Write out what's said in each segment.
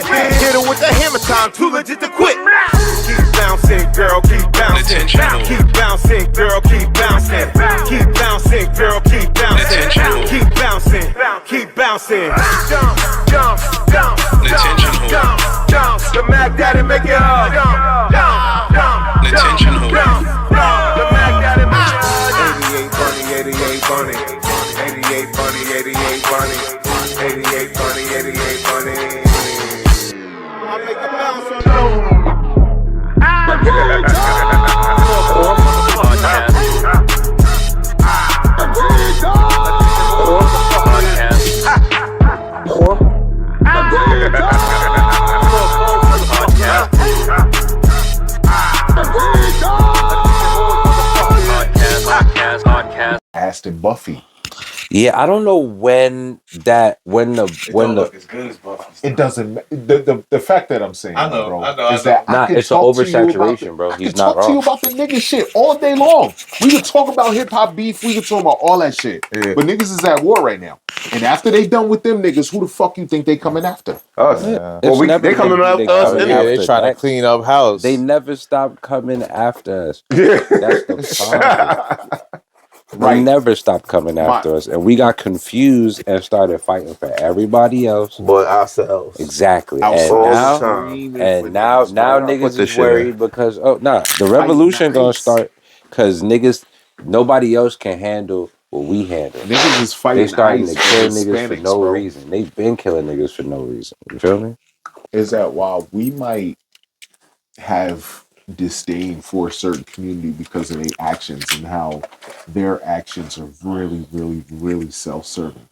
grip. Hit her with the hammer time, too legit to quit. Keep bouncing, girl, keep bouncing. Keep bouncing, girl, keep bouncing. Keep bouncing, girl, keep bouncing. Keep bouncing, keep bouncing. Jump, jump, jump, jump, jump, jump. The Mac Daddy make it hard. Jump, jump, jump, jump, jump. The Mac Daddy make it hard. 88 bunny, 88 bunny. 88 bunny, 88 bunny. 88 bunny, 88 bunny. I make the bounce on you. Aston Buffy. Yeah, I don't know when the look as good as Buffy. It doesn't. The fact that I'm saying, bro, is that it's an oversaturation, bro. He's not wrong. I can talk to you about the nigga shit all day long. We can talk about hip hop beef. We can talk about all that shit. Yeah. But niggas is at war right now, and after they done with them niggas, who the fuck you think they coming after? Us. Well, they coming after us. They trying to clean up house. They never stop coming after us. Yeah, that's the problem. They never stopped coming after us, and we got confused and started fighting for everybody else but ourselves. Exactly. Now niggas is worried because the revolution gonna start because nobody else can handle what we handle. Niggas is fighting. They starting to kill niggas for no reason. They've been killing niggas for no reason. You feel me? Is that while we might have disdain for a certain community because of their actions and how their actions are really, really, really self-serving.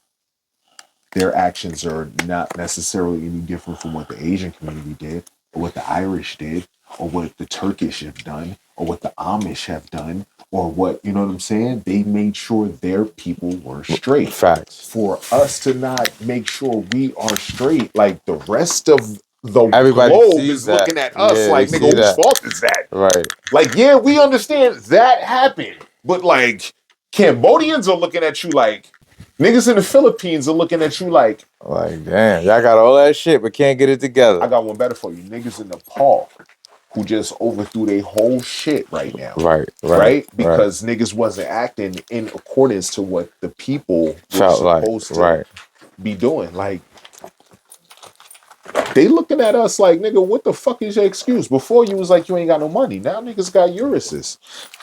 Their actions are not necessarily any different from what the Asian community did, or what the Irish did, or what the Turkish have done, or what the Amish have done, or what, you know what I'm saying? They made sure their people were straight. Facts. For us to not make sure we are straight, like the rest of everybody globe is looking at us like, nigga, whose fault is that? Right. Like, yeah, we understand that happened, but like, Cambodians are looking at you like, niggas in the Philippines are looking at you like, damn, y'all got all that shit, but can't get it together. I got one better for you. Niggas in Nepal who just overthrew their whole shit right now. Right? Because niggas wasn't acting in accordance to what the people felt were supposed to be doing. Like, they looking at us like, nigga, what the fuck is your excuse? Before you was like, you ain't got no money. Now niggas got Urises.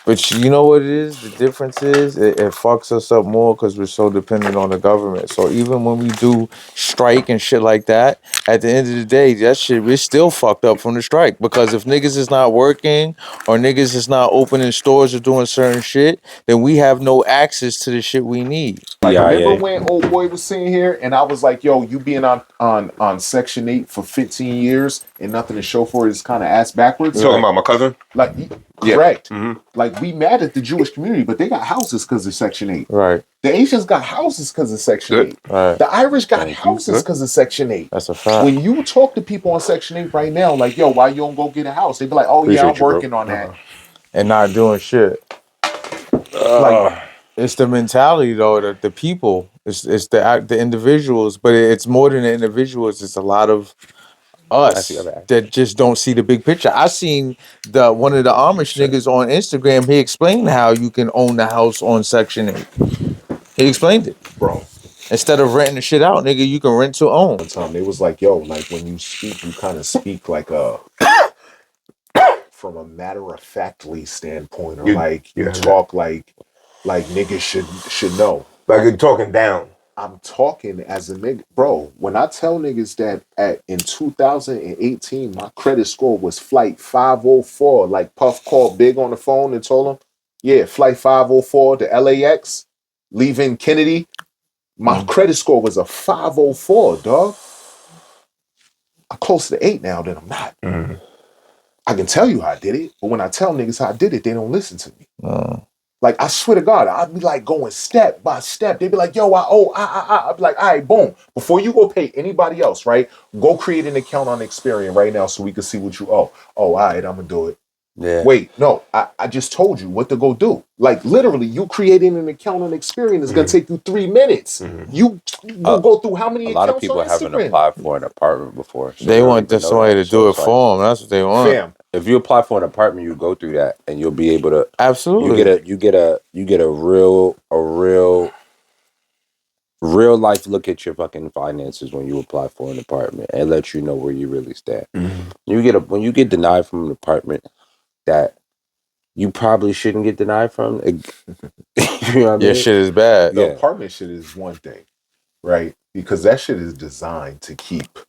But you know what it is? The difference is it fucks us up more because we're so dependent on the government. So even when we do strike and shit like that, at the end of the day, that shit, we're still fucked up from the strike. Because if niggas is not working or niggas is not opening stores or doing certain shit, then we have no access to the shit we need. Like, remember when old boy was sitting here and I was like, yo, you being on Section 8 for 15 years and nothing to show for it is kind of ass backwards. You talking about my cousin? Like, correct. Mm-hmm. Like, we mad at the Jewish community, but they got houses because of Section 8. Right. The Asians got houses because of Section 8. Right. The Irish got houses because of Section 8. That's a fact. When you talk to people on Section 8 right now, like, yo, why you don't go get a house? They be like, oh, I'm working on that. And not doing shit. Like, it's the mentality, though, the people. It's the individuals, but it's more than the individuals. It's a lot of us that just don't see the big picture. I seen one of the Amish niggas on Instagram. He explained how you can own the house on Section 8. He explained it, bro. Instead of renting the shit out, nigga, you can rent to own. One time they was like, yo, like when you speak, you kind of speak like from a matter of factly standpoint, or you talk like niggas should know. Like you're talking down. I'm talking as a nigga, bro. When I tell niggas that in 2018 my credit score was flight 504, like Puff called Big on the phone and told him, yeah, flight 504 to LAX, leaving Kennedy. My credit score was a 504, dog. I'm close to 8 now than I'm not. Mm-hmm. I can tell you how I did it, but when I tell niggas how I did it, they don't listen to me. Like, I swear to God, I'd be like going step by step. They'd be like, yo, I'd be like, all right, boom. Before you go pay anybody else, right? Go create an account on Experian right now so we can see what you owe. Oh, all right, I'm going to do it. Yeah. Wait, no, I just told you what to go do. Like literally, you creating an account on Experian is gonna take you 3 minutes. You will go through how many A lot of accounts on people haven't Instagram? applied for an apartment before, so They don't want even know somebody that. to do it it's like, for them. That's what they want. Fam, if you apply for an apartment, you go through that, and you'll be able to. Absolutely. You get a real life look at your fucking finances when you apply for an apartment, and let you know where you really stand. When you get denied from an apartment that you probably shouldn't get denied from. You know what I mean? Your shit is bad. the apartment shit is one thing, right? Because that shit is designed to keep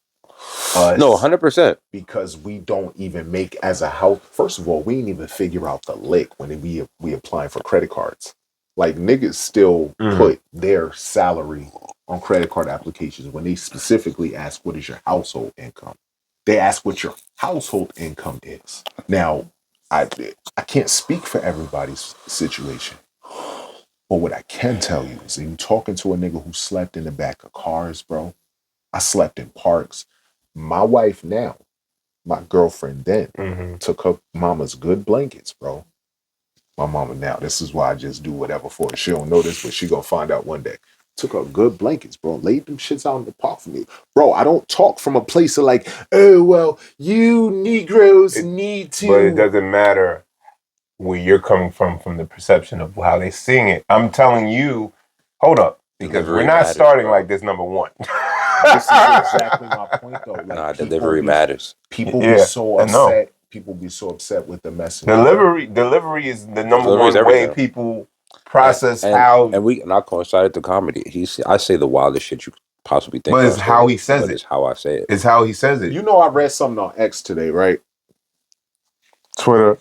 us. No, 100%. Because we don't even make as a house. First of all, we didn't even figure out the lick when we applying for credit cards. Like niggas still put their salary on credit card applications when they specifically ask what is your household income. They ask what your household income is. Now, I can't speak for everybody's situation. But what I can tell you is you talking to a nigga who slept in the back of cars, bro. I slept in parks. My wife now, my girlfriend then, took her mama's good blankets, bro. My mama now, this is why I just do whatever for her. She don't know this, but she gonna find out one day. Took her good blankets, bro. Laid them shits out in the park for me. Bro, I don't talk from a place of like, oh, well, you Negroes need to. But it doesn't matter where you're coming from the perception of how they sing it. I'm telling you, hold up, because Delivery we're not matters, starting bro. like this, number one. This is exactly my point, though. Like, Delivery matters. People be so I know. upset. People be so upset with the message. Delivery is the number Delivery is one way everything. people process and how. I coincided to comedy. I say the wildest shit you could possibly think. But it's of, how he says but it. It's how I say it. It's how he says it. You know, I read something on X today, right? Twitter.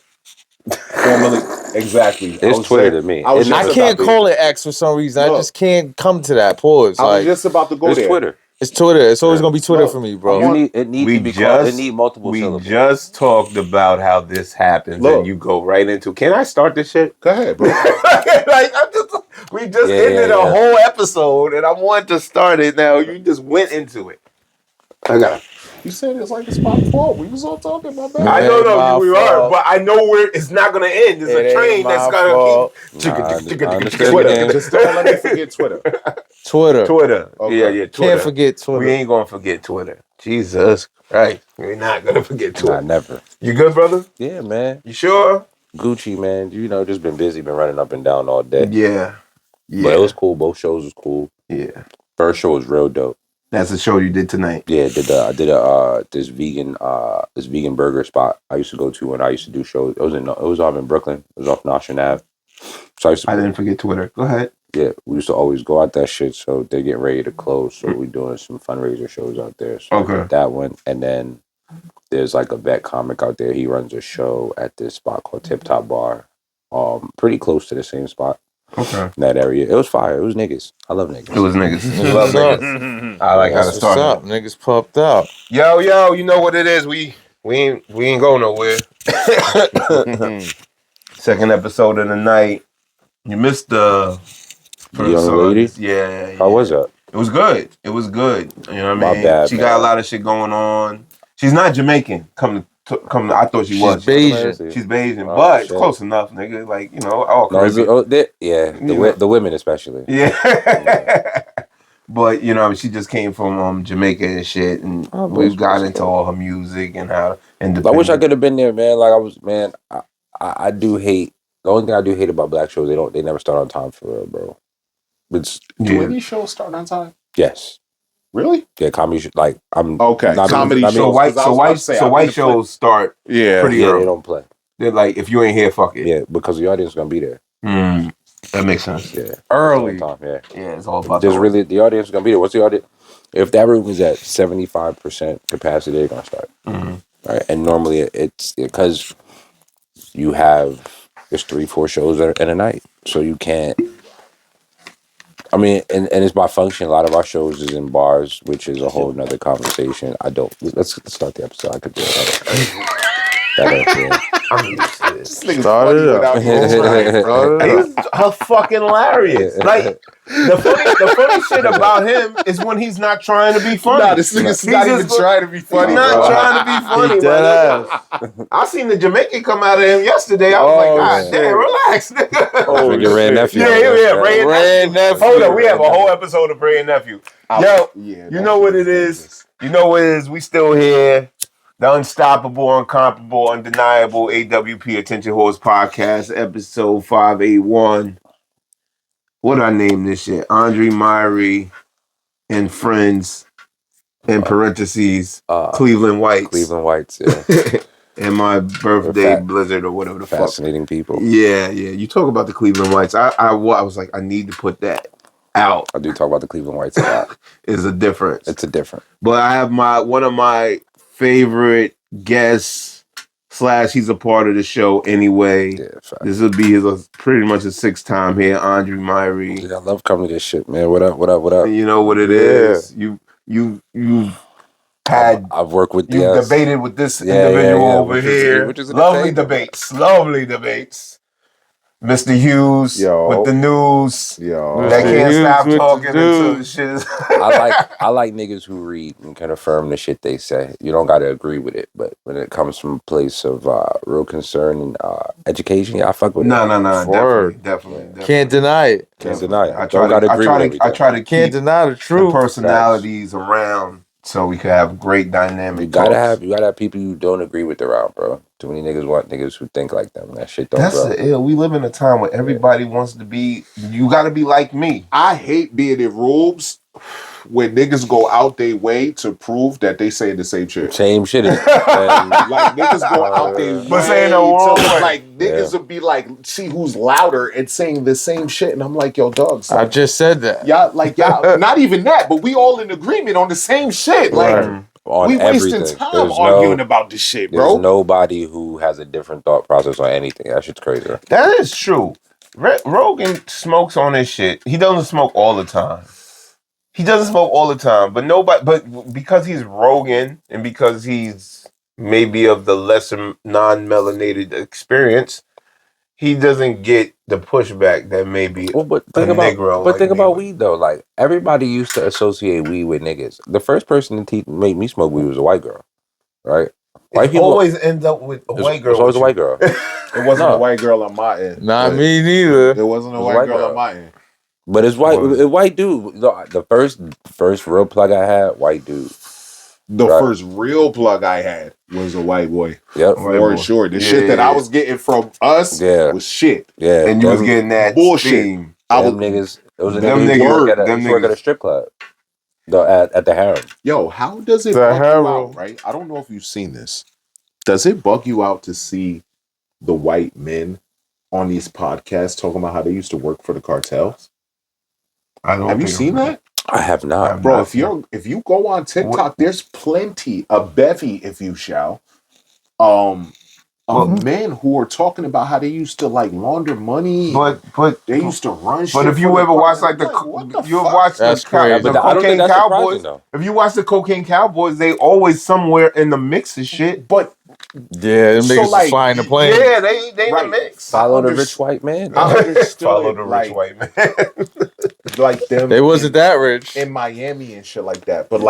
Formerly, exactly. It's Twitter to me. I can't call it X for some reason. Look, I just can't come to that. Pause. I was just about to go it's there. Twitter. It's Twitter. It's always gonna be Twitter for me, bro. It needs to be called. It need multiple syllables. We just talked about how this happens, and you go right into. Can I start this shit? Go ahead, bro. We just ended a whole episode, and I wanted to start it. Now you just went into it. I got it. You said it's like it's my fault. We was all talking about that. I don't know we are, but I know where it's not gonna end. There's a train that's gonna keep. Twitter. Just don't let me forget Twitter. Twitter. Okay. Yeah, Twitter. Can't forget Twitter. We ain't gonna forget Twitter. Jesus Christ. We're not gonna forget Twitter. Nah, never. You good, brother? Yeah, man. You sure? Gucci, man. You know, just been busy, been running up and down all day. Yeah. But it was cool. Both shows was cool. Yeah. First show was real dope. That's the show you did tonight. Yeah, I did this vegan burger spot I used to go to when I used to do shows. It was off in Brooklyn. It was off Nostrand Ave. So I didn't forget Twitter. Go ahead. Yeah, we used to always go out that shit. So they're getting ready to close. So we're doing some fundraiser shows out there. So I did that one, and then there's like a vet comic out there. He runs a show at this spot called Tip Top Bar, pretty close to the same spot. Okay. In that area. It was fire. It was niggas. I love niggas. It was niggas. I love niggas. I like how to start. What's up? Niggas popped up. Yo, you know what it is. We ain't going nowhere. Second episode of the night. You missed the young lady? Yeah. How was that? It was good. You know what I mean? My bad, she man. got a lot of shit going on. She's not Jamaican. I thought she was. Bayesian. She's Bayesian, but it's close enough, nigga. Like, you know, all Caribbean. The women especially. Yeah. But, you know, she just came from Jamaica and shit, and we got into all her music and how independent. I wish I could have been there, man. Like I do hate. The only thing I do hate about black shows, they never start on time for real, bro. Do any shows start on time? Yes. Really? Yeah, comedy like I'm okay. Comedy shows. So white shows start pretty early. They don't play. They're like, if you ain't here, fuck it. Yeah, because the audience is gonna be there. That makes sense. Yeah, early. Yeah, it's all about. There's really the audience is gonna be there. What's the audience? If that room is at 75% capacity, they're gonna start. Right, and normally it's because there's 3-4 shows in a night, so you can't. I mean, and it's by function. A lot of our shows is in bars, which is a whole nother conversation. Let's start the episode. I could do it. That ain't fair. I'm used to this. This nigga's Started funny up. without even trying, bro. He's fucking hilarious. Like the funny shit about him is when he's not trying to be funny. Nah, this nigga's not even trying to be funny, He's not bro. trying to be funny, He dead bro. I seen the Jamaican come out of him yesterday. I was like, God damn, relax, nigga. Freaking Ray nephew. Yeah, Ray nephew. Hold on, we have a whole Nephew. episode of Ray nephew. Yo, Yeah, you know what it is? You know what it is? We still here. The unstoppable, incomparable, undeniable AWP Attention Horse Podcast, episode 581. What I name this shit? Andre Myrie and friends, in parentheses, Cleveland Whites. Cleveland Whites, yeah. And my birthday blizzard or whatever the Fascinating people. Yeah. You talk about the Cleveland Whites. I was like, I need to put that out. I do talk about the Cleveland Whites a lot. Is a difference. It's a different. But I have one of my favorite guests / he's a part of the show anyway. Yeah, this will be pretty much his 6th time here, Andre Myrie. Yeah, I love coming to this shit, man. What up? You know what it is. You've had. I've worked with. You've debated with this individual over here. Which is lovely debates. Mr. Hughes with the news. That can't stop talking until the shit is. I like niggas who read and can affirm the shit they say. You don't got to agree with it, but when it comes from a place of real concern and education, yeah, I fuck with it. No, definitely. Can't deny it. Can't deny it. I try to can't deny the truth. The personalities around so we can have great dynamic. You gotta have people you don't agree with around, bro. Too many niggas want niggas who think like them. That shit don't. That's the ill. We live in a time where everybody wants to be. You got to be like me. I hate being in rooms when niggas go out their way to prove that they saying the same shit. Same shit. Like niggas go out their way, but saying the wrong way. Like niggas would be like, see who's louder and saying the same shit, and I'm like, yo, dogs. I just said that. Y'all, not even that, but we all in agreement on the same shit. Like. On we wasting everything. time arguing about this shit, bro. There's nobody who has a different thought process on anything. That shit's crazy. That is true. Rogan smokes on his shit. He doesn't smoke all the time. But because he's Rogan and because he's maybe of the lesser non-melanated experience, he doesn't get the pushback that maybe think about weed though. Like everybody used to associate weed with niggas. The first person to make me smoke weed was a white girl, right? White people always end up with a white girl. It's always a white girl. It wasn't a white girl on my end. Not me neither. It wasn't a white girl on my end. But it's white. A white dude. The first real plug I had, white dude. The first real plug I had was a white boy. Yep. For sure. The shit that I was getting from us was shit. Yeah. And you was getting that bullshit. Them niggas. It was a nigga work at a strip club. At the Harem. Yo, how does it bug you out, right? I don't know if you've seen this. Does it bug you out to see the white men on these podcasts talking about how they used to work for the cartels? Have you seen that? I have not. Bro, if you go on TikTok, there's plenty, a bevy, if you shall, of men who are talking about how they used to like launder money. But they used to run shit. But if you ever watch like That's the crazy. Cocaine Cowboys, if you watch the Cocaine Cowboys, they always somewhere in the mix of shit. But yeah, them niggas like, flying the plane. Yeah, they in the mix. Follow the rich white man. I understood Follow the rich white man. Like them. They wasn't that rich in Miami and shit like that. But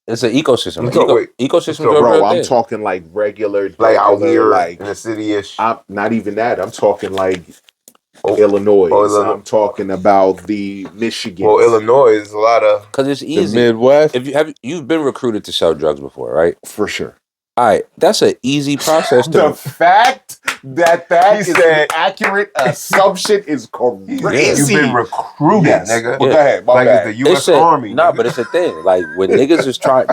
it's an ecosystem. Ecosystem, bro. I'm talking like regular, like out here, like in the city-ish. I'm not even that. I'm talking like Illinois. I'm talking about the Michigan. Well, Illinois is a lot of because it's easy. The Midwest. If you've been recruited to sell drugs before, right? For sure. All right, that's an easy process. The fact that is an accurate assumption is crazy. You've been recruited, nigga. Well, go ahead. Like it's the U.S. Army. No, but it's a thing. Like when niggas is trying,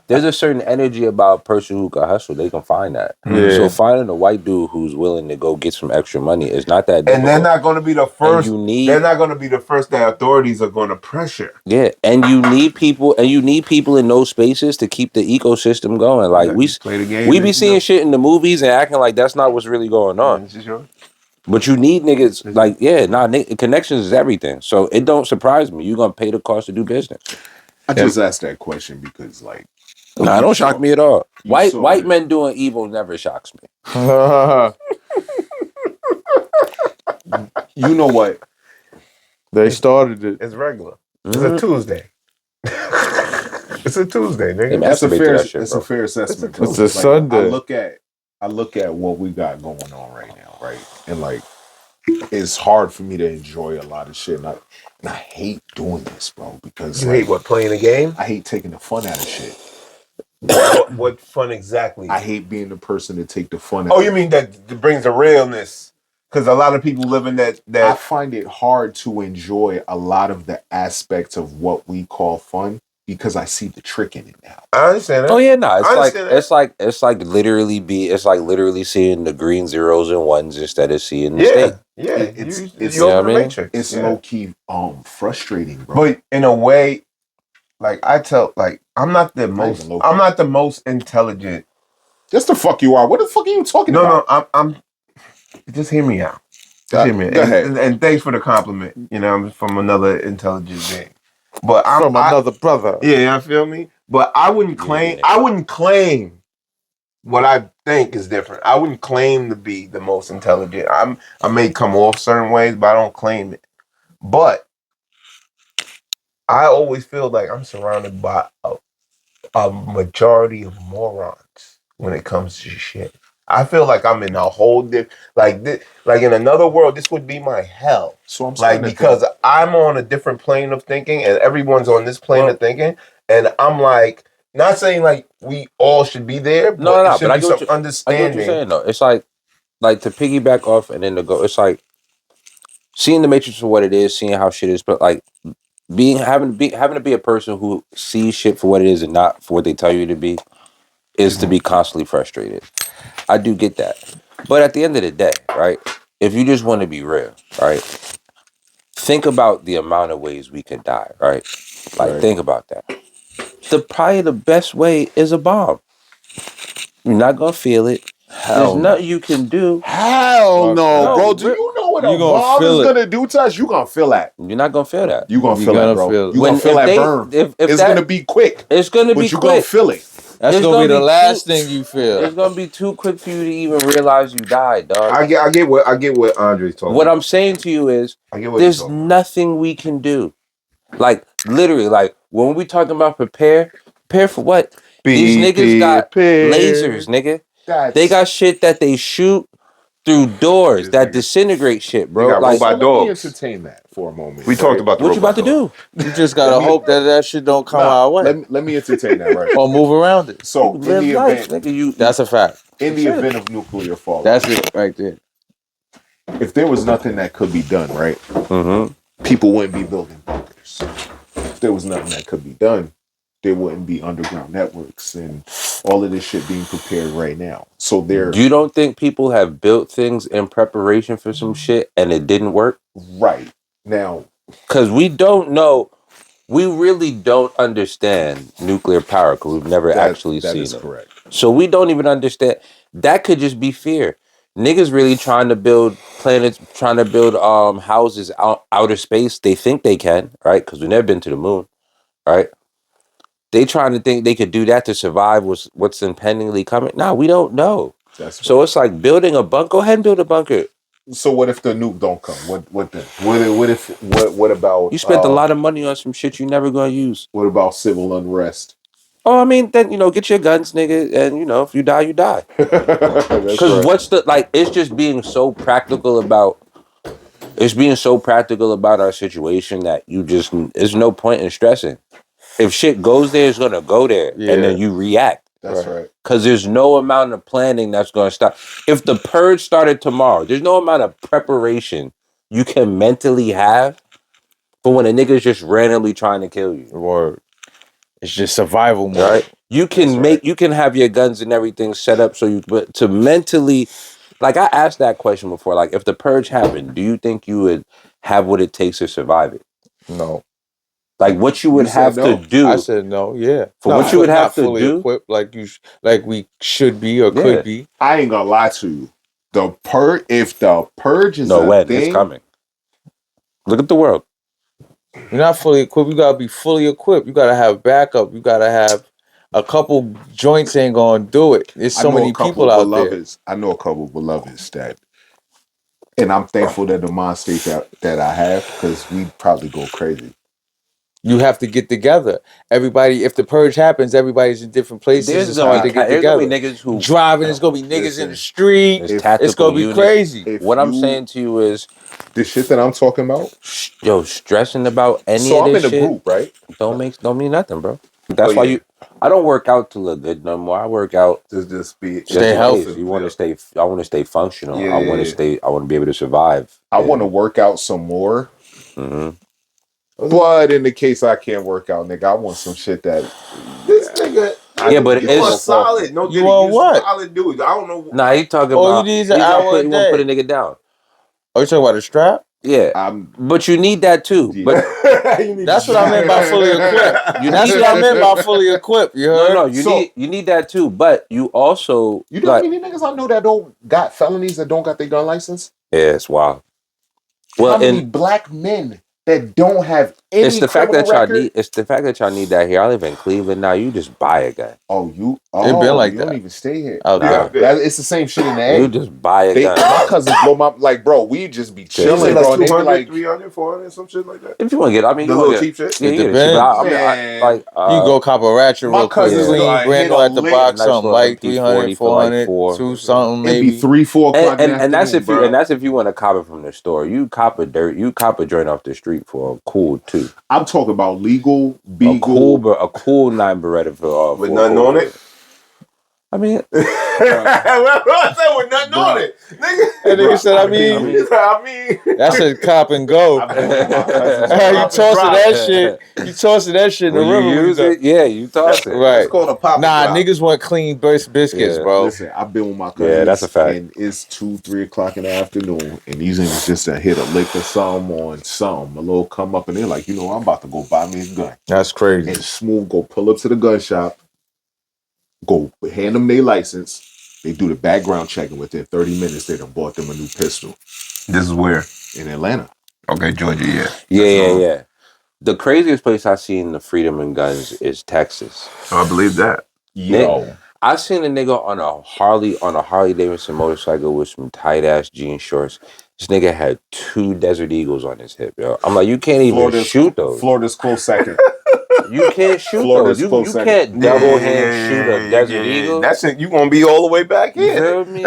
there's a certain energy about a person who can hustle. They can find that. Yeah. So finding a white dude who's willing to go get some extra money is not that difficult. And they're not going to be the first. They're not going to be the first that authorities are going to pressure. Yeah, and you need people, in those spaces to keep the ecosystem going. Like we be seeing shit in the movies and acting like that's not what's really going on. But you need niggas connections is everything. So it don't surprise me. You're gonna pay the cost to do business. I just asked that question because like Nah, it don't shock me at all. White it. men doing evil never shocks me. You know what? They started it. It's regular. It's a Tuesday. It's a Tuesday, They nigga. masturbate to that shit, It's bro. a fair assessment. It's though. a Sunday. I look at what we got going on right now, right? And like, it's hard for me to enjoy a lot of shit. And I hate doing this, bro, because You hate what, playing a game? I hate taking the fun out of shit. What fun exactly? I hate being the person to take the fun out. Oh, you mean that brings the realness? Because a lot of people live in that. I find it hard to enjoy a lot of the aspects of what we call fun because I see the trick in it now. I understand that. Oh yeah, no, it's like literally seeing the green zeros and ones instead of seeing the state. Yeah, it's you open the matrix. It's low key frustrating, bro. But in a way, like I tell, like I'm not the most intelligent. Yes, the fuck you are. What the fuck are you talking about? No, I'm. Just hear me out. Go ahead. And thanks for the compliment. You know, I'm from another intelligent being. But I'm from another brother. Yeah, you feel me? But I wouldn't claim. I wouldn't claim what I think is different. I wouldn't claim to be the most intelligent. I may come off certain ways, but I don't claim it. But I always feel like I'm surrounded by a majority of morons when it comes to shit. I feel like I'm in a whole different, like in another world. This would be my hell. So I'm like because I'm on a different plane of thinking, and everyone's on this plane of thinking, and I'm like, not saying like we all should be there, but it should be some understanding. I get what you're saying though. It's like to piggyback off and then to go. It's like seeing the Matrix for what it is, seeing how shit is, but like having to be a person who sees shit for what it is and not for what they tell you to be is to be constantly frustrated. I do get that. But at the end of the day, right, if you just want to be real, right, think about the amount of ways we could die, right? Like, think about that. Probably the best way is a bomb. You're not going to feel it. There's nothing you can do. Hell no, bro. Do you know what a bomb is going to do to us? You're going to feel that. You're not going to feel that. You're going to feel that, bro. You're going to feel that burn. It's going to be quick. It's going to be quick. But you're going to feel it. That's gonna be the last thing you feel. It's gonna be too quick for you to even realize you died, dog. I get what Andre's talking. What I'm saying to you is, there's nothing we can do. Like literally, like when we talking about prepare for what? These niggas got lasers, nigga. They got shit that they shoot through doors that disintegrate shit, bro. Like, let me entertain that for a moment. We talked about what you about to do. You just gotta hope that shit don't come our way. Let me entertain that, right? Or move around it. So in the event, nigga, that's a fact. In the event of nuclear fallout, that's it right there. If there was nothing that could be done, right? Mm-hmm. People wouldn't be building bunkers. If there was nothing that could be done, there wouldn't be underground networks and all of this shit being prepared right now. So you don't think people have built things in preparation for some shit and it didn't work? Right. Now, because we don't know, we really don't understand nuclear power because we've never actually seen it. That is correct. So we don't even understand. That could just be fear. Niggas really trying to build planets, trying to build houses outer space. They think they can, right? Because we've never been to the moon, right? They trying to think they could do that to survive what's impendingly coming. Nah, we don't know. So it's like building a bunker. Go ahead and build a bunker. So what if the nuke don't come? What then? What about you spent a lot of money on some shit you never gonna use? What about civil unrest? Oh, I mean, then get your guns, nigga, and if you die, you die. Because what's it's just being so practical about. It's being so practical about our situation that there's no point in stressing. If shit goes there, it's gonna go there, and then you react. That's right. Because there's no amount of planning that's gonna stop. If the purge started tomorrow, there's no amount of preparation you can mentally have for when a nigga's just randomly trying to kill you. Or it's just survival mode. Right? You can have your guns and everything set up but to mentally, like I asked that question before. Like, if the purge happened, do you think you would have what it takes to survive it? No. Like what you would have to do. I said no. Yeah. For what you would have to do. Equipped like we should be or could be. I ain't gonna lie to you. If the purge is it's coming. Look at the world. You're not fully equipped. You gotta be fully equipped. You gotta have backup. You gotta have a couple joints ain't gonna do it. There's so many people out there. I know a couple of beloveds that, and I'm thankful that the mind state that I have, because we probably go crazy. You have to get together. Everybody, if the purge happens, everybody's in different places. There's It's hard to get together. Gonna be niggas who driving. There's gonna be niggas in the street. It's gonna be crazy. What I'm saying to you is, the shit that I'm talking about, yo, stressing about any so of I'm this in a shit group, right? don't mean nothing, bro. That's why I don't work out to look good no more. I work out just stay healthy. You want to stay. I want to stay functional. Yeah, I want to stay. I want to be able to survive. I want to work out some more. Mm-hmm. But in the case I can't work out, nigga, I want some shit that This nigga. But you want solid. No, you want what? Solid dude. I don't know. Nah, he talking All about. you need is an hour a You want to put a day. nigga down. Oh, you talking about a strap? Yeah, but you need that too. Yeah. But that's what I meant by fully equipped. That's what I meant by fully equipped. You heard? No, you need that too. But you also you know how many niggas I know that don't got felonies that don't got their gun license? Yeah, it's wild. Well, how many black men that don't have any it's the fact that record? it's the fact that y'all need that here. I live in Cleveland now. You just buy a gun. Oh, it been like you that. don't even stay here. Oh, nah, it's the same shit in the A. You just buy a gun. My cousins blow my like, bro. We just be chilling, bro. Like 200, like 300, 400, some shit like that. If you want to get, I mean, the little cheap shit. Yeah, it you depends. like you go cop a ratchet real quick. Clean brand new at the box, something like 300, 400, 2 something maybe. It'd be 3-4 o'clock. And that's if you that's if you want to cop it from the store. You cop a joint off the street for a cool too. I'm talking about legal, beagle. A cool 9 Beretta for with nothing on it. I mean, what I said with nothing on it, nigga. That nigga said, I mean, that's a cop and go. You tossing that shit. You tossing that shit in the river. You use it, yeah, you toss it. Right. It's called a pop. Niggas want clean biscuits, bro. Listen, I've been with my cousins. Yeah, that's a fact. And it's 2-3 o'clock in the afternoon, and these niggas just hit a lick or something on something. A little come up, and they're like, I'm about to go buy me a gun. That's crazy. And Smooth go pull up to the gun shop. Go hand them their license. They do the background checking. Within 30 minutes, they done bought them a new pistol. This is where? In Atlanta. Okay, Georgia, yeah. Yeah. The craziest place I seen the freedom in guns is Texas. I believe that. Yo. I seen a nigga on a Harley Davidson motorcycle with some tight ass jean shorts. This nigga had 2 Desert Eagles on his hip, yo. I'm like, you can't even shoot those. Florida's close second. You can't shoot those. You can't double hand shoot a Desert Eagle. That's it. You gonna be all the way back in. You feel me?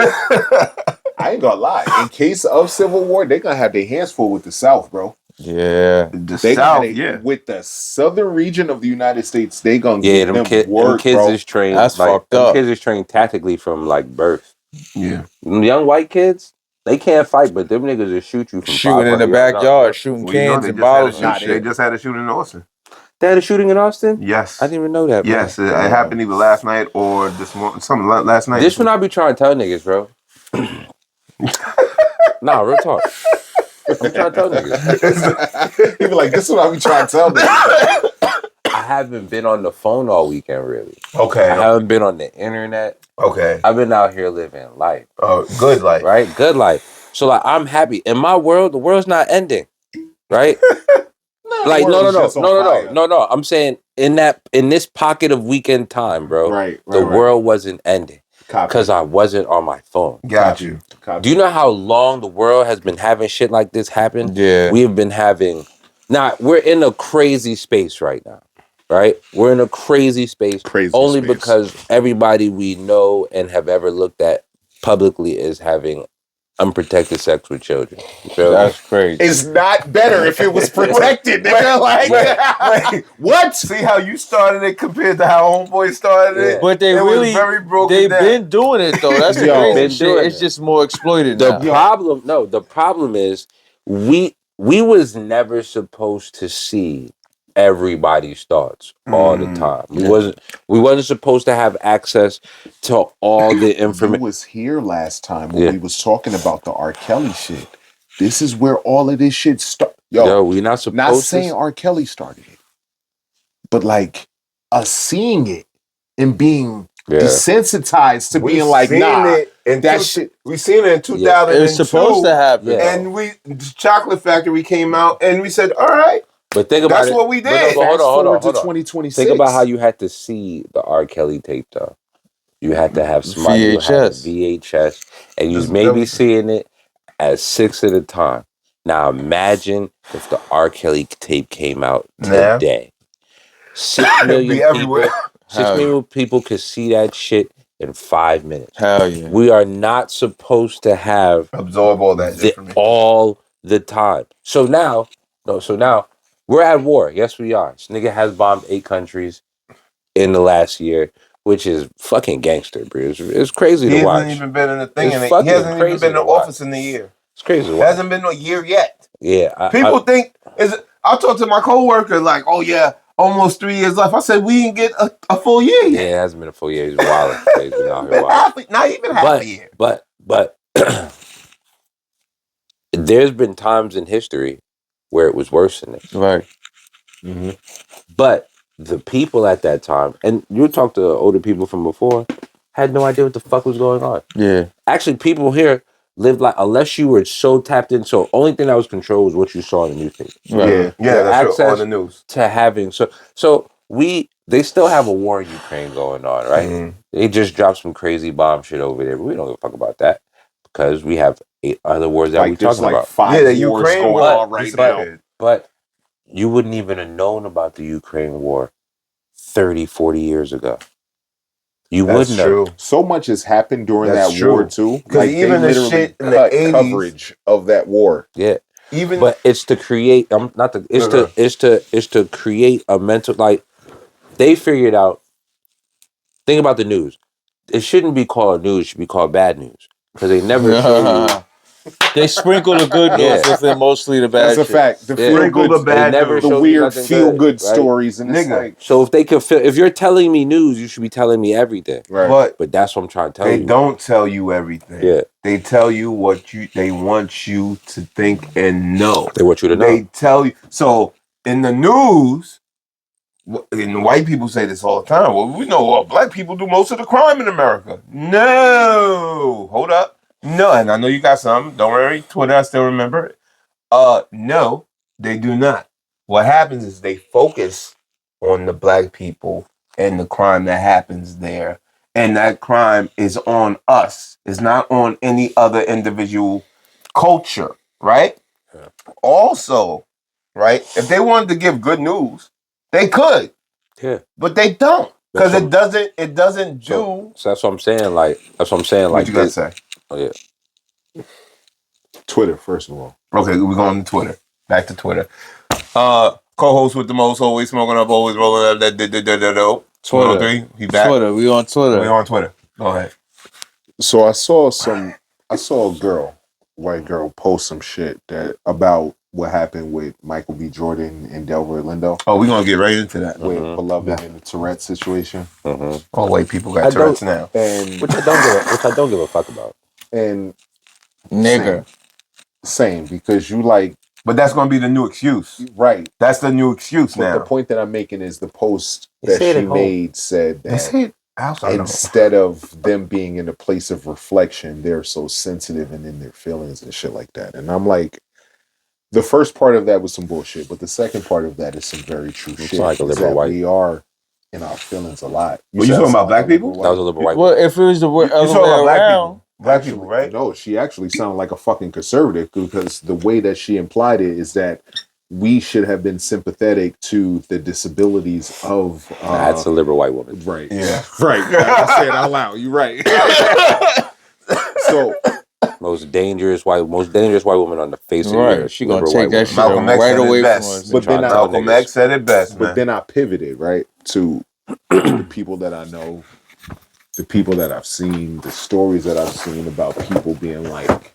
I ain't gonna lie. In case of civil war, they gonna have their hands full with the South, bro. Yeah. They South, with the southern region of the United States, they gonna get them work, kids bro. is trained. That's fucked up. Kids is trained tactically from like birth. Yeah. Young white kids, they can't fight, but them niggas will shoot you from shooting in the backyard, shooting cans and bottles. They just had a shooting in Austin. They had a shooting in Austin? Yes. I didn't even know that, bro. Yes, it happened either last night or this morning. Something last night. This one I be trying to tell niggas, bro. Nah, real talk. I'm trying to tell niggas. He be like, this is what I be trying to tell niggas. I haven't been on the phone all weekend, really. Okay. I haven't been on the internet. Okay. I've been out here living life. Oh, good life. Right? Good life. So, like, I'm happy. In my world, the world's not ending. Right? Like, no. I'm saying in this pocket of weekend time, bro, the world wasn't ending. Because I wasn't on my phone. Got you. Do you know how long the world has been having shit like this happen? Yeah. We have been having... Now, we're in a crazy space right now. Right? We're in a crazy space. Because everybody we know and have ever looked at publicly is having unprotected sex with children. That's crazy. It's not better if it was protected. What? See how you started it compared to how Homeboy started it? But they've been doing it though. That's the crazy shit. It's just more exploited now. The problem is we was never supposed to see everybody's thoughts all the time. We wasn't supposed to have access to all the information. You was here last time when we was talking about the R. Kelly shit. This is where all of this shit started. Yo, we not supposed not saying R. Kelly started it, but like us seeing it and being desensitized to being like, nah, shit. We seen it in 2002. It was supposed to happen. And Chocolate Factory came out and we said, all right, But think about That's it. what we did. But Fast hold forward on. to 2026. Think about how you had to see the R. Kelly tape, though. You had to have somebody who had a VHS, and you was maybe seeing it at 6 at a time. Now imagine if the R. Kelly tape came out today. 6 million people. 6 million people could see that shit in 5 minutes. Hell yeah. We are not supposed to have absorb all that information all the time. So now we're at war. Yes, we are. This nigga has bombed 8 countries in the last year, which is fucking gangster, bro. It's crazy to watch. He hasn't even been in the thing. He hasn't even been in the office in a year. It's crazy to watch. watch. Hasn't been a year yet. Yeah. People think I talked to my coworker like, oh yeah, almost 3 years left. I said we didn't get a full year yet. Yeah, it hasn't been a full year. He's wilding. He's been out here wilding. Not even half a year. But there's been times in history where it was worse than this. Right. Mm-hmm. But the people at that time, and you talk to older people from before, had no idea what the fuck was going on. Yeah. Actually, people here lived like, unless you were so tapped in, so only thing that was controlled was what you saw in the newspaper. Right. Yeah, that's true. On the news. To having, they still have a war in Ukraine going on, right? Mm-hmm. They just dropped some crazy bomb shit over there, but we don't give a fuck about that because we have 8 other wars that we're talking about. 5 the Ukraine war going on right now. But you wouldn't even have known about the Ukraine war 30, 40 years ago. You wouldn't have. So much has happened during that war too. Because even the shit in the 80s, coverage of that war. Yeah. But it's to create it's to create a mental, like, they figured out, think about the news. It shouldn't be called news, it should be called bad news. Because they never show you. They sprinkle the good news within mostly the bad. That's a fact. The feel-good, the bad, the weird feel-good stories, and it's like, so if they can feel, if you're telling me news, you should be telling me everything. Right. But that's what I'm trying to tell you. They don't tell you everything. Yeah. They tell you what they want you to think and know. They want you to know. They tell you. So in the news, and white people say this all the time. Well, we know black people do most of the crime in America. No, hold up. No, and I know you got some. Don't worry, Twitter, I still remember it. No, they do not. What happens is they focus on the black people and the crime that happens there. And that crime is on us. It's not on any other individual culture, right? Yeah. Also, right, if they wanted to give good news, they could. Yeah. But they don't. Because it doesn't do. So that's what I'm saying. What you got to say? Oh, yeah. Twitter, first of all. Okay, we're going to Twitter. Back to Twitter. Co-host with the most, always smoking up, always rolling up. Twitter. He back. Twitter. We on Twitter. We on Twitter. Go ahead. So I saw a white girl, post some shit about what happened with Michael B. Jordan and Delroy Lindo. Oh, we're going to get right into that. With Beloved and the Tourette situation. Mm-hmm. All white people got Tourette's now. Which I don't give a fuck about. And nigger. Same, because you like. But that's going to be the new excuse. Right. That's the new excuse now. The point that I'm making is the post that she made said that instead of them being in a place of reflection, they're so sensitive and in their feelings and shit like that. And I'm like, the first part of that was some bullshit, but the second part of that is some very true shit. Like a liberal white. We are in our feelings a lot. You talking about black people? That was a liberal white. Well, if it was the way around. Black people, right? No, she actually sounded like a fucking conservative because the way that she implied it is that we should have been sympathetic to the disabilities of. That's a liberal white woman, right? Yeah, right. I say it out loud. You're right. So, most dangerous white woman on the face of the earth. She gonna take that shit Malcolm right away from us. us. But then Malcolm X said it best. But then I pivoted right to the people that I know. The people that I've seen, the stories that I've seen about people being like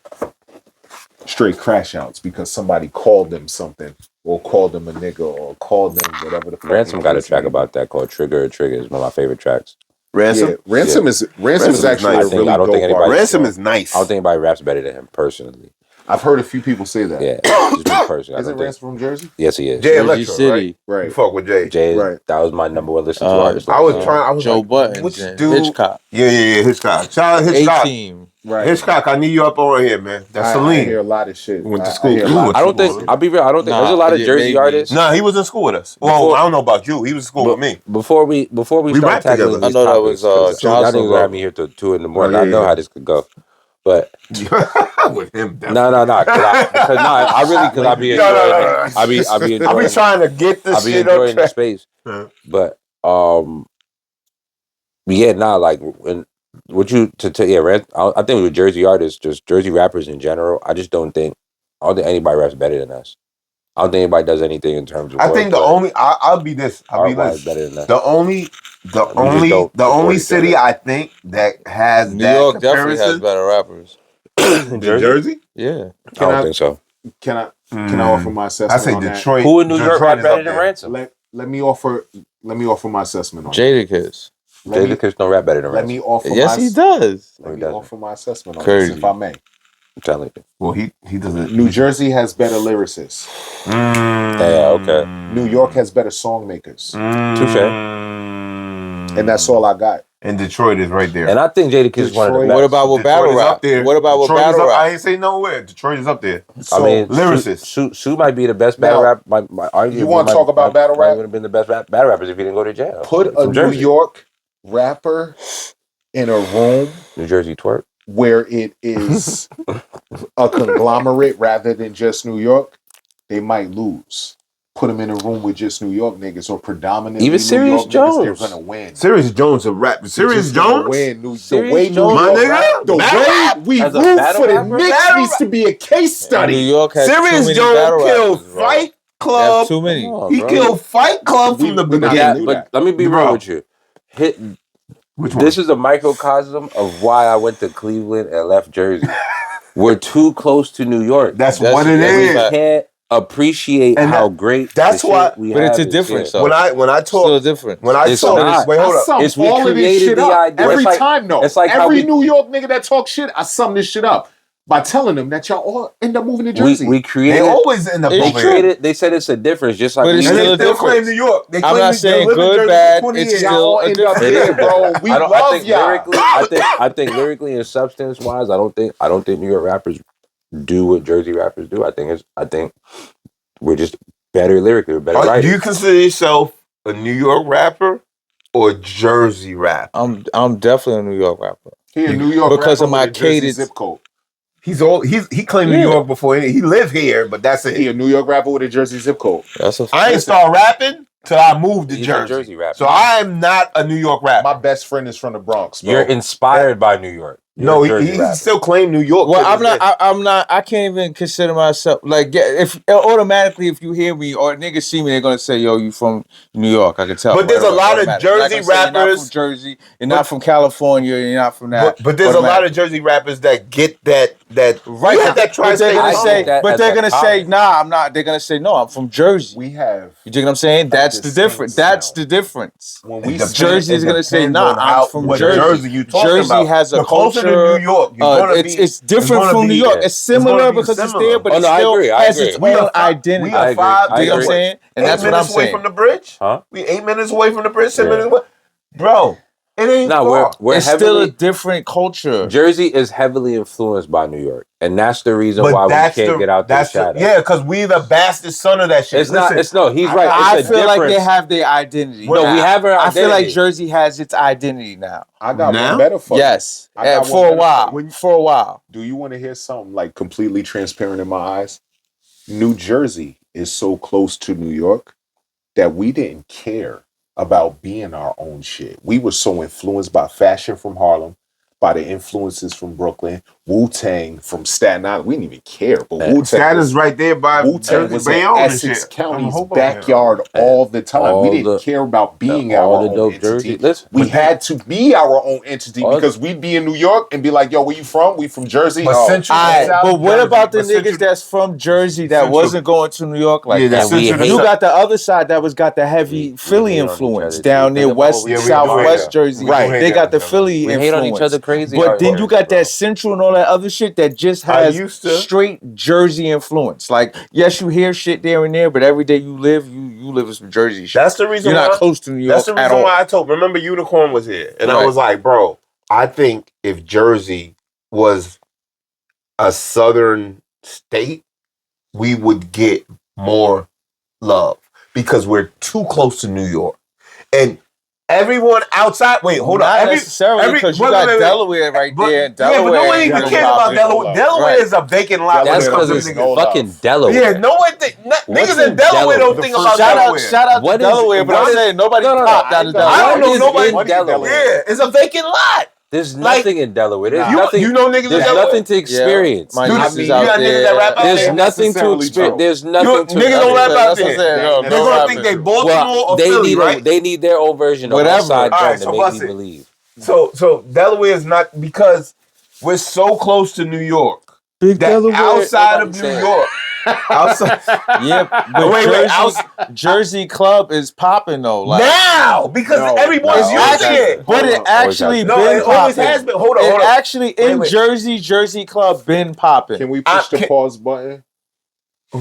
straight crash outs because somebody called them something or called them a nigga or called them whatever the fuck. Ransom got a track about that called Trigger or Trigger. Is one of my favorite tracks. Ransom? Yeah, Ransom is actually nice. a really dope artist. Ransom is nice. I don't think anybody raps better than him personally. I've heard a few people say that. Yeah, just me personally. Isn't Ransom from Jersey? Yes, he is. Jay Electro, City. Right. You fuck with Jay. Jay, right. That was my number one listen to artist. I was Joe like, Budden, which dude? Hitchcock. Yeah, Hitchcock. Shout out Hitchcock. A-Team. Right. Hitchcock, I need you up on here, man. That's I Celine. hear a lot of shit. Went to I school. hear a lot of I don't think. shit. I'll be real. I don't think there's a lot of Jersey maybe. artists. Nah, he was in school with us. Well, I don't know about you. He was in school with me. Before we We start rapped tackling together. these I know that topics, was, 'cause y'all Johnson niggas gonna have Brother. me here till 2 in the morning. Oh, yeah, I know yeah. how this could go, but with him, definitely. no, because I really because I be enjoying it. I be enjoying. I be trying to get this I be shit enjoying up. the space, but yeah, like when what you I think with Jersey artists, just Jersey rappers in general, I don't think anybody raps better than us. I don't think anybody does anything in terms of. I think the only I'll be this. better than us. The only support each city other. I think that has New that York definitely has comparison. better rappers. Than Jersey? Yeah. I don't think so. Can I offer my assessment? I say on Detroit. Who in New York Detroit rap is better up than there. Ransom? Let me offer my assessment on that. Jadakiss. Jadakiss don't rap better than Let Ransom. me offer Yes, he does. Let me offer my assessment on Crazy. this, if I may. I'm telling you. Well, he doesn't. New Jersey has better lyricists. Yeah, okay. New York has better song makers. Touche. And that's all I got. And Detroit is right there. And I think Jadakiss is one of the Detroit- best. What about with battle Detroit is rap? up there. What about with Detroit is battle up- rap? I ain't say nowhere. Detroit is up there. So, I mean, lyricists. Sue might be the best battle Now, rap. Arguably, you wanna talk about battle might rap? would have been the best battle rappers if he didn't go to jail. Put a From New Jersey. York rapper in a room New Jersey twerk. where it is a conglomerate rather than just New York, they might lose. Put them in a room with just New York niggas or predominantly Even New Sirius York Jones. niggas, they're gonna win. Sirius Jones a rap. They're Sirius just gonna Jones? win. The Sirius way New Jones, my York, nigga? the Battle way rap? we As a root battle for the rapper? Knicks Battle needs to be a case New study. York has too Sirius many Jones battle killed rappers, bro. Fight They have Club. too many. Come on, He bro. killed Fight Club We- from the we're not Yeah, gonna do but that. let me be Bro. real with you. Which one? This is a microcosm of why I went to Cleveland and left Jersey. We're too close to New York. That's That's- what it that's we is. fact. can't appreciate And how that- great that's the why- shit we But have it's a is difference, here. though. When I Still talk, a difference. when I It's talk, not. wait, hold I up. sum It's we all of this created shit the up idea. every It's like- time. Though it's like how every we- New York nigga that talk shit, I sum this shit up by telling them that y'all all end up moving to Jersey. We They created. always end up It's They over true. here. created. They said it's a difference, just like But we it's And still they a still claim difference. New York. They I'm claim not they saying live in good, Jersey bad. for 20 It's years. still y'all a end up difference. It is here, a bro. difference. We I love think y'all. lyrically, I think lyrically and substance wise, I don't think New York rappers do what Jersey rappers do. I think we're just better lyrically, we're better writers. Do you consider yourself a New York rapper or Jersey rapper? I'm definitely a New York rapper. Here, New York Because rapper of my with a Jersey cadence. zip code. He claimed New Yeah. York before he lived here, but that's it. He a New York rapper with a Jersey zip code. That's a I ain't start rapping till I moved to He's a Jersey. Jersey rapper. So I am not a New York rapper. My best friend is from the Bronx, bro. You're inspired by New York. You're No, a Jersey he rapper. still claimed New York. Well, to I'm this not. day. I'm not. I can't even consider myself like. If automatically, if you hear me or niggas see me, they're gonna say, "Yo, you from New York?" I can tell. But there's a lot of automatically. They're not Jersey gonna say, You're not rappers- from Jersey. You're not from California. You're not from that. But there's a lot of Jersey rappers that get that Right. you had that But tri-state they're gonna I say. get that But as they're a gonna say, comment. "Nah, I'm not." They're gonna say, "No, I'm from Jersey." We have You dig what I'm saying? That's the distinct difference. That's sound. the difference. when It we depends- Jersey is it gonna say, depends "Nah, on I'm from what Jersey." you talking Jersey about. has a The closer to culture. New York, you're gonna be. It's different gonna from be- New York. yeah. It's similar gonna be because it's similar. there, but Oh, it no, I still agree, I has agree. its We own are identity. We are I agree. five. You dig what I'm saying? And that's what I'm minutes away saying. from the bridge. Huh? We 8 minutes away from the bridge. 10 Yeah. minutes away, bro. It ain't No, far. we're It's still a heavily. different culture. Jersey is heavily influenced by New York, and that's the reason But why we that's can't get out the that's shadow. yeah, because we the bastard son of that shit. It's not. Listen, It's no. He's right. I It's a feel like they difference. have their identity. No, now. we have our I feel like identity. Jersey has its identity now. I got Now? one better for you. Yes, I got for one a better while. for you. For a while. Do you want to hear something like completely transparent in my eyes? New Jersey is so close to New York that we didn't care about being our own shit. We were so influenced by fashion from Harlem, by the influences from Brooklyn, Wu-Tang from Staten Island. We didn't even care, but Wu-Tang Status was, right there by Wu-Tang Jersey was in Bayonne and Essex shit. County's Hoboken. backyard all the time. All We didn't the- care about being our all the own dope entity. Jersey. Listen, We but had to be our own entity All- because we'd be in New York and be like, yo, where you from? We from Jersey. But Oh, Central and Alright, South but what Jersey, about the but niggas Central- that's from Jersey that Central- wasn't going to New York like Yeah, that? that's we Central- hate- You got the other side that was got the heavy We Philly hate on each influence other, down too. near Think about West what we do Southwest here. Jersey. We do hate They got on the each other. Philly we influence. hate on each other crazy. But then you got bro. that Central and all that other shit that just I has used to- straight Jersey influence. Like, yes, you hear shit there and there, but every day you live, you live in some Jersey shit. That's the reason You're why not close to New York That's the at reason all. why I told. Remember, Unicorn was here, and I Right. was like, bro, I think if Jersey was a southern state, we would get more love because we're too close to New York. And everyone outside, wait, hold on. Not necessarily because you got Delaware right there. Yeah, but no one even Delaware cares about Delaware. Delaware is a vacant lot. That's because it's fucking Delaware. Yeah, no one niggas in Delaware don't think about Delaware. Shout out to Delaware, but I'm saying nobody popped out of Delaware. I don't know nobody in Delaware. Yeah, it's a vacant lot. There's nothing in Delaware. There's nothing. You know niggas in Delaware. There's nothing to experience. My Dude, nieces you out got niggas there. that rap out There's there? nothing to experience. There's nothing to Niggas don't rap out That's what I'm there. saying. They're gonna think they Baltimore or they Philly, need right? they need their own version of Whatever. Outside All right, Joint to so make bust me it. believe. So Delaware is not because we're so close to New York. Big That Delaware. outside of New York. Outside. Yeah, but Jersey Club is popping though. Like, Now, because everyone's using it. But it actually No, been it always popping. has been. Hold on. It actually in Jersey Club been popping. Can we push the pause button?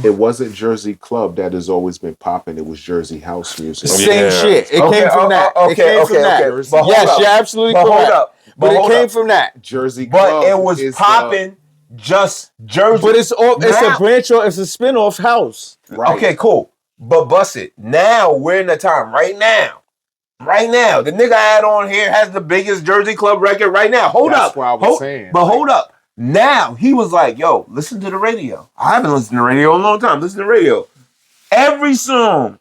It wasn't Jersey Club that has always been popping. It was Jersey house music. Same shit. It came from that. It came from that. Yes, you're absolutely correct. Hold up. But it came from that. Jersey Club. But it was popping just Jersey. But it's a branch or it's a spin-off house. Right. Okay, cool. But bust it. Now we're in the time. Right now. The nigga I had on here has the biggest Jersey Club record right now. Hold up. That's what I was saying. But hold up. Now he was like, yo, listen to the radio. I haven't listened to the radio in a long time. Listen to the radio. Every song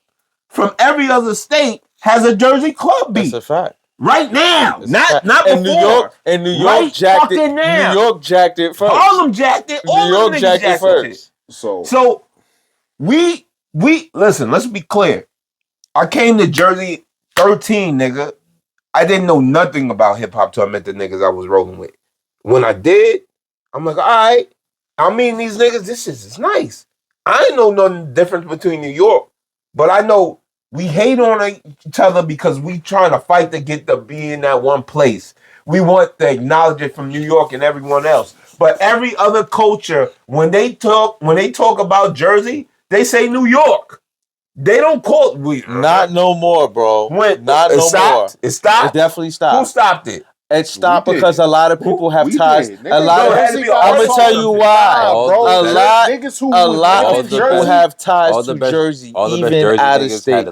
from every other state has a Jersey Club beat. That's a fact. Right now. Not before. New York jacked it. Now. New York jacked it first. Harlem jacked it. All New York jacked it first. So we listen, let's be clear. I came to Jersey 13, nigga. I didn't know nothing about hip hop till I met the niggas I was rolling with. When I did, I'm like, all right, I mean these niggas, this shit is nice. I ain't know nothing different between New York, but I know we hate on each other because we trying to fight to get to be in that one place. We want to acknowledge it from New York and everyone else. But every other culture, when they talk about Jersey, they say New York. They don't call it. Not no more, bro. Not no more. It stopped? It definitely stopped. Who stopped it? It stopped because a lot of people have ties. Did. A lot of I'm gonna tell you why. A lot of people have ties to Jersey, even out of state.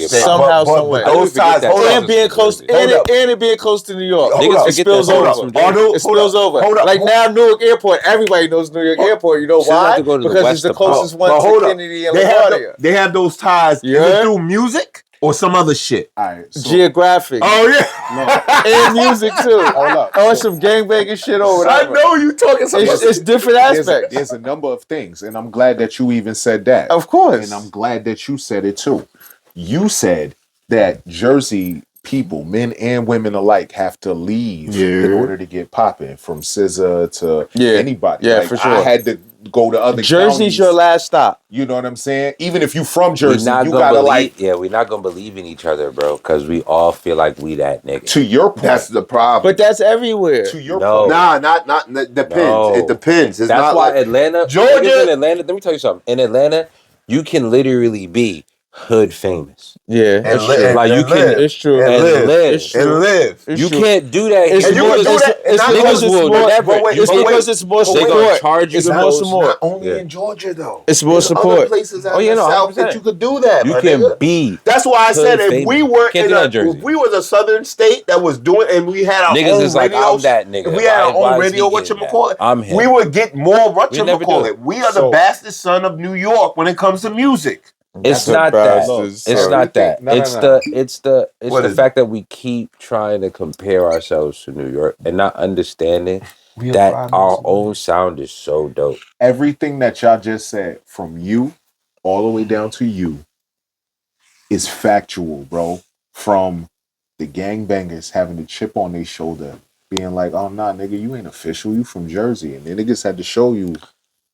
Somehow, some way. Those ties, and being close, and it being close to New York. It spills over. It spills over. Like now, Newark Airport. Everybody knows Newark Airport. You know why? Because it's the closest one to Kennedy and LaGuardia. They have those ties. Is it through music or some other shit? All right. So, Geographic. Oh yeah. And music too. Hold up. Oh, some gangbanging shit over there. I know you talking something. It's different aspects. There's a number of things, and I'm glad that you even said that. Of course. And I'm glad that you said it too. You said that Jersey people, men and women alike, have to leave in order to get popping, from SZA to anybody. Yeah, for sure. I had to go to other Jersey's counties. your last stop. You know what I'm saying? Even if you from Jersey, you gotta like. Yeah, we're not gonna believe in each other, bro, because we all feel like we that nigga. To your point, that's the problem. But that's everywhere. To your point, not. It depends. No. It depends. It's that's not why like Atlanta, Georgia. in Atlanta. Let me tell you something. In Atlanta, you can literally be hood famous. Yeah, and like you can. It's true. And live. It's true. And live. You can't do that. It's here. more. It's because it's more They gonna support. charge you It's the more most. support. Not only in Georgia though. It's more There's support. Other places out Oh, yeah, in the no, South 100%. that you could do that. You my can nigga. be. That's why I said if we were Can't in do that in Jersey. if we was a southern state that was doing and we had our Niggas own is like, radios, I'm that nigga. if we had our Why own is he radio, getting whatchamacallit, I'm him. we would get more never whatchamacallit. do. We are the bastard son of New York when it comes to music. It's not that. It's not that. It's the fact that we keep trying to compare ourselves to New York and not understanding that our own sound is so dope. Everything that y'all just said, from you all the way down to you, is factual, bro. From the gangbangers having the chip on their shoulder, being like, "Oh nah, nigga, you ain't official. You from Jersey," and the niggas had to show you.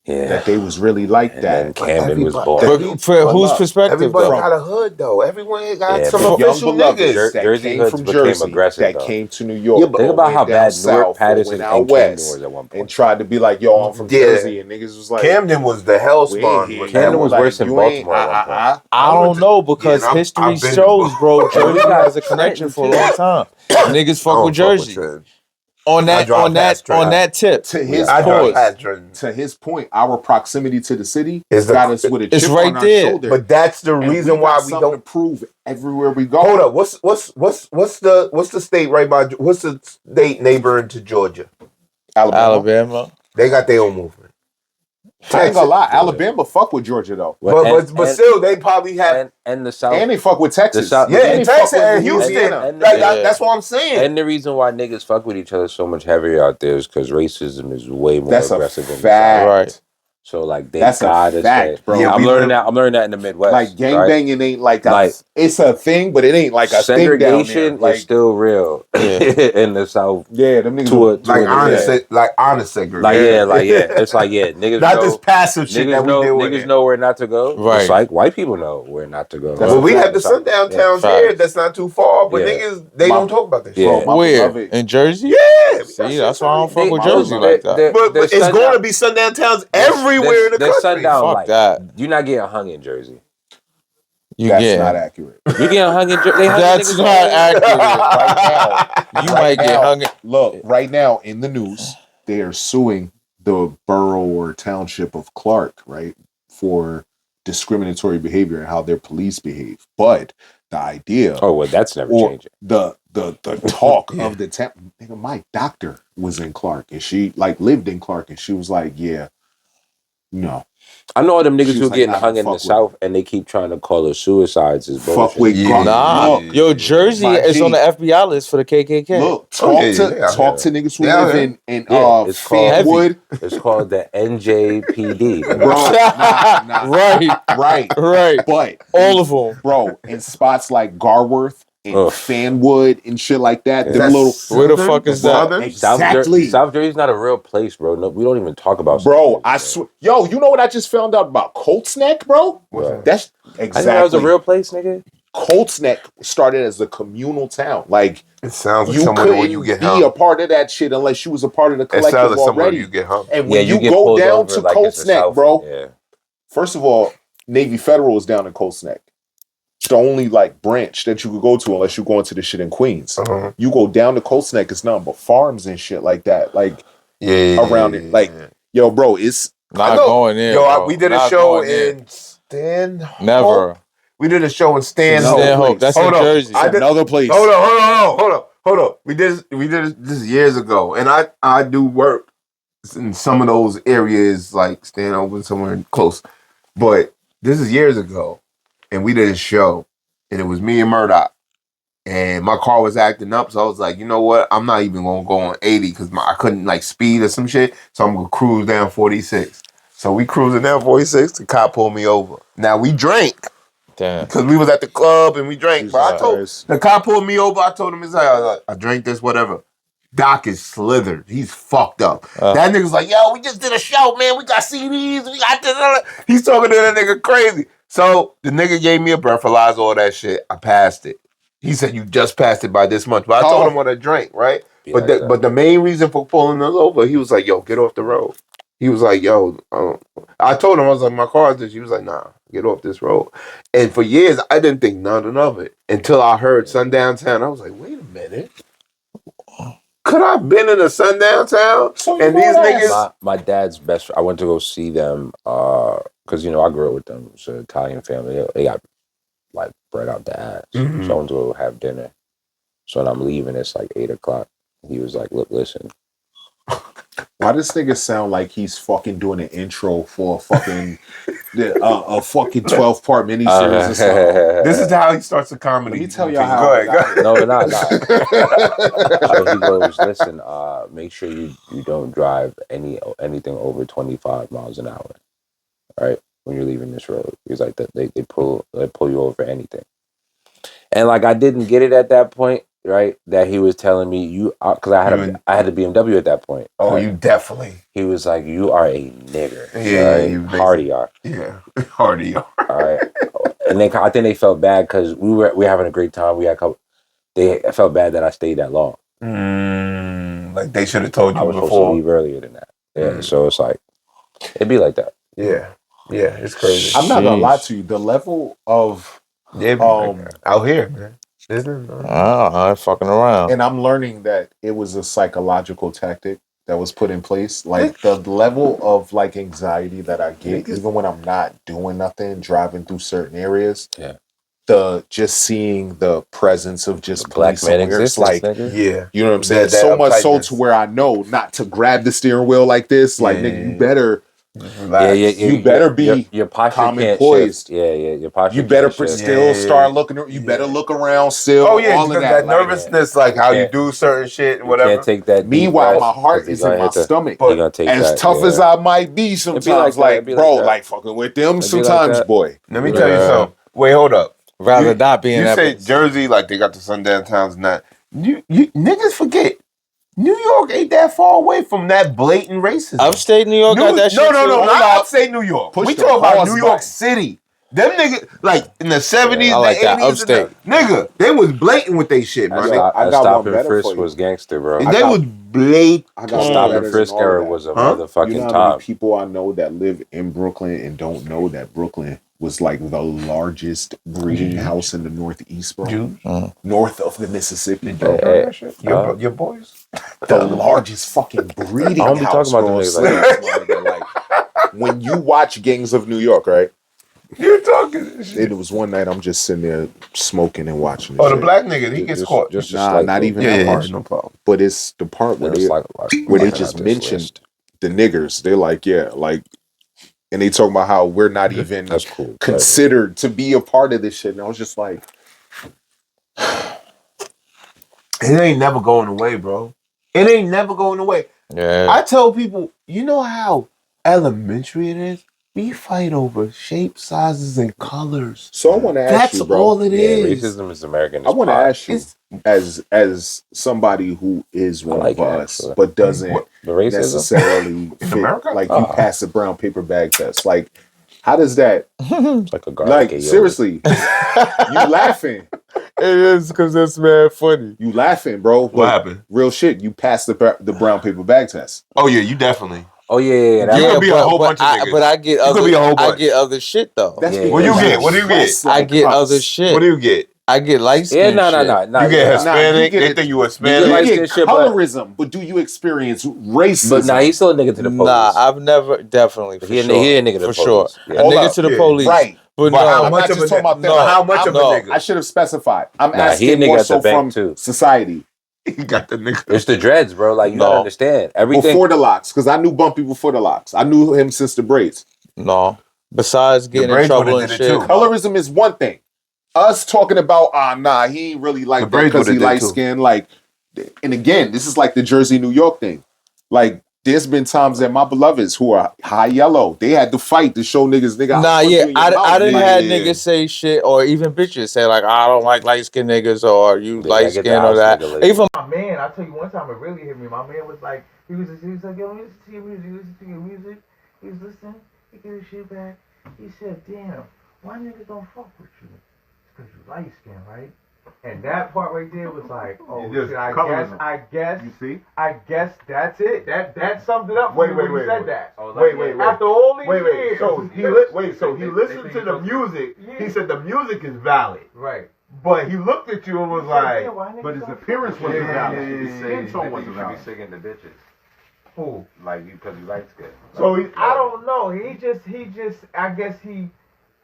that they was really like and that. Then Camden was born. But for whose perspective? Everybody though? got a hood though. Everyone got some young official beloveds niggas that Jersey came hoods from became Jersey aggressive, that though. came to New York. Yeah, but think about how went down bad south Newark, or Patterson, went and out Camden west was at one point. and tried to be like, "Yo, I'm from Jersey," and niggas was like, Camden was the hell spawn. Camden was worse than Baltimore at one point. I don't know because history shows, bro. Jersey has a connection for a long time. Niggas fuck with Jersey. on that tip. To his to his point, our proximity to the city got us with a chip on our shoulder. But that's the reason why we don't prove everywhere we go. Hold up, what's the state right by? What's the state neighboring to Georgia? Alabama. They got their own movement. I ain't gonna lie, Alabama fuck with Georgia though. But still, they probably have and the South, and they fuck with Texas. And Texas and Houston. That's what I'm saying. And the reason why niggas fuck with each other so much heavier out there is because racism is way more aggressive than fact. Right. So like they that's gotta a fact, say, bro. Yeah, I'm learning that in the Midwest. Like gangbanging ain't like it's a thing, but it ain't like a thing down there. Segregation is still real in the South. Yeah, them niggas honest segregation. It's like niggas not know, this passive shit that we deal with. Niggas know where not to go. Right. It's like white people know where not to go. Well, we have the sundown towns here. That's not too far, but niggas they don't talk about this shit. Where in Jersey? Yeah. See, that's why I don't fuck with Jersey like that. But it's going to be sundown towns everywhere in the country. Fuck that. You're not getting hung in Jersey. That's not accurate. You're getting hung in Jersey. That's not accurate. Right now, you might get hung. Look, right now in the news, they are suing the borough or township of Clark, right, for discriminatory behavior and how their police behave. But the idea, that's never changing. The talk of the town. Nigga, my doctor was in Clark, and she lived in Clark, and she was like, "Yeah, no." I know all them niggas who getting hung in the South and they keep trying to call it suicides is bullshit. Fuck with Nah. Yo, Jersey is on the FBI list for the KKK. Look, talk to niggas who live in Fanwood. It's called the NJPD. Bro, right. But all of them. Bro, in spots like Garworth and Fanwood and shit like that. Them little where the fuck is that? Exactly. South Jersey's not a real place, bro. No, we don't even talk about. Bro, I swear. Yo, you know what I just found out about Colts Neck, bro? That's exactly. I know that was a real place, nigga. Colts Neck started as a communal town. Like it sounds like you somewhere couldn't where you get be hung. a part of that shit unless you was a part of the collective it sounds like already. You get hung. And when you go down to Colts Neck, bro. First of all, Navy Federal is down in Colts Neck. It's the only branch that you could go to unless you go into the shit in Queens. You go down to Colts Neck, it's nothing but farms and shit like that. Around it. Yo, bro, it's not going in. Yo, we did a show in Stanhope. Never. We did a show in Stanhope. That's in Jersey. Another place. Hold up. We did this years ago, and I do work in some of those areas like Stanhope and somewhere close, but this is years ago. And we did a show, and it was me and Murdoch. And my car was acting up, so I was like, you know what? I'm not even going to go on 80 because I couldn't speed or some shit. So I'm going to cruise down 46. So we cruising down 46. The cop pulled me over. Now, we drank. Damn. Because we was at the club and we drank. But the cop pulled me over. I told him, I drank this, whatever. Doc is slithered. He's fucked up. That nigga's like, yo, we just did a show, man. We got CDs. We got this. He's talking to that nigga crazy. So the nigga gave me a breathalyzer, all that shit. I passed it. He said, you just passed it by this much. But I told him what I drank, right? But the main reason for pulling us over, he was like, yo, get off the road. He was like, yo, I told him, I was like, my car's this. He was like, nah, get off this road. And for years, I didn't think nothing of it until I heard Sundown Town. I was like, wait a minute. Could I have been in a sundown town? And these niggas... My dad's best friend, I went to go see them because, I grew up with them. It's an Italian family. They got, bread out the ass. Mm-hmm. So I went to go have dinner. So when I'm leaving, it's 8 o'clock. He was like, look, listen. Why does nigga sound like he's fucking doing an intro for a fucking 12-part miniseries or something? This is how he starts a comedy. Let me tell y'all how. Go ahead. No, they're not. So he goes, listen, make sure you don't drive anything over 25 miles an hour, right? When you're leaving this road. He's like, they pull you over for anything. And I didn't get it at that point. Right, that he was telling me because I had a BMW at that point. Oh, right? You definitely. He was like, "You are a nigger." Yeah, right? Hardy are. Yeah, hardy are. All right, and then I think they felt bad because we were having a great time. We had they felt bad that I stayed that long. They should have told you I was before. supposed to leave earlier than that. Yeah, so it's it'd be like that. Yeah, it's crazy. I'm not gonna lie to you. The level of out here, man. Isn't it? I'm fucking around. And I'm learning that it was a psychological tactic that was put in place. Like the level of like anxiety that I get, even when I'm not doing nothing, driving through certain areas. Yeah. The just seeing the presence of just Black police man somewhere, it's existence, like, nigga. Yeah. you know what I'm saying? That So much so uptightness. to where I know not to grab the steering wheel like this. Like, nigga, you better, just relax. you better be your posture calm and can't poised. shift. Yeah, your posture You better can't shift. still start looking. You better look around still. Oh yeah, all of that that. Like, nervousness, like how you do certain shit and You whatever. can't take that deep meanwhile, breath my heart 'cause you're is gonna in my hit the- stomach. you're gonna take As that, tough yeah. as I might be It'd sometimes, be like that, like, it'd be bro, like that. like fucking with them It'd be like sometimes, that. boy. Let me tell you something. Wait, hold up. Rather not be in You that said place. Jersey, like they got the sundown towns and that. You niggas forget. New York ain't that far away from that blatant racism. Upstate New York got that shit. No, too. not upstate New York. Push We the talk about pause New York button. City. Them niggas, like in the 70s, I like the that. 80s, Upstate. nigga, they was blatant with they shit, my nigga. I got Stop one and better frisk for you. was gangster, bro. They was blatant. I got Stop one and better frisk than all of era that. was a Huh? motherfucking You know how many top. people I know that live in Brooklyn and don't know that Brooklyn was like the largest breeding house in the Northeast, bro? Jews? North of the Mississippi, You bro. heard that shit? Your boys? The largest fucking breeding I don't be house, talking about bro. them Of niggas like slaves, my nigga. Like, when you watch Gangs of New York, right? You're talking shit. It was one night I'm just sitting there smoking and watching this Oh, the shit. black nigga, he gets caught. Just a Nah, slight not little- even that part. no problem. But it's the part where There's they where they just mentioned the niggers. They're like, yeah, like, and they talking about how we're not even That's cool. considered to be a part of this shit. And I was just like, It ain't never going away, bro. It ain't never going away. Yeah. I tell people, you know how elementary it is? We fight over shape, sizes, and colors. so I want to ask That's you, bro. all it is. Racism is American. I want to ask you, It's- as somebody who is one like of it, us, actually. but doesn't The racism? necessarily fit, America? like you pass the brown paper bag test. Like, how does that? It's like a garlic. Like, yogurt. seriously, you laughing? It is because it's mad funny. You laughing, bro? What But happened? real shit. You passed the brown paper bag test. Oh yeah, you definitely. Oh yeah. You could be a whole bunch of I, niggas. but I get You could other. be a whole I bunch. get other shit though. That's Yeah. because What do you get? What do you dress get? I like get us. other shit. What do you get? I get light Yeah, skin. no. You get Hispanic. get They it. think you You Hispanic. get You light get skin shit, but- colorism, but do you experience racism? But nah, he's still a nigga to the police. Nah, I've never definitely for He a sure. nigga to the for sure. police. Yeah. A Hold nigga up. to the Yeah. police. Right. But But no, how I'm much not of just a talking about them. no, how much of a nigga? I should have specified. I'm Nah, he a asking nigga more at the so bank, from too. society He got the nigga. It's the dreads, bro. Like you gotta No. understand everything. before the locks, because I knew Bumpy before the locks. I knew him since the braids. no. Besides getting in Braids trouble would've and did it shit. too. Colorism is one thing. Us talking about nah, he ain't really The like that braids because he would've did light too. skinned. Like, and again, this is like the Jersey, New York thing. Like, there's been times that my beloveds who are high yellow, they had to fight to show niggas, nigga. Nah, I'll punch yeah, you in your I mouth. didn't Like, have yeah. niggas say shit or even bitches say like I don't like light skinned niggas or you Yeah, light I get the skinned or house that. nigga label. Even My man, I tell you one time it really hit me. My man was like, he was like, yo, listen to your music, listen to your music. He was listening, he gave his shit back. He said, damn, why niggas don't fuck with you? It's because you light skinned, right? And that part right there was like, oh You just shit, colorism. I guess, You see? I guess that's it. That summed it up for me when he said that. Wait. After all these Wait. years. So he listened to the music. He said the music is valid, Right. but he looked at you and was like, Yeah, why niggas but his don't appearance fuck with wasn't you? valid. His skin tone wasn't You should be valid. singing the bitches. Who? Like you, because you light skin. So he, I don't know. He just, I guess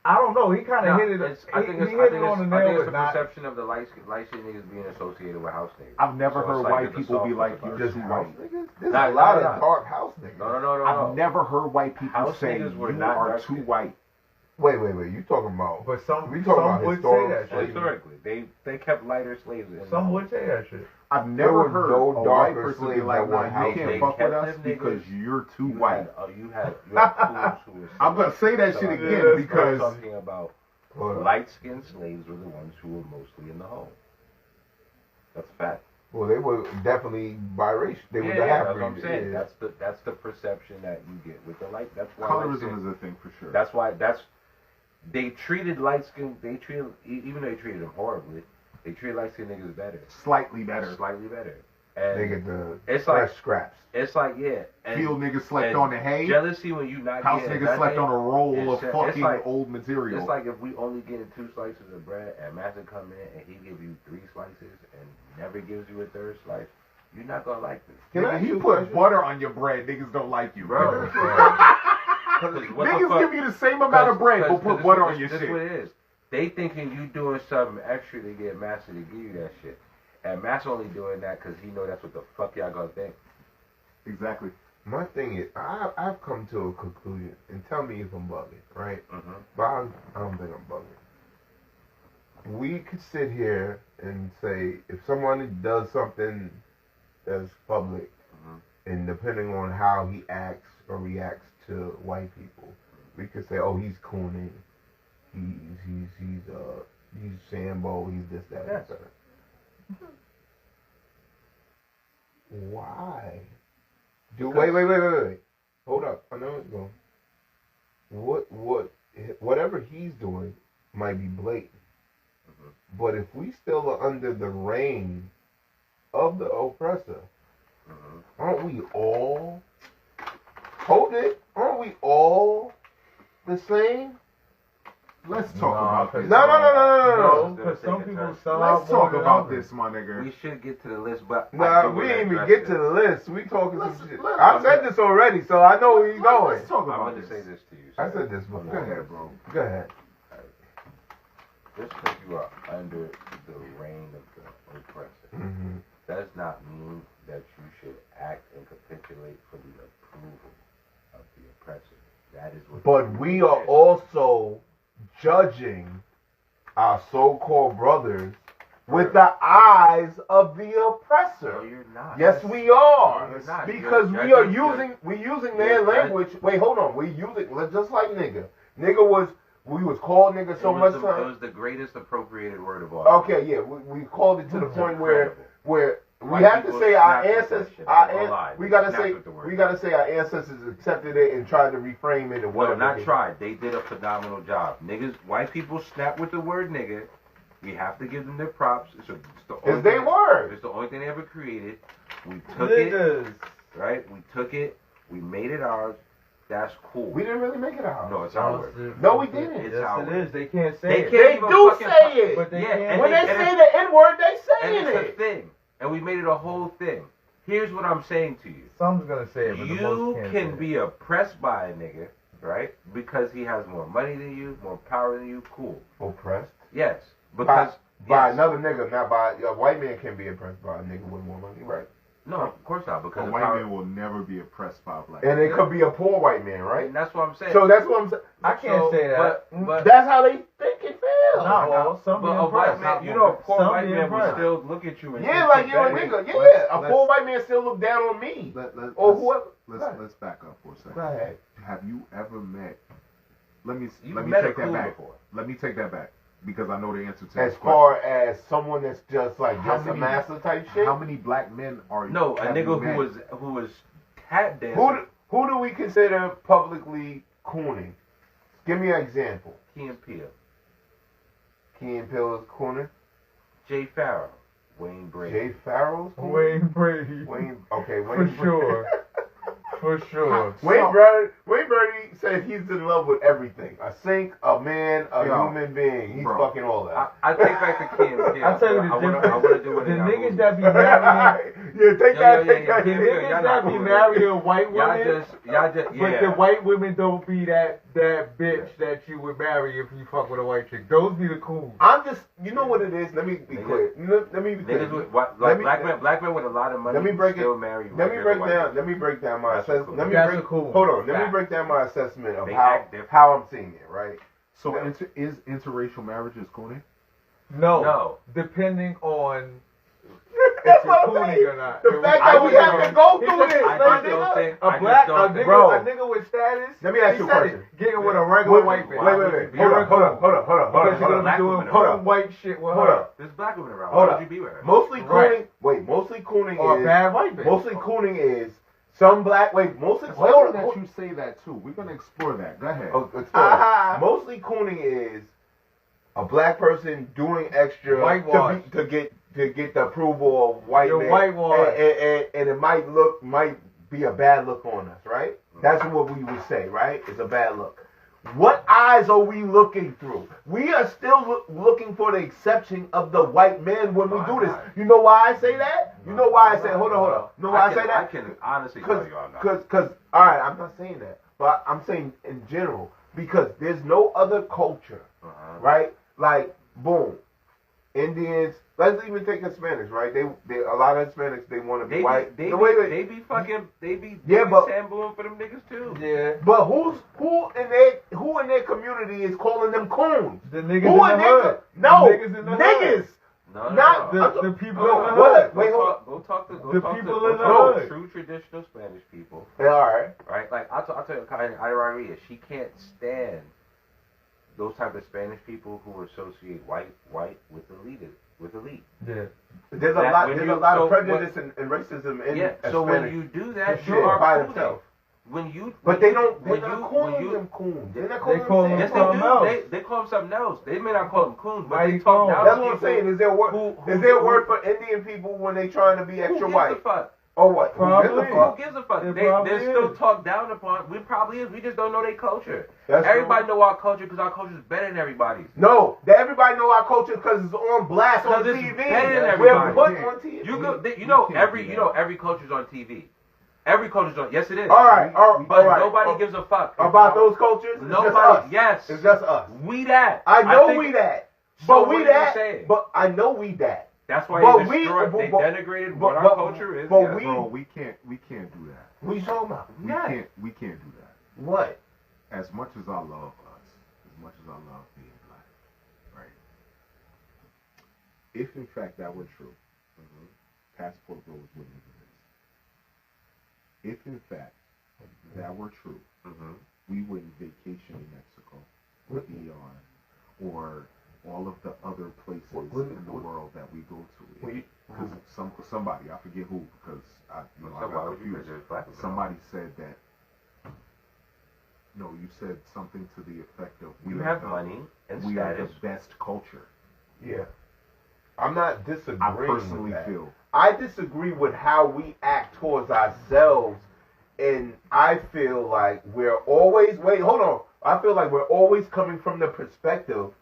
I don't know. He kind of hit it. I think it's on the nail. the But not. perception of the light skin niggas being associated with house niggas. I've never So heard it's like white it's a people be soft like, motherfucker. you're Just too house white. There's Nah, a lot nah. of dark house niggas. No. I've never heard white people House say niggas were you not are dark too skinned. white. Wait. You talking about? But some, We talking about would say historical that shit. Historically, they kept lighter slaves. In Some the- would say that shit. I've There never were heard no a white darker person be slaves like, that were nah, you house can't niggas. fuck with us Them because niggas- you're too You white. had, you had fools who were. I'm gonna say that So shit I again guess because I'm talking about light-skinned slaves were the ones who were mostly in the home. That's a fact. Well, they were definitely biracial. They were the That's half what I'm breed. saying. Yeah. That's the perception that you get with the light. That's why colorism is a thing for sure. That's why they treated light skin. They treated even though they treated them horribly. They treated light skinned niggas better, Slightly better. slightly better. And they get the it's fresh like scraps. It's like and Field niggas slept on the hay. Jealousy when you not House getting niggas slept nothing, on a roll of it's fucking like, old material. It's like if we only getting 2 slices of bread and Master come in and he give you 3 slices and never gives you a third slice, you're not gonna like this. Nigga, you put butter on your bread, niggas don't like you, bro. Niggas give you the same amount of bread, but put butter on your shit. That's what it is. They thinking you doing something extra to get Master to give you that shit. And Master only doing that because he know that's what the fuck y'all gonna think. Exactly. My thing is, I've come to a conclusion, and tell me if I'm bugging, right? Mm-hmm. But I don't think I'm bugging. We could sit here and say, if someone does something that's public, and depending on how he acts or reacts to white people, we could say, oh, he's cooning, he's Sambo, he's this, that, and that. Why? Wait. Hold up. I know it's going. Whatever he's doing might be blatant. But if we still are under the reign of the oppressor, aren't we all? Hold it. Aren't we all the same? Let's talk about this. No. Because some people sell Let's out talk more about than this, my nigga. We should get to the list, but we didn't even get to the list. We talking some shit. I said this already, so I know where you're going. Let's talk I'm about going to say this to you. I said this before. Go ahead, bro. Go ahead. Just because you are under the reign of the oppressor does not mean that you should act and capitulate for the approval of the oppressor. That is what. But we are also judging our so-called brothers with the eyes of the oppressor. No, you're not. Yes, we are. No, you're not. Because we're using their language. Wait, hold on. We use it just like nigga. We was called nigga so much time. It was the greatest appropriated word of all. Okay, yeah, we called it to the point where we have to say our ancestors. We gotta say our ancestors accepted it and tried to reframe it or whatever. No, not tried. They did a phenomenal job. Niggas, white people snap with the word nigga. We have to give them their props. It's their word. It's the only thing they ever created. We took it, right? We took it. We made it ours. That's cool. We didn't really make it ours. No, it's our word. No, we didn't. It's yes, our it word. is. They can't say it. They do say it. But they Yeah, can't. When they say the N-word, they saying And it's it. a thing. And we made it a whole thing. Here's what I'm saying to you. Some's gonna say it, but the most You can't can say be oppressed by a nigga, right? Because he has more money than you, more power than you. Cool. Oppressed? Yes. Because by another nigga, not by a white man can be oppressed by a nigga with more money, right? No, of course not. Because A white man will never be oppressed by a black And man. it could be a poor white man, right? And that's what I'm saying. So that's what I'm saying. I can't say that. But That's how they think and feel. No, some a white man, you know, a poor white man will still look at you and Yeah, think like you you're a better. nigga. Yeah, a poor white man still look down on me. Or whoever. Let's back up for a second. Go ahead. Have you ever met? Let me met a take that cool back. before. Let me take that back because I know the answer to As this far as someone that's just like How just a many- master type question. shit. How many black men are you? No, a have nigga you met? who was tap dancing. Who do we consider publicly cooning? Give me an example. Key and Peele, Key and Peele is cooning. Jay Farrow, Wayne Brady. Jay Farrow's cooning? Wayne Brady. Okay, For Wayne sure. For sure. Wayne Brady said he's in love with everything. A sink, a man, a human being. He's fucking all that. I take back the Key and Peele. I tell you the difference. I want to do it. The niggas that be marrying, Take that. the niggas that be marrying white Y'all women, just, but the white women don't be that bitch that you would marry if you fuck with a white chick. Those be the cool. I'm just, you know what it is? Let me be clear. Let me be clear. Niggas with, black men with a lot of money Let me break still it. marry you. Let me break down my assessment. Cool. Hold on. Let me break down my assessment of They how act different. I'm seeing it. Right. So is interracial marriages cooning? No. Depending on That's if what you're I'm cooning saying. or not. The fact that we have to go through this, a nigga with status. Let me ask you a question. Getting with a regular white man. Wait. Hold on. Because you're gonna be doing white shit with her. There's black women around. Hold Why up. would you be with her? Mostly cooning. Wait. Mostly cooning Or a is bad white bitch. mostly cooning is some black. Wait. Mostly. It's Hold funny on. that you say that too. We're gonna explore that. Go ahead. Mostly cooning is a black person doing extra Whitewash. to get to get the approval of white men. Whitewash. And it might be a bad look on us, right? That's what we would say, right? It's a bad look. What eyes are we looking through? We are still looking for the exception of the white man when we do this. You know why I say that? You know why I say, hold on. You know why I say that? I can honestly tell you I'm not. Because, all right, I'm not saying that. But I'm saying in general. Because there's no other culture, right? Like, boom. Indians, let's even take the Spanish, right? They a lot of Hispanics, they want to be white. They be sambooing for them niggas too. Yeah. But who in their community is calling them coons? The niggas in the hood. No, the niggas in the hood. Not the people in the hood. Wait, hold on. Go talk to the people in the hood. True traditional Spanish people. Yeah, all right. Right? Like I'll tell you, Myrie, she can't stand those type of Spanish people who associate white with elite. Yeah. There's a lot of prejudice and racism in Spanish. So when you do that, you are by yourself. But they're not calling them coons. They're not calling them something else. They call them something else. They may not call them coons, but Why they talk down. That's what I'm saying. Is there a word for Indian people when they trying to be extra white? Who gives a fuck? Or what? Probably. Who gives a fuck? They're still talked down upon. We probably is. We just don't know their culture. Everybody know our culture because our culture is better than everybody's. No, everybody know our culture because it's on blast on TV. Better than everybody. We're put on TV. Every culture's on TV. Every culture's on. Yes, it is. All right. But nobody gives a fuck about those cultures. Nobody. Yes. It's just us. We that. I know we that. So but we that. But I know we that. That's why they denigrated what our culture is. Bro, we can't do that. What are you talking about? We can't do that. What? As much as I love us, as much as I love being black, right? If in fact that were true, passport rules wouldn't exist. If in fact that were true, we wouldn't vacation in Mexico, or Dion, or all of the other places in the world that we go to. Because somebody, I forget who, because I got confused. Somebody said that. No, you said something to the effect of we have money and we status. are the best culture. Yeah. I'm not disagreeing. I personally with that. feel. I disagree with how we act towards ourselves, and I feel like we're always. Wait, hold on. I feel like we're always coming from the perspective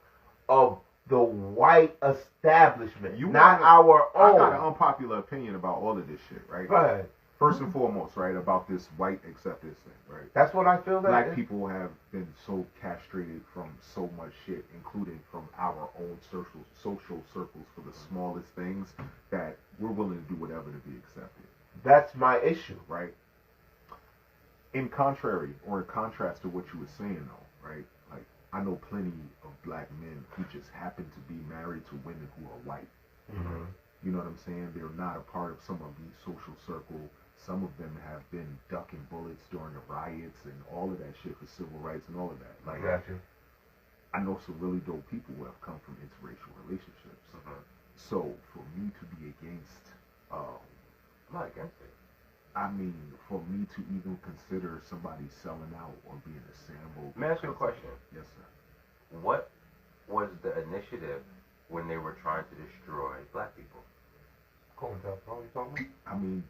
of the white establishment, not our own. I got an unpopular opinion about all of this shit, right? Go ahead. First and foremost, right, about this white acceptance thing, right? That's what I feel. Black people have been so castrated from so much shit, including from our own social circles for the smallest things, that we're willing to do whatever to be accepted. That's my issue, right? In contrast to what you were saying, though, right? Like, I know plenty of black men who just happen to be married to women who are white. You know what I'm saying? They're not a part of some of the social circle. Some of them have been ducking bullets during the riots and all of that shit for civil rights and all of that. Like, I know some really dope people who have come from interracial relationships. So for me to be against, I'm not against it. I mean, for me to even consider somebody selling out or being a sample. Let me ask you a question. Yes, sir. What was the initiative when they were trying to destroy black people? I mean,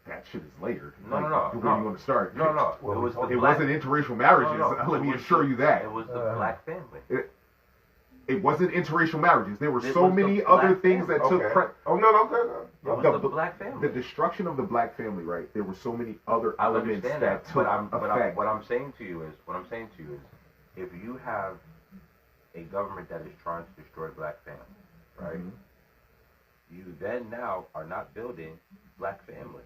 that shit is layered. No. Where do you want to start? No. It wasn't interracial marriages. Let me assure you that. It was the black family. It wasn't interracial marriages. There were so many other things that took. The black family. The destruction of the black family, right? There were so many other elements that took effect. What I'm saying to you is, if you have a government that is trying to destroy black families, right? You then now are not building black family.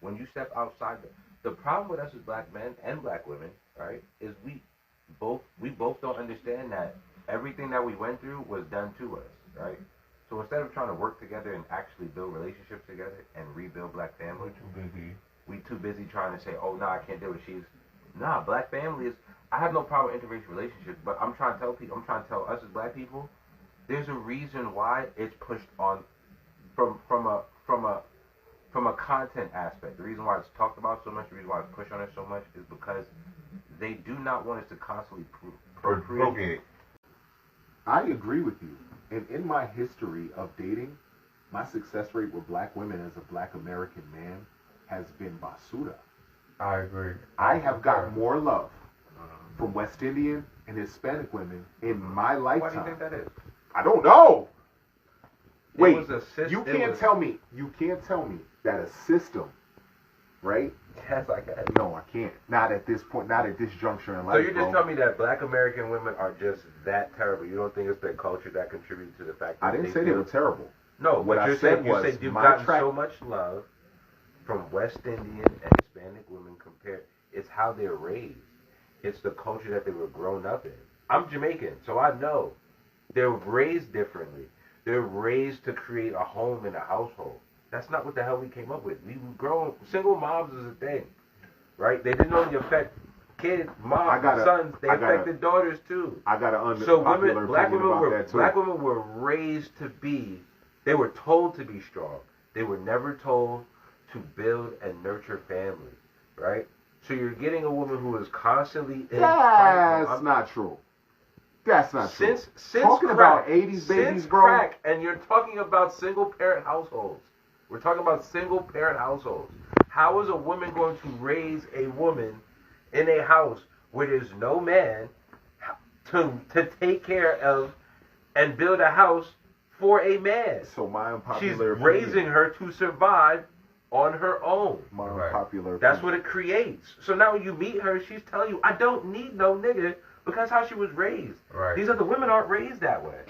When you step outside, the problem with us as black men and black women, right, is we both don't understand that everything that we went through was done to us, right? So instead of trying to work together and actually build relationships together and rebuild black family, we too busy trying to say, oh, no, I can't deal with she's. Nah, black family is. I have no problem with interracial relationships, but I'm trying to tell us as black people, there's a reason why it's pushed on from a content aspect. The reason why it's talked about so much, the reason why it's pushed on us so much is because they do not want us to constantly procreate. I agree with you. And in my history of dating, My success rate with black women as a black American man has been basura. I agree. I have got more love from West Indian and Hispanic women in my lifetime. Why do you think that is? I don't know. Wait, you can't tell me that a system, right? Yes, I can. No, I can't. Not at this point. Not at this juncture in life. So you're just telling me that black American women are just that terrible? You don't think it's their culture that contributes to the fact that I didn't say they were terrible. No, what I said was you said you've my gotten so much love from West Indian and Hispanic women compared. It's how they're raised. It's the culture that they were grown up in. I'm Jamaican, so I know they're raised differently. They're raised to create a home and a household. That's not what the hell we came up with. We were grown. Single moms is a thing, right? They didn't only affect kids, moms, sons. They affected daughters too. I got to so women, black women were raised to be. They were told to be strong. They were never told to build and nurture family, right? So you're getting a woman who is constantly in That's not true. That's not true. Since talking crack, about 80s babies, bro. Crack, and you're talking about single parent households. We're talking about single parent households. How is a woman going to raise a woman in a house where there's no man to take care of and build a house for a man? So my unpopular She's opinion. raising her to survive on her own. My unpopular opinion. That's what it creates. So now when you meet her, she's telling you, I don't need no nigga, because how she was raised. Right. These other women aren't raised that way.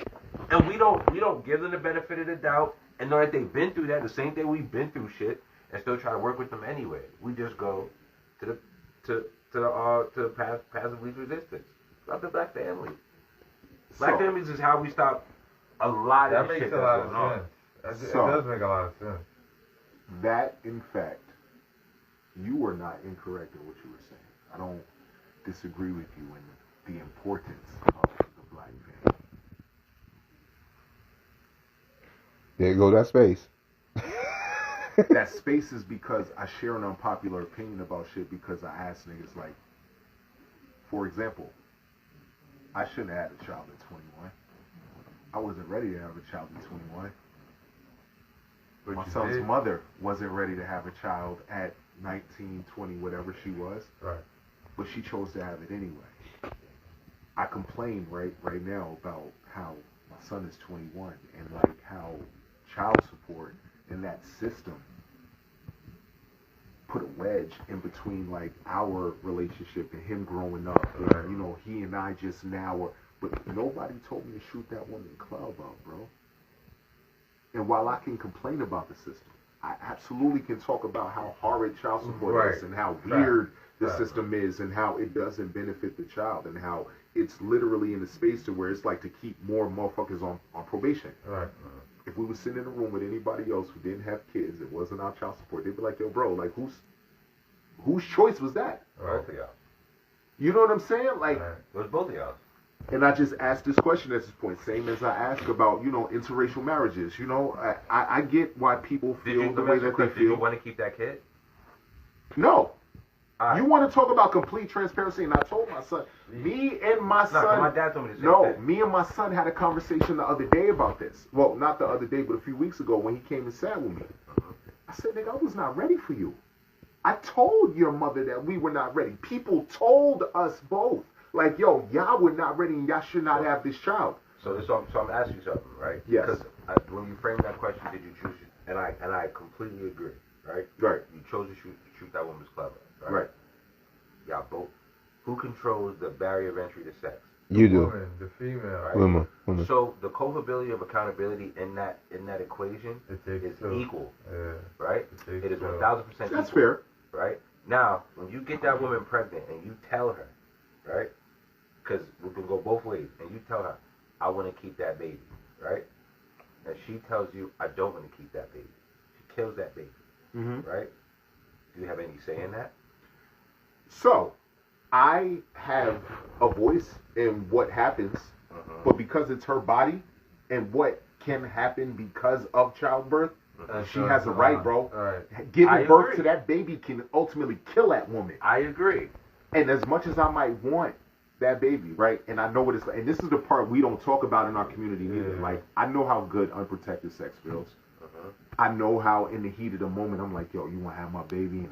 And we don't give them the benefit of the doubt and know that they've been through that the same day we've been through shit and still try to work with them anyway. We just go to the path of least resistance. Not the black family. Black families is how we stop a lot of shit that's going on. It does make a lot of sense. That, in fact, you were not incorrect in what you were saying. I don't disagree with you in the importance of the black family. There you go, that space. That space is because I share an unpopular opinion about shit because I ask niggas like, for example, I shouldn't have had a child at 21. I wasn't ready to have a child at 21. But my son's mother wasn't ready to have a child at 19, 20, whatever she was. Right. But she chose to have it anyway. I complain right now about how my son is 21 and like how child support in that system put a wedge in between like our relationship and him growing up. Right. And, you know, he and I just now are, but nobody told me to shoot that woman club up, bro. And while I can complain about the system, I absolutely can talk about how horrid child support is and how weird the system is and how it doesn't benefit the child and how it's literally in a space to where it's like to keep more motherfuckers on probation. Right. If we were sitting in a room with anybody else who didn't have kids, it wasn't our child support, they'd be like, yo, bro, like whose choice was that? Both of y'all. You know what I'm saying? Like, it was both of y'all. And I just asked this question at this point, same as I ask about, you know, interracial marriages. You know, I get why people feel the way that they feel. Did you want to keep that kid? No. You want to talk about complete transparency, and I told my son, me and my son. My dad told me the same thing. Me and my son had a conversation the other day about this. Well, not the other day, but a few weeks ago when he came and sat with me. I said, nigga, I was not ready for you. I told your mother that we were not ready. People told us both. Like, yo, y'all were not ready and y'all should not have this child. So I'm asking you something, right? Yes. Because when you framed that question, did you choose? And I completely agree, right? Right. You chose to shoot that woman's club, right? Right. Y'all both. Who controls the barrier of entry to sex? You do. Woman, the female. Right? Women. So the culpability of accountability in that equation is equal, right? It is 1,000% equal. That's fair. Right? Now, when you get that woman pregnant and you tell her, right? Because we can go both ways, and you tell her, I want to keep that baby, right? And she tells you, I don't want to keep that baby. She kills that baby, right? Do you have any say in that? So, I have a voice in what happens, but because it's her body and what can happen because of childbirth, she has a right, bro. Right. Giving birth to that baby can ultimately kill that woman. I agree. And as much as I might want that baby, right? And I know what it's like. And this is the part we don't talk about in our community either. Like, I know how good unprotected sex feels. I know how in the heat of the moment I'm like, yo, you want to have my baby?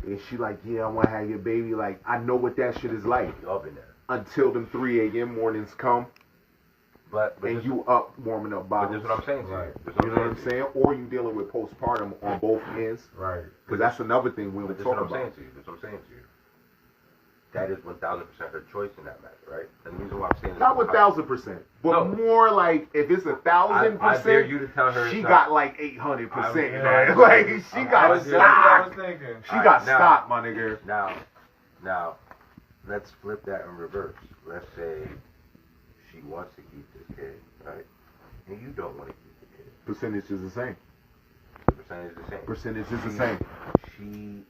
And she like, yeah, I want to have your baby. Like, I know what that shit is like. Up in there. Until them 3 a.m. mornings come. But and you up warming up bottles. But that's what I'm saying. Right. You know what I'm saying? Or you dealing with postpartum on both ends. Right. Because that's another thing we don't talk about. That's what I'm saying to you. That is 1,000% her choice in that matter, right? And the reason why I'm saying not 1,000%, but more like if it's 1,000%, I dare you to tell her she got like 800%. Like she got stock, my nigga. Now, let's flip that in reverse. Let's say she wants to keep this kid, right? And you don't want to keep the kid. Percentage is the same. The percentage is the same. Percentage is the same. She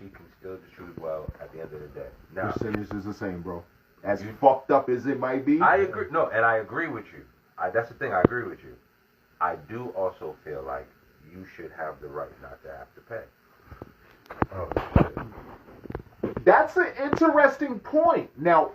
can still distribute well at the end of the day. Now, percentage is the same, bro. As fucked up as it might be. I agree. No, and I agree with you. That's the thing. I agree with you. I do also feel like you should have the right not to have to pay. Oh, shit. That's an interesting point. Now,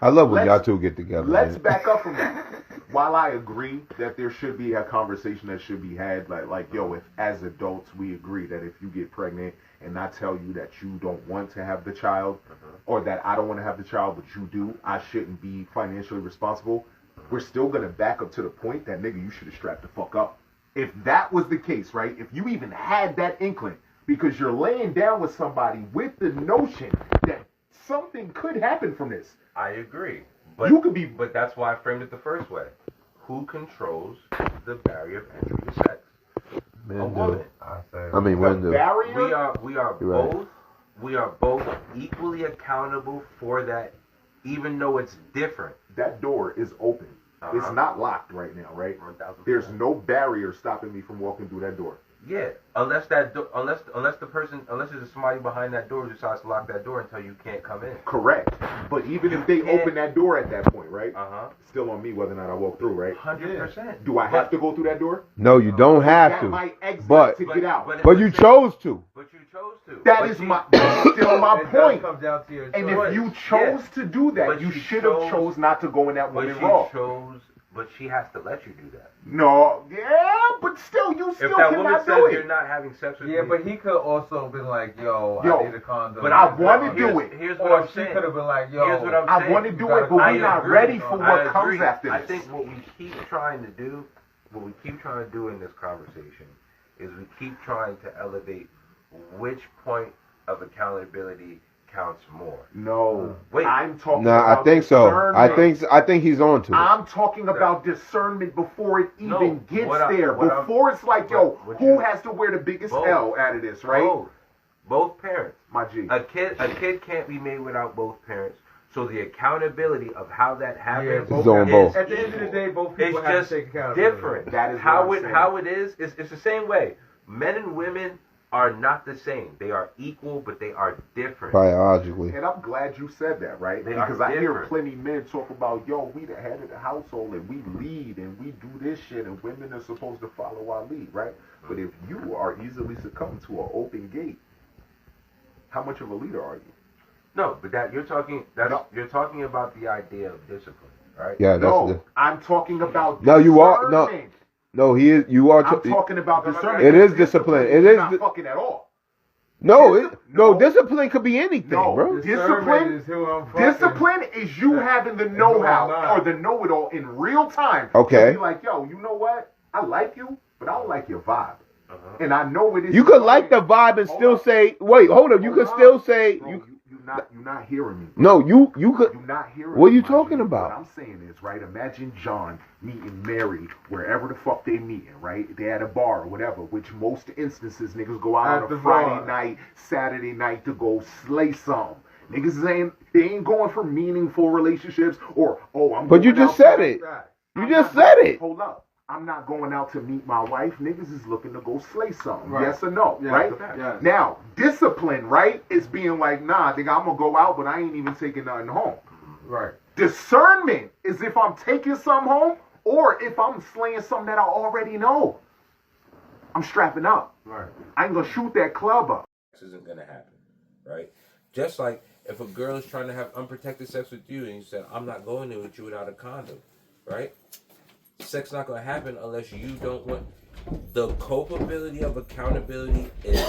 I love when y'all two get together. Let's back up from that. While I agree that there should be a conversation that should be had, like yo, if as adults we agree that if you get pregnant and I tell you that you don't want to have the child, or that I don't want to have the child but you do, I shouldn't be financially responsible. We're still gonna back up to the point that nigga, you should have strapped the fuck up. If that was the case, right? If you even had that inkling, because you're laying down with somebody with the notion that something could happen from this. I agree. But you could be, but that's why I framed it the first way. Who controls the barrier of entry to sex? Men a woman. Women do. Barrier? We are both equally accountable for that, even though it's different. That door is open. It's not locked right now, right? 1,000%. There's no barrier stopping me from walking through that door. Yeah, unless there's somebody behind that door who decides to lock that door and tell you can't come in. Correct. But even if they open that door at that point, right? Still on me whether or not I walk through, right? 100%. Do I have to go through that door? No, you don't have that to. Might exit but to get out. But you chose to. But you chose to. That's still my point. Comes down to your and choice. if you chose to do that, you should have chose not to go in that woman raw. But she has to let you do that. No, but still, you still if that cannot woman do says it. you're not having sex with me. Yeah, but he could also been like, yo, I need a condom. But I want to do it. Here's what I'm saying. She could have been like, yo, here's what I'm saying. I want to do it, but we're not ready for what comes after this. I think what we keep trying to do, in this conversation, is we keep trying to elevate which point of accountability counts more. No, wait. I'm talking. No, about I think so. Discernment. I think he's on to it. I'm talking about discernment before it even gets there. Before it's like, yo, who has to wear the biggest L out of this, right? Both parents. My G. A kid can't be made without both parents. So the accountability of how that happens is on both. At the end of the day, both people have to take accountability. It's just different. That is how it is. It's the same way. Men and women are not the same. They are equal, but they are different. Biologically. And I'm glad you said that, right? Because I hear plenty of men talk about, yo, we the head of the household and we lead and we do this shit and women are supposed to follow our lead, right? But if you are easily succumbed to an open gate, how much of a leader are you? No, but you're talking about the idea of discipline, right? Yeah, I'm talking about No, you are No, he is. You are. I'm talking about discernment. It is discipline. It is not fucking at all. No, discipline could be anything, bro. Discipline is you having the know-how or the know-it-all in real time. Okay. To be like, yo, you know what? I like you, but I don't like your vibe. And I know it is. You could like the vibe and still say, wait, hold up. You could still say you're not hearing me. Bro. No, you could. You're not hearing What are you me, talking about? What I'm saying is, right, imagine John meeting Myrie wherever the fuck they meeting, right? They at a bar or whatever, which most instances niggas go out on a Friday night, Saturday night to go slay some. Niggas they ain't going for meaningful relationships or, But you just said it. You just said it. Hold up. I'm not going out to meet my wife. Niggas is looking to go slay something. Right. Yes or no, right? Yes. Now, discipline, right, is being like, nah, nigga, I'm going to go out, but I ain't even taking nothing home. Right. Discernment is if I'm taking something home or if I'm slaying something that I already know. I'm strapping up. Right. I ain't going to shoot that club up. This isn't going to happen, right? Just like if a girl is trying to have unprotected sex with you and you said, I'm not going there with you without a condom, right? Sex not gonna happen unless you don't want. the culpability of accountability is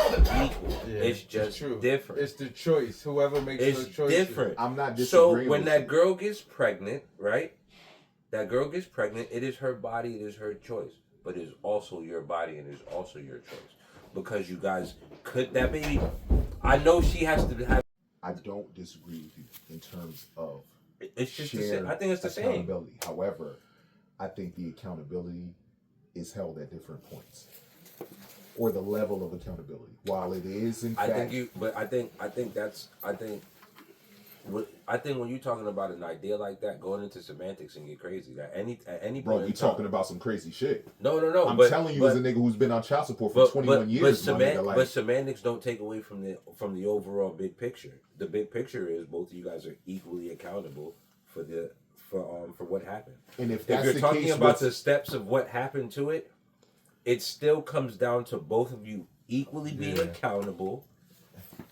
equal. It's just different. It's the choice. Whoever makes it's those choices. different. I'm not So disagreeing. when with that you. girl gets pregnant, right? That girl gets pregnant. It is her body. It is her choice. But it is also your body and it is also your choice. Because you guys could that baby. I know she has to have. I don't disagree with you in terms of. It's just the same. I think it's the same. Accountability. However, I think the accountability is held at different points, or the level of accountability. While it is in fact, I think when you're talking about an idea like that, going into semantics and get crazy. That at any bro, point, you talking about some crazy shit. No. I'm telling you, as a nigga who's been on child support for 21 years, but semantics don't take away from the overall big picture. The big picture is both of you guys are equally accountable for what happened. And if that's you're the talking case, about the steps of what happened to it, it still comes down to both of you equally being accountable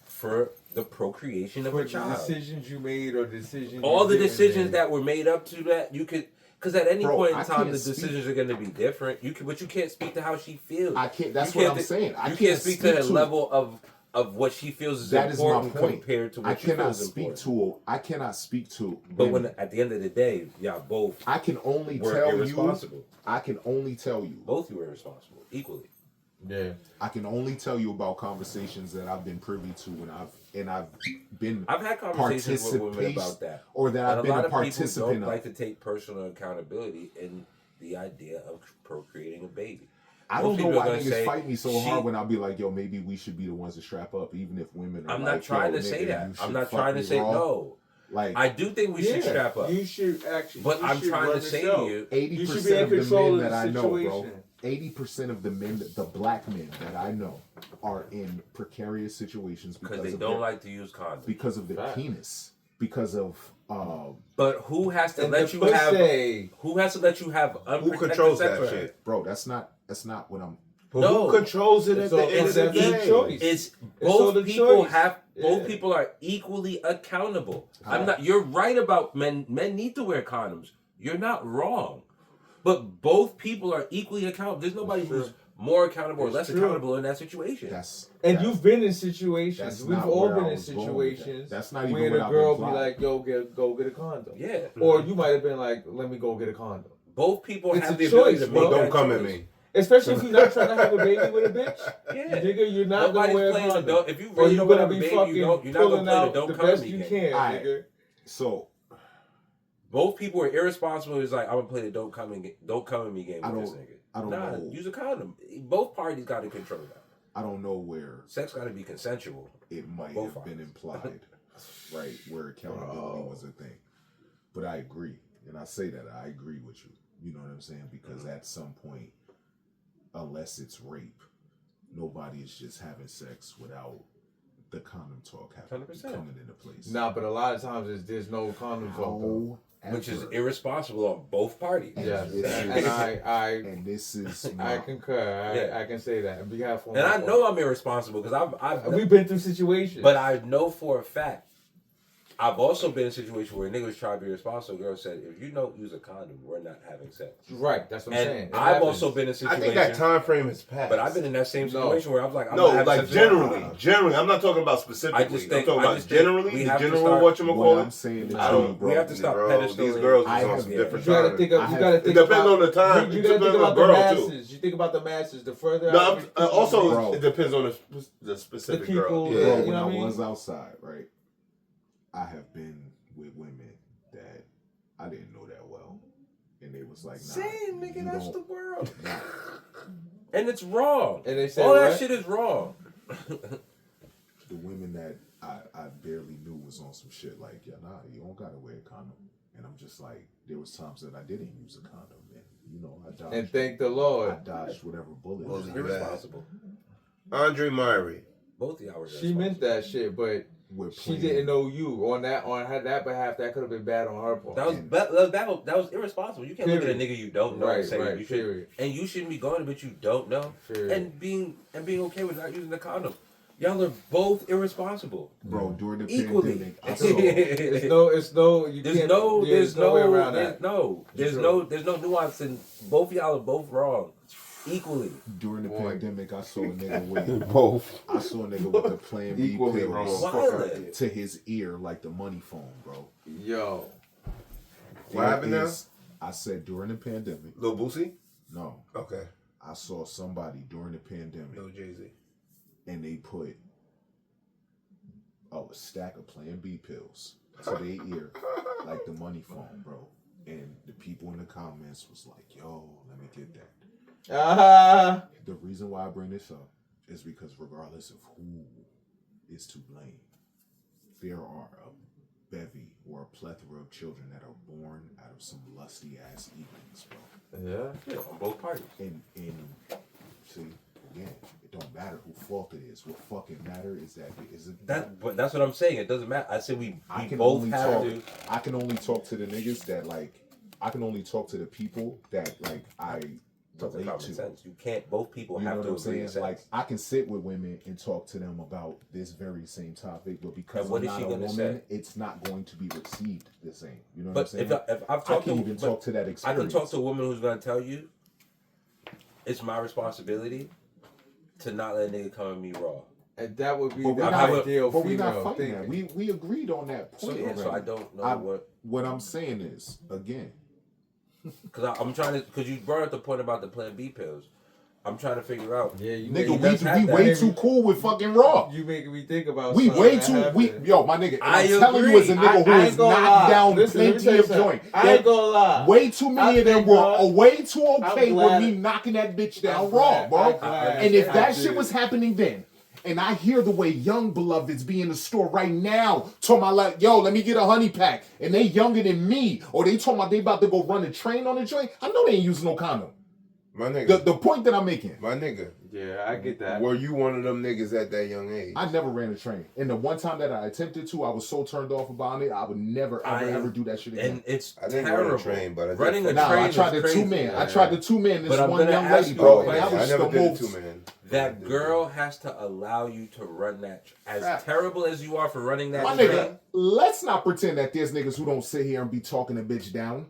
for the procreation of a child. Decisions you made or decisions. All the decisions that were made up to that, you could. Because at any point in time, the decisions are going to be different. But you can't speak to how she feels. I can't. That's what I'm saying. You can't speak to the level of what she feels is that important is my point. Compared to what I cannot speak important. I cannot speak to. But when at the end of the day, y'all both. I can only tell you. I can only tell you. Both you were irresponsible equally. Yeah. I can only tell you about conversations that I've been privy to I've had conversations with women about that, or that I've been a participant people don't of. like to take personal accountability in the idea of procreating a baby. I don't know why niggas fight me so hard when I'll be like, yo, maybe we should be the ones to strap up, even if women are. I'm not trying to say that. I'm not trying to say no. Like, I do think we should strap up. You should actually. But I'm trying to say to you, 80% of the men that I know, bro. 80% of the men, the black men that I know, are in precarious situations because they don't like to use condoms. Because of their penis. Because of. But who has to let you have? Who has to let you have unprotected who controls sex that shit, bro? That's not what I'm. Who controls it at the end of the day? It's both people have. Both people are equally accountable. I'm not. You're right about men. Men need to wear condoms. You're not wrong. But both people are equally accountable. There's nobody who's more accountable or less accountable in that situation. You've been in situations. We've all been in situations. That's not even where the girl be like, "Yo, go get a condom." Yeah. Or you might have been like, "Let me go get a condom." Both people have the ability to make. Don't come at me. Especially if you're not trying to have a baby with a bitch. Yeah. Nigga, you're not going to wear a condom. If you really don't have a baby, you're not going to play the don't come at me game. Nigga. So. Both people are irresponsible. It's like, I'm going to play the don't come at me game with this nigga. I don't know. Use a condom. Both parties got to control that. I don't know where. Sex got to be consensual. It might have been implied, right, where accountability was a thing. But I agree. And I say that I agree with you. You know what I'm saying? Because at some point, unless it's rape, nobody is just having sex without the condom talk coming into place. Nah, but a lot of times there's no condom talk though. Which is irresponsible on both parties. Yeah, and this is I concur. I can say that on behalf of. And I know I'm irresponsible because we've been through situations. But I know for a fact, I've also been in a situation where niggas try to be responsible. Girl said, "If you don't use a condom, we're not having sex." Right, that's what I'm saying. I've also been in a situation. I think that time frame has passed. But I've been in that same situation where I'm like, I'm not having sex. Generally, I'm not talking about specifically. I'm talking about generally. The general whatchamacallit. I'm saying, we have to stop pedestaling. These girls is on some different. You gotta think it depends on the time. You gotta think about the masses. You think about the masses. The further. No, also it depends on the specific girl. Yeah, when I was outside, right, I have been with women that I didn't know that well, and they was like, "Nah, same nigga, that's the world," nah. And it's wrong. And they say all that shit is wrong. The women that I barely knew was on some shit like, "Yeah, nah, you don't gotta wear a condom," and I'm just like, there was times that I didn't use a condom, and I dodged. And thank the Lord, I dodged whatever bullet. Was irresponsible. Andre Myrie. Both of y'all were. She meant that shit, but. She didn't know you on that behalf. That could have been bad on her part. That was irresponsible. You can't look at a nigga you don't know and say you should, and you shouldn't be going to bitch you don't know, and being okay with not using the condom. Y'all are both irresponsible, bro. During the equally. pandemic, there's no nuance in both y'all are both wrong. equally. During the pandemic, I saw a nigga with both. I saw a nigga with the Plan B Equally pills wrong. to his ear like the money phone, bro. Yo. What happened now? I said during the pandemic. Lil Boosie? No. Okay. I saw somebody during the pandemic. No Jay-Z. And they put a stack of Plan B pills to their ear like the money phone, bro. And the people in the comments was like, yo, let me get that. The reason why I bring this up is because regardless of who is to blame, there are a bevy or a plethora of children that are born out of some lusty ass evenings, bro. Yeah, on both parties. And see, again, it don't matter who fault it is. What fucking matter is But that's what I'm saying. It doesn't matter. I said we can both only have talk. to. I can only talk to the niggas that like. I can only talk to the people that like I relate Common to. sense. You can't. Both people You know have what to I'm agree. saying? Like I can sit with women and talk to them about this very same topic, but because And what I'm is not she a gonna woman, say? it's not going to be received the same. You know what But I'm saying? if I've I talked can to even but talk to that I experience. can talk to a woman who's gonna tell you it's my responsibility to not let a nigga come at me raw. And that would be But the we're not, ideal but we're female not fighting thinking. that. We agreed on that point. So yeah, so I don't know what I'm saying is again. Because I'm trying to, because you brought up the point about the Plan B pills. I'm trying to figure out. Yeah, you Nigga, we way too cool with fucking raw. You making me think about we something way that too happened. yo, my nigga. I I'm telling you as a nigga who is knocked down plenty of joint. I ain't gonna lie. Way too many of them were way too okay with me knocking that bitch down raw, bro. And if that shit was happening then, and I hear the way young beloveds be in the store right now talking about like, yo, let me get a honey pack, and they younger than me, or they talking about they about to go run a train on the joint. I know they ain't using no condom. My nigga. The point that I'm making. My nigga. Yeah, I get that. Were you one of them niggas at that young age? I never ran a train. And the one time that I attempted to, I was so turned off about it, I would never, ever do that shit again. And it's I didn't terrible. run a train, but I did. Running a Nah, train I tried is the crazy. two-man. I tried the two-man. This But I'm one gonna young ask lady, you a bro. And question. that I was never the did most... the two-man. That girl has to allow you to run that. As terrible as you are for running that My train. nigga, let's not pretend that there's niggas who don't sit here and be talking a bitch down.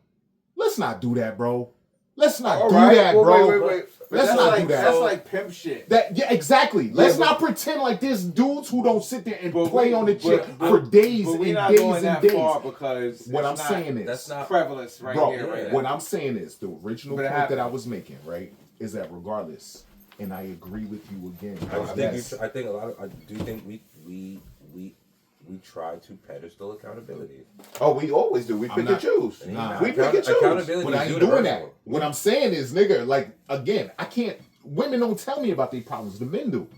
Let's not do that, bro. Let's not do that, bro. Wait. Let's not do that. That's like pimp shit. Yeah, exactly. Let's not pretend like there's dudes who don't sit there and play on the chick for days and days and days. Because what I'm saying is, that's not prevalence right bro, here. Right what I'm saying is, the original But it point that I happens. was making, right, is that regardless, and I agree with you again. I think a lot of. I do think we try to pedestal accountability. Oh, we always do. We pick and choose. Nah. We pick and choose. Accountability But I is ain't doing that. universal. What I'm saying is, nigga, like, again, I can't. Women don't tell me about their problems. The men do.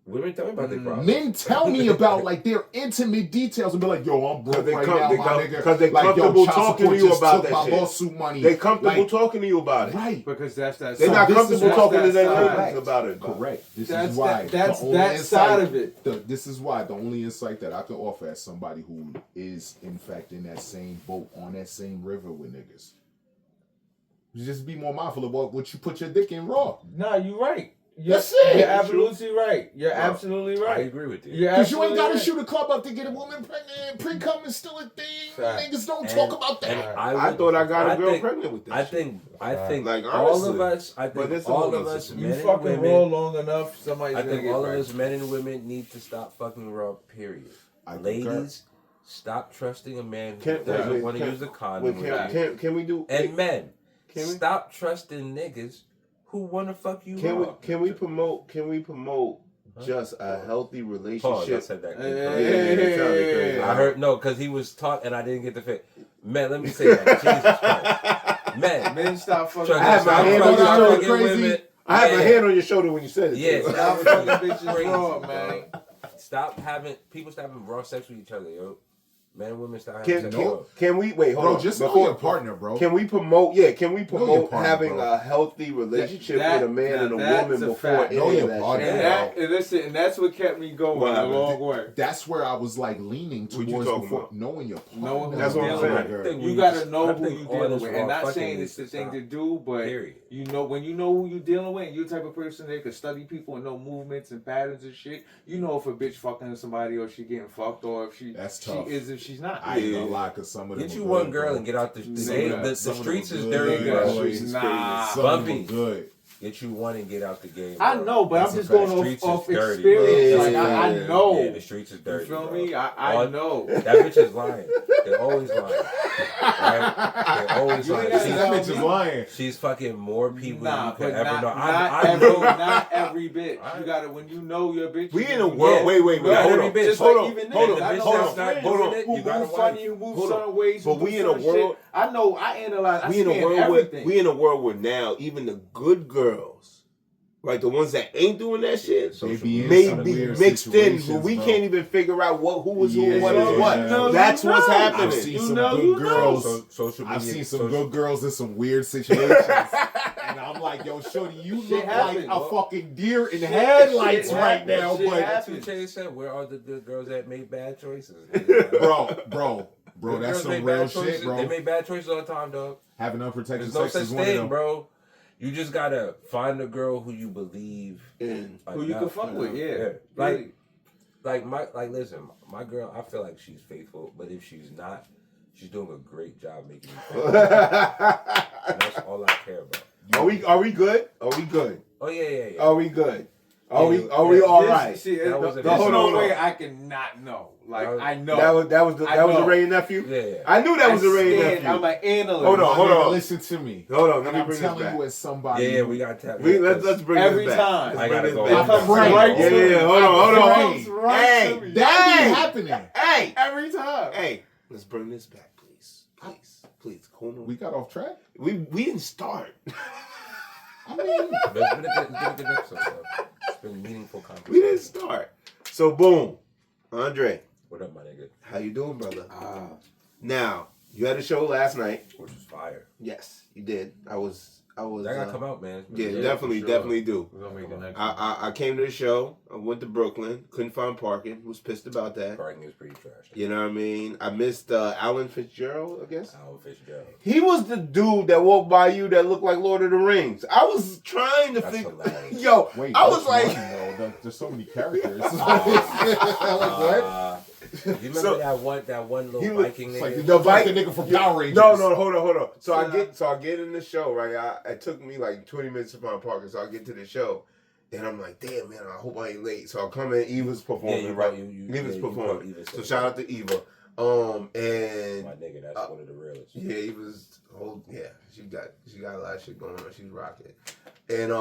Women tell me about their problems. Men tell me about like their intimate details and be like, "Yo, I'm broke right now, my nigga." Because they like, comfortable child talking to support you just about took that my shit. lawsuit money. They comfortable Like, talking to you about it. right? Because that's that. They're not comfortable talking to their side. ladies about it. Correct. This That's is why. that's the only that insight, side of it. This is why the only insight that I can offer as somebody who is in fact in that same boat on that same river with niggas, just be more mindful about what you put your dick in raw. No, you're right. That's it. You're absolutely right. You're absolutely I right. agree with you. You're Because you ain't absolutely got to right. shoot a club up to get a woman pregnant. Pre-cum is still a thing. Fact. Niggas don't talk about that. I thought I got a girl pregnant with that I shit. think Like, all honestly. of us. I But think it's a all whole of other us, situation. men You and fucking women. raw long enough, somebody's I gonna think get all of pregnant. us, men and women, need to stop fucking raw. Period. Ladies, stop trusting a man who doesn't want to use a condom. Can we do? And men, Can we? stop trusting niggas who want to fuck you raw. Can we promote just a healthy Pause, I relationship? said that. It sounded crazy. I heard no, because he was talking and I didn't get the fit. Man, let me say that. Jesus Christ. Men stop fucking. trust- I have my stop hand on fucking your shoulder, fucking crazy. women. I have a Yeah. hand on your shoulder when you said it. Yes, too. Stop fucking bitches Crazy, raw, bro. man. Stop having raw sex with each other, yo. Men and women stop having sex. Can we wait? Hold Bro, on. just know your partner, bro. Can we promote? Yeah, can we your promote partner, having bro. a healthy relationship That- with a man and a that's woman a before fact. any Know your of that partner. shit? And that's what kept me going What a happened? long way. That's where I was like leaning What you towards talking before about? knowing your partner. Knowing who That's what I'm dealing saying. with. think You we gotta just- know I who think you all dealing this with, raw and not fucking saying needs it's the to thing stop. to do, but Period. you know when you know who you dealing with, and you're the type of person that can study people and know movements and patterns and shit. You know if a bitch fucking somebody or she getting fucked or if she That's tough. she is if she's not. I ain't gonna lie, because some of them Get are you good, one girl bro. and get out the Some of them- the some of them streets is good, dirty, bro. bro. Nah, Some of them Bumpy. are good. Get you one and get out the game. I bro. know, but I'm just going off experience. Like I know. Yeah, the streets is dirty. You feel bro. me? I know. That bitch is lying. They're always lying. Right? They're always lying. See, that bitch is lying. She's fucking more people than you could but ever know. Not every bitch. You gotta when you know your bitch. We in a world. Wait. Hold on. Hold on. Who move funny, who move certain ways. But we in a world. I know. I analyze. We in a world where now even the good girls, like the ones that ain't doing that shit, may be mixed in. But we can't even figure out who is who, what is what. That's what's happening. I've seen some good girls. I've seen some good girls in some weird situations. And I'm like, yo, shorty, you look like a fucking deer in headlights right now. But that's what Jay said. Where are the good girls that made bad choices? bro, that's some real shit, bro. They make bad choices all the time, dog. Having unprotected sex is one of them, bro. You just gotta find a girl who you believe in, who you can fuck with. Yeah. Listen, my girl, I feel like she's faithful, but if she's not, she's doing a great job making me faithful. That's all I care about. Are we good? Are we good? Oh yeah. Are we good? Are we all right? Hold on, way I cannot know. Like I know that was the Ray nephew. Yeah. I knew that was the Ray nephew. I'm an analyst. Hold on. Listen to me. Hold on. Let me bring this back. You as somebody. Yeah, we got to. Let's bring every this back. time. I gotta go. It comes right. Yeah. Hold on. Hey, that be happening. Hey, every time. Hey, let's bring this back, please. Hold on. We got off track. We didn't start. I mean, It's been a good episode. It's been meaningful conversation. We didn't start. So boom, Andre. What up, my nigga? How you doing, brother? Now you had a show last night, which was fire. Yes, you did. I was. That gotta come out, man. Yeah, definitely do. We're gonna make the next I came to the show. I went to Brooklyn. Couldn't find parking. Was pissed about that. Parking is pretty trash. You know what I mean? I missed Alan Fitzgerald, I guess. Alan Fitzgerald. He was the dude that walked by you that looked like Lord of the Rings. I was trying to figure. Yo, wait, I was like, there's so many characters. What? You remember that one little Viking nigga? Like the nigga from Power Rangers. No, hold on. So I get in the show, right? It took me like 20 minutes to find parking, so I get to the show, and I'm like, damn man, I hope I ain't late. So I come in, Eva's performing, Yeah, right? Eva's performing. Eva, so shout out to Eva. And my nigga, that's one of the realest. Yeah, Eva's she got a lot of shit going on. She's rocking. And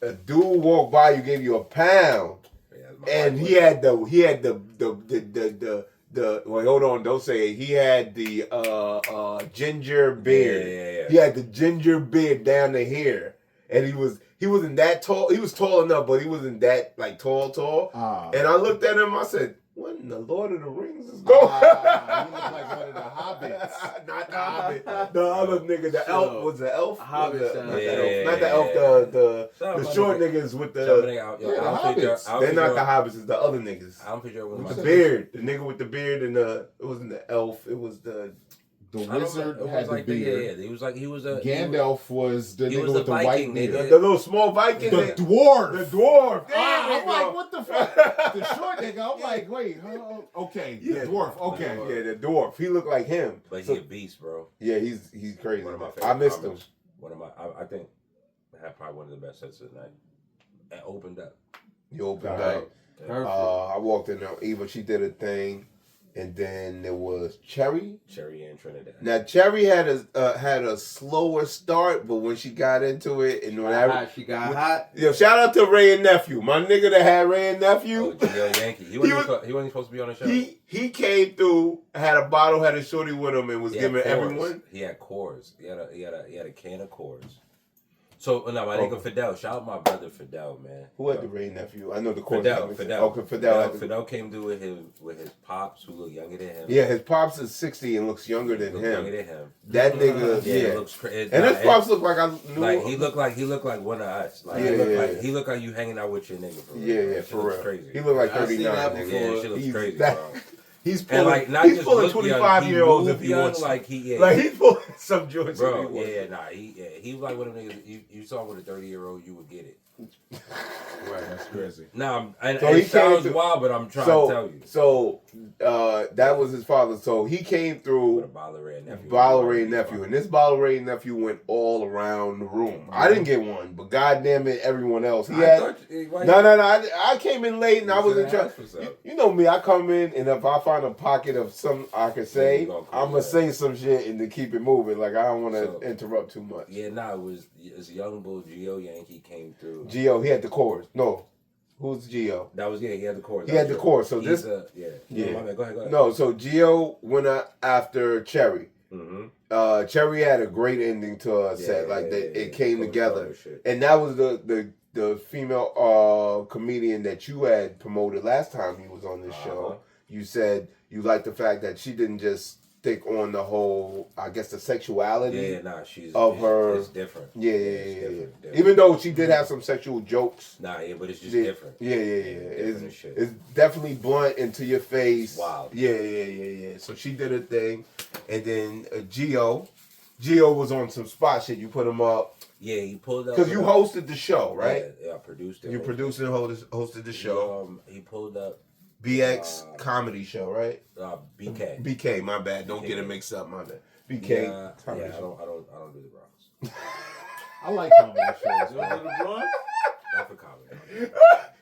a dude walked by, you gave you a pound. And he had the wait, hold on, don't say it. He had the ginger beard. Yeah. He had the ginger beard down to here. And he wasn't that tall. He was tall enough, but he wasn't that like tall. And I looked at him, I said, what in the Lord of the Rings is going on? He looked like one of the hobbits. Not the hobbit. The other nigga, the elf. Was the elf? Hobbit. Not the elf, the short niggas with the hobbits. They're not the hobbits, it's the other niggas. I don't picture with the beard. The nigga with the beard and it wasn't the elf, it was the wizard had the beard. He was a Gandalf was the nigga with the white beard. The little small Viking. The dwarf. The dwarf. I'm like, what the fuck? The short nigga. I'm like, wait, okay. The dwarf. Okay. Yeah, the dwarf. He looked like him. But he a beast, bro. Yeah, he's crazy. One of my favorite I missed him. I think I had probably one of the best sets of the night. It opened up. You opened up. I walked in there. Eva, she did a thing. And then there was Cherry and Trinidad. Now Cherry had a slower start, but when she got into it, and when she got hot. Yo, shout out to Ray and Nephew, my nigga that had Ray and Nephew. Oh, Yankee. He wasn't supposed to be on the show. He came through, had a bottle, had a shorty with him, and was giving everyone. He had Coors. He had a can of Coors. So now my nigga Fidel, shout out my brother Fidel, man. Who had the Ray nephew? I know the Fidel. Okay, Fidel. Fidel came through with his pops, who look younger than him. Yeah, his pops is 60 and looks younger than him. That Mm-hmm. nigga, he looks crazy. And his pops look like I knew. Like he looked like one of us. Like he looked like you hanging out with your nigga. For real. Yeah, for real. Crazy. He looked like 39. Yeah, she looks crazy, bro. He's pulling, like, he's pulling 25-year-olds if he wants. Like he's pulling some joints. Bro, he was like one of them niggas. You saw with a 30-year-old, you would get it. Right, that's crazy. Nah, and So it sounds wild, but I'm trying to tell you. So that was his father. So he came through with a Bolloré nephew. And this Bolloré nephew went all around the room. I didn't get one, but goddamn it, everyone else. I came in late and I wasn't trying. You know me, I come in and if I find a pocket of something I could say, I'm gonna say some shit and to keep it moving. Like I don't want to interrupt too much. Yeah, nah, it's young bull Geo Yankee came through. Geo, he had the chorus. No. Who's Geo? That was he had the chorus. He had the chorus. So He's this yeah. No, go ahead. No, so Geo went after Cherry. Mm-hmm. Cherry had a great ending to her set. It came together. And that was the female comedian that you had promoted last time he was on this show. You said you liked the fact that she didn't just stick on the whole, I guess, the sexuality of her. It's different. Yeah. Even though she did have some sexual jokes. But it's just different. Yeah. It's definitely blunt and to your face. Wow. Yeah. So she did her thing. And then Geo was on some spot shit. You put him up. Yeah, he pulled up. Because you hosted the show, right? Yeah, I produced it. You produced and hosted the show. He pulled up. BX comedy show, right? BK. BK, my bad. Don't get it mixed up, my bad. BK. Yeah, I don't do the Bronx. I like comedy shows. You don't do the Bronx? Not for comedy.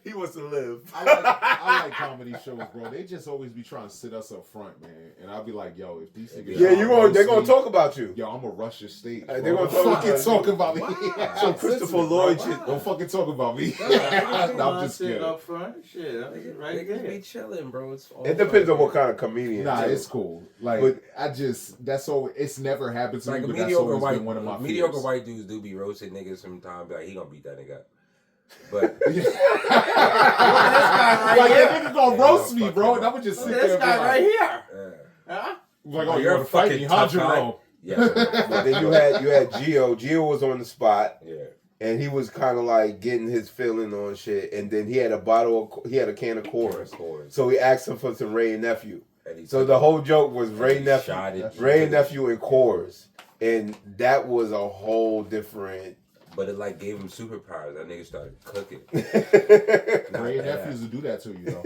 He wants to live. I like comedy shows, bro. They just always be trying to sit us up front, man. And I'll be like, yo, if these niggas... Yeah, they're going to talk about you. Yo, I'm going to rush your stage. They're going to talk about me. Wow. Some Christopher Lloyd shit. Don't fucking talk about me. I'm just kidding. Up front. Shit, right there. Be chilling, bro. It depends on what kind of comedian. Nah, it's cool. Like, that's all... It's never happened to me, but that's always been one of my fears. Mediocre white dudes do be roasting niggas sometimes. Like, he gonna beat that nigga up. But like that nigga gonna roast me, bro, and I'm gonna just sit there. This guy right here. Like, oh, you're a fucking Hajiro. Yeah. But then you had Geo. Geo was on the spot. Yeah. And he was kind of like getting his feeling on shit. And then he had a can of chorus. So he asked him for some Ray and Nephew. So the whole joke was Ray and Nephew and chorus. And that was a whole different... But it like gave him superpowers. That nigga started cooking. Ray and Nephews will do that to you, though.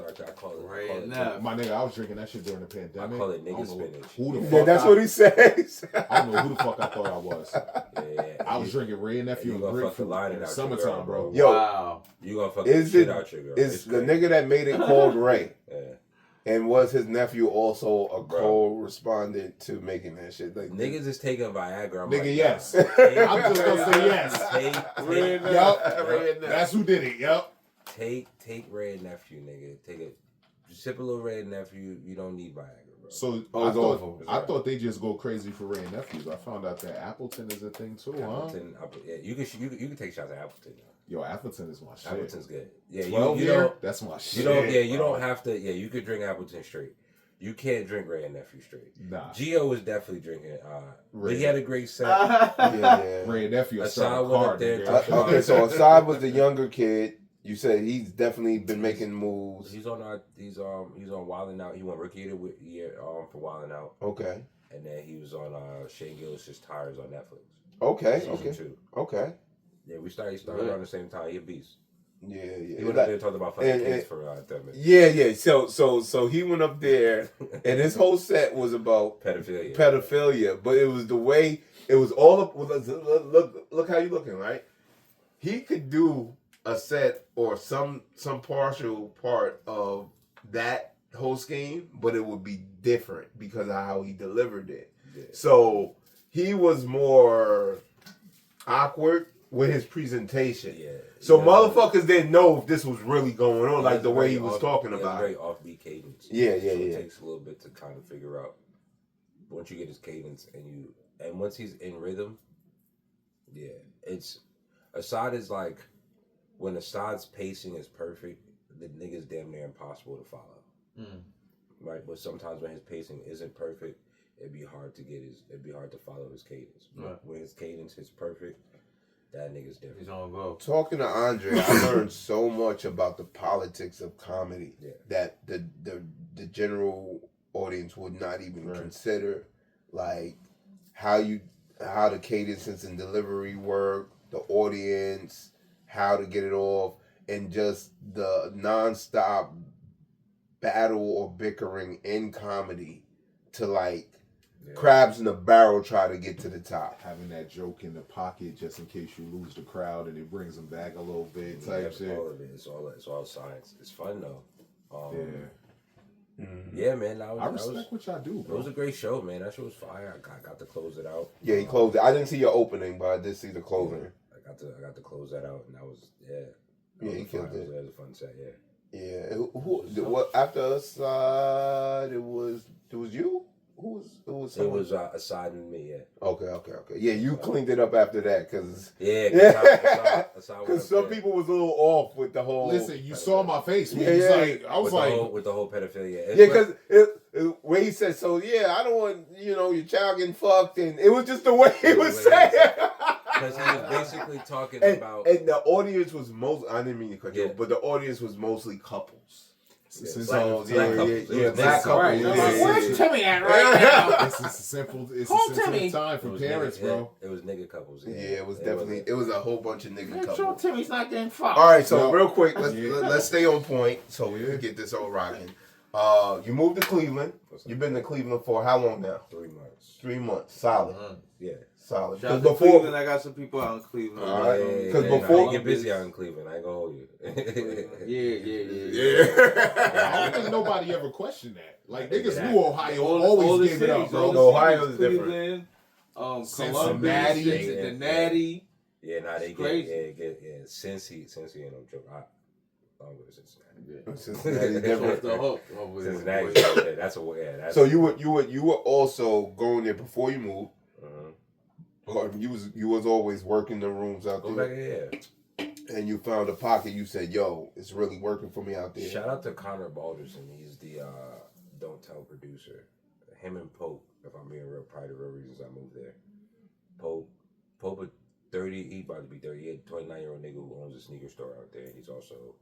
I call it Ray and my nigga, I was drinking that shit during the pandemic. I call it nigga spinach. Who the fuck? That's what he says. I don't know who the fuck I thought I was. Yeah. I was drinking Ray and Nephew and grapefruit in the summertime, bro. Yo, wow. You gonna fuck the shit out your girl. Is the nigga that made it called Ray? Yeah. And was his nephew also a co-respondent to making that shit? Like niggas is taking Viagra. I'm nigga, like, yes. I'm just gonna say yes. Yup. That's who did it. Yup. Take Ray and Nephew, nigga. Take it. Sip a little Ray and Nephew. You don't need Viagra, bro. So I thought they just go crazy for Ray and Nephews. I found out that Appleton is a thing too, Appleton, yeah, you can take shots at Appleton. Yo, Appleton is my shit. Appleton's good. Yeah, you don't. That's my shit. You don't have to. Yeah, you could drink Appleton straight. You can't drink Ray and Nephew straight. Nah. Geo was definitely drinking. But he had a great set. Yeah. Ray and Nephew. Assad went up there. Okay, so Assad was the younger kid. You said he's definitely been making moves. He's on Wildin' Out. He won Rookie of the Year for Wildin' Out. Okay. And then he was on Shane Gillis's Tires on Netflix. Okay. Season 2. Okay. Yeah, we started around the same time. He a beast. Yeah. He went up there and talked about fucking kids for 10 minutes. Yeah. So he went up there, and his whole set was about pedophilia. But it was the way it was all up. Look how you looking, right? He could do a set or some partial part of that whole scheme, but it would be different because of how he delivered it. Yeah. So he was more awkward with his presentation. Yeah. So motherfuckers didn't know if this was really going on, like the way he was talking about. Very offbeat cadence. Yeah. It takes a little bit to kind of figure out. Once you get his cadence and once he's in rhythm, Assad is like, when Assad's pacing is perfect, the nigga's damn near impossible to follow. Right? But sometimes when his pacing isn't perfect, it'd be hard to follow his cadence. Right. When his cadence is perfect, that nigga's different. He's on go. Talking to Andre, I learned so much about the politics of comedy that the general audience would not even consider, like how the cadences and delivery work, the audience, how to get it off, and just the nonstop battle or bickering in comedy to like crabs in a barrel try to get to the top. Having that joke in the pocket just in case you lose the crowd and it brings them back a little bit type shit. All of it. It's all science. It's fun though. Yeah, man. I respect what y'all do, bro. It was a great show, man. That show was fire. I got to close it out. Yeah, he closed it. I didn't see your opening, but I did see the closing. I got to close that out, and that was he killed it. That was a fun set. Yeah. What after us? It was you. Who was? It was Asad and me. Yeah. Okay. Yeah, you cleaned it up after that, cause because some people was a little off with the whole. Listen, you saw my face. When he's like, I was like, with the whole pedophilia. Yeah, because when he said, so yeah, I don't want your child getting fucked, and it was just the way he was saying. Because he was basically talking about, and the audience was I didn't mean to cut you off, but the audience was mostly couples. Black couples. Black couples. Where's Timmy at right now? It's a simple time for parents, bro. It was nigga couples. Yeah, it was definitely. It was a whole bunch of nigga couples. Sure Timmy's not getting fucked. All right, so real quick, let's stay on point so we can get this all rocking. You moved to Cleveland. You've been to Cleveland for how long now? 3 months. 3 months, solid. Yeah. Solid. Shout out to Cleveland, I got some people out in Cleveland. All right. Because before you get busy out in Cleveland, I ain't gonna hold you. Yeah. I don't think nobody ever questioned that. Like niggas knew Ohio always gave it up, bro. Ohio is different. Cincinnati. They get Cincy ain't no joke. I'm with Cincinnati. Cincinnati different. The hook. Cincinnati. That's so you were also going there before you moved. Or you was always working the rooms out there. Go back here. And you found a pocket. You said, "Yo, it's really working for me out there." Shout out to Connor Balderson. He's the Don't Tell producer. Him and Pope. If I'm being real, probably the real reasons I moved there. Pope at 30. He about to be 30. He a 29-year-old nigga who owns a sneaker store out there. He's also